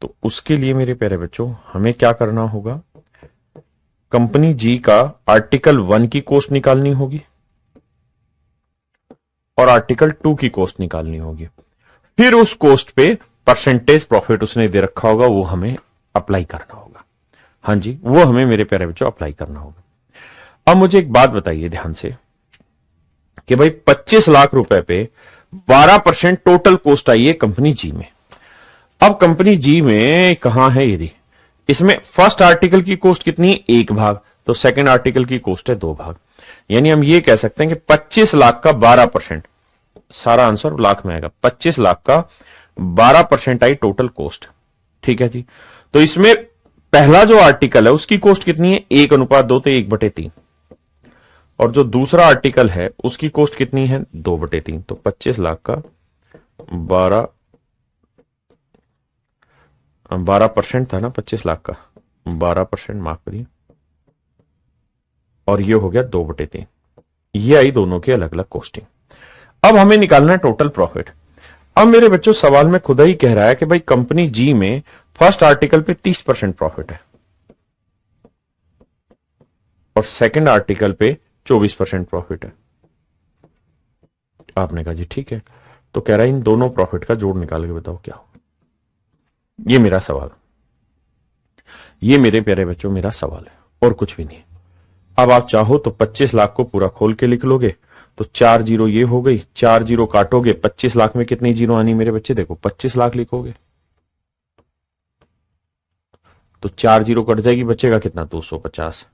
तो उसके लिए मेरे प्यारे बच्चों हमें क्या करना होगा? कंपनी जी का आर्टिकल 1 की कॉस्ट निकालनी होगी और आर्टिकल 2 की कॉस्ट निकालनी होगी। फिर उस कॉस्ट पे परसेंटेज प्रॉफिट उसने दे रखा होगा, वो हमें अप्लाई करना होगा। हाँ जी, वो हमें मेरे प्यारे बच्चों अप्लाई करना होगा। अब मुझे एक बात बताइए ध्यान से कि भाई 25 लाख रुपए पे 12% टोटल कॉस्ट आई है कंपनी जी में। अब कंपनी जी में कहां है यदि, इसमें फर्स्ट आर्टिकल की कॉस्ट कितनी है? 1 भाग, तो सेकंड आर्टिकल की कॉस्ट है 2 भाग। यानी हम ये कह सकते हैं कि 25 लाख का 12%, सारा आंसर लाख में आएगा। 25 लाख का 12% आई टोटल कॉस्ट। ठीक है जी, तो इसमें पहला जो आर्टिकल है उसकी कॉस्ट कितनी है? 1:2, तो 1/3। और जो दूसरा आर्टिकल है उसकी कॉस्ट कितनी है? 2/3। तो 25 लाख का 12% था ना, 25 लाख का 12%, माफ करिए, और ये हो गया 2/3। ये आई दोनों की अलग अलग कॉस्टिंग। अब हमें निकालना है टोटल प्रॉफिट। अब मेरे बच्चों सवाल में खुदा ही कह रहा है कि भाई कंपनी जी में फर्स्ट आर्टिकल पे 30% प्रॉफिट है और सेकंड आर्टिकल पे 24% प्रॉफिट है। आपने कहा जी ठीक है, तो कह रहा है इन दोनों प्रॉफिट का जोड़ निकाल के बताओ क्या हो। ये मेरा सवाल, ये मेरे प्यारे बच्चों मेरा सवाल है और कुछ भी नहीं। अब आप चाहो तो 25 लाख को पूरा खोल के लिख लोगे, तो 4 जीरो ये हो गई, 4 जीरो काटोगे, 25 लाख में कितनी जीरो आनी मेरे बच्चे, देखो 25 लाख लिखोगे तो 4 जीरो कट जाएगी, बचेगा कितना 250।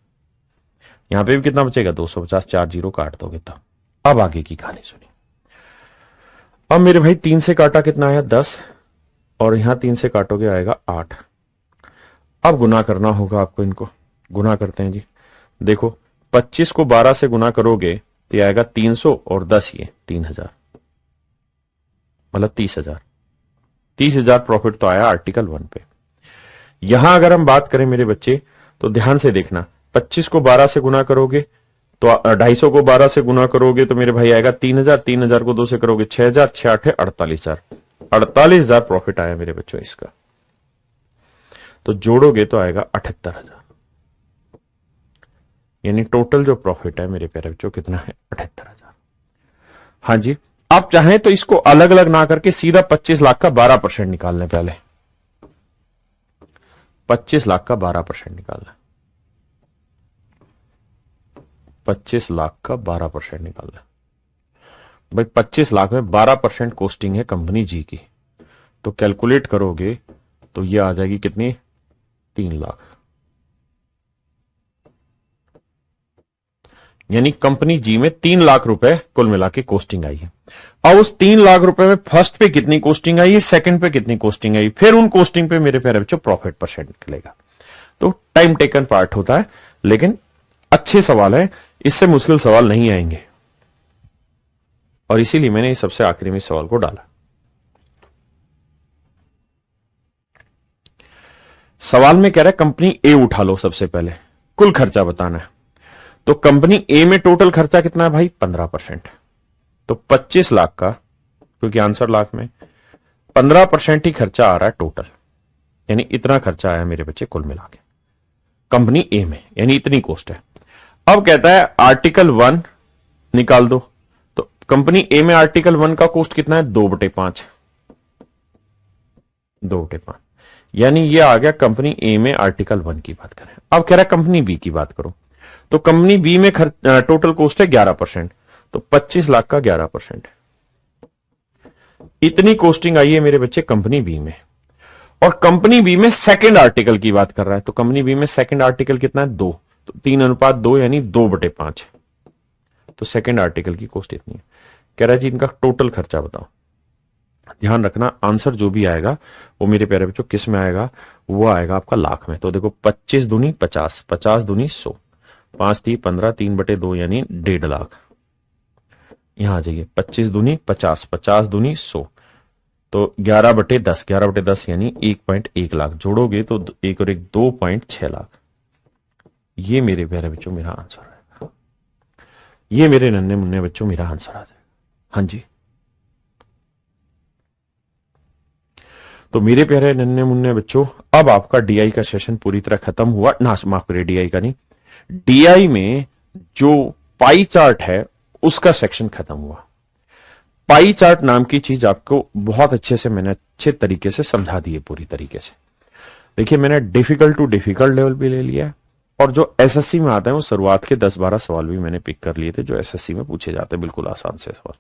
यहां पे भी कितना बचेगा 250, 4 जीरो काट दोगे तब। अब आगे की कहानी सुनिए। अब मेरे भाई 3 से काटा कितना आया 10 और यहां 3 से काटोगे आएगा 8। अब गुना करना होगा आपको, इनको गुना करते हैं जी। देखो 25 को 12 से गुना करोगे तो ये आएगा 300 और 10 ये 3000, मतलब 30,000। 30,000 प्रॉफिट तो आया आर्टिकल 1 पे। यहां अगर हम बात करें मेरे बच्चे तो ध्यान से देखना, 25 को 12 से गुना करोगे तो 250 को 12 से गुना करोगे तो मेरे भाई आएगा 3,000, 3,000 को 2 से करोगे 6,000, 6 8 है 48,000। 48,000 प्रॉफिट आया मेरे बच्चों इसका, तो जोड़ोगे तो आएगा 78,000। यानी टोटल जो प्रॉफिट है मेरे प्यारे बच्चों कितना है 78,000। हाँ जी, आप चाहें तो इसको अलग अलग ना करके सीधा 25 लाख का 12% निकाल लें। पहले 25 लाख का 12% निकाल लें, 25 लाख का 12% निकाल लें भाई। 25 लाख में 12% कॉस्टिंग है कंपनी जी की, तो कैलकुलेट करोगे तो ये आ जाएगी कितनी 3 लाख। यानी कंपनी जी में 3 लाख रुपए कुल मिला के कॉस्टिंग आई है। अब उस 3 लाख रुपए में फर्स्ट पे कितनी कॉस्टिंग आई, सेकंड पे कितनी कॉस्टिंग आई, फिर उन कॉस्टिंग पे मेरे प्यारे बच्चों प्रॉफिट परसेंट निकलेगा। तो टाइम टेकन पार्ट होता है, लेकिन अच्छे सवाल है, इससे मुश्किल सवाल नहीं आएंगे और इसीलिए मैंने इस सबसे आखिरी में सवाल को डाला। सवाल में कह रहा है कंपनी ए उठा लो, सबसे पहले कुल खर्चा बताना है। तो कंपनी ए में टोटल खर्चा कितना है भाई 15%, तो 25 लाख का, क्योंकि आंसर लाख में 15% ही खर्चा आ रहा है टोटल, यानी इतना खर्चा आया मेरे बच्चे कुल मिला के कंपनी ए में, यानी इतनी कॉस्ट है। अब कहता है आर्टिकल 1 निकाल दो, तो कंपनी ए में आर्टिकल 1 का कॉस्ट कितना है 2/5, 2/5, यानी ये आ गया कंपनी ए में आर्टिकल 1 की बात करें। अब कह रहा है कंपनी बी की बात करो, तो कंपनी बी में टोटल कॉस्ट है 11%, तो 25 लाख का 11%, इतनी कॉस्टिंग आई है मेरे बच्चे कंपनी बी में। और कंपनी बी में सेकंड आर्टिकल की बात कर रहा है, तो कंपनी बी में सेकंड आर्टिकल कितना है 2, तो 3:2 यानी 2/5, तो सेकंड आर्टिकल की कॉस्ट इतनी है। कह रहा है जी इनका टोटल खर्चा बताओ। ध्यान रखना आंसर जो भी आएगा वो मेरे प्यारे बच्चों किस में आएगा, वो आएगा आपका लाख में। तो देखो 25 दूनी 50, 50 दूनी 100, 5 3 15, 3/2 यानी 1.5 लाख। यहां आ जाइए 25 दूनी 50, 50 दूनी 100, तो 11/10, 11/10 यानी 1.1 लाख। जोड़ोगे तो 1 और 1 2.6 लाख। ये मेरे प्यारे बच्चों मेरा आंसर आएगा, ये मेरे नन्हे मुन्ने बच्चों मेरा आंसर आ जाएगा। हाँ जी, तो मेरे प्यारे नन्हे मुन्ने बच्चों अब आपका डीआई का सेशन पूरी तरह खत्म हुआ ना, माफ करिए डीआई का नहीं, डीआई में जो पाई चार्ट है उसका सेक्शन खत्म हुआ। पाई चार्ट नाम की चीज आपको बहुत अच्छे से मैंने अच्छे तरीके से समझा दी है पूरी तरीके से। देखिए मैंने डिफिकल्ट टू डिफिकल्ट लेवल भी ले लिया है, और जो एसएससी में आते हैं वो शुरुआत के 10-12 सवाल भी मैंने पिक कर लिए थे जो एसएससी में पूछे जाते हैं, बिल्कुल आसान से सवाल।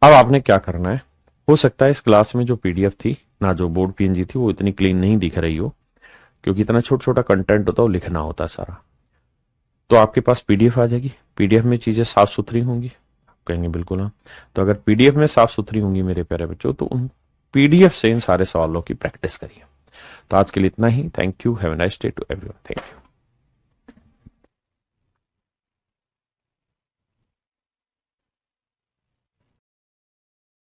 अब आपने क्या करना है, हो सकता है इस क्लास में जो पीडीएफ थी ना, जो बोर्ड पीएनजी थी, वो इतनी क्लीन नहीं दिख रही हो, क्योंकि इतना छोटा छोटा कंटेंट होता है वो लिखना होता है सारा। तो आपके पास पीडीएफ आ जाएगी, पीडीएफ में चीजें साफ सुथरी होंगी। आप कहेंगे बिल्कुल हाँ, तो अगर पीडीएफ में साफ सुथरी होंगी मेरे प्यारे बच्चों, तो उन पीडीएफ से इन सारे सवालों की प्रैक्टिस करिए। तो आज के लिए इतना ही। Thank you, have a nice day to everyone. Thank you.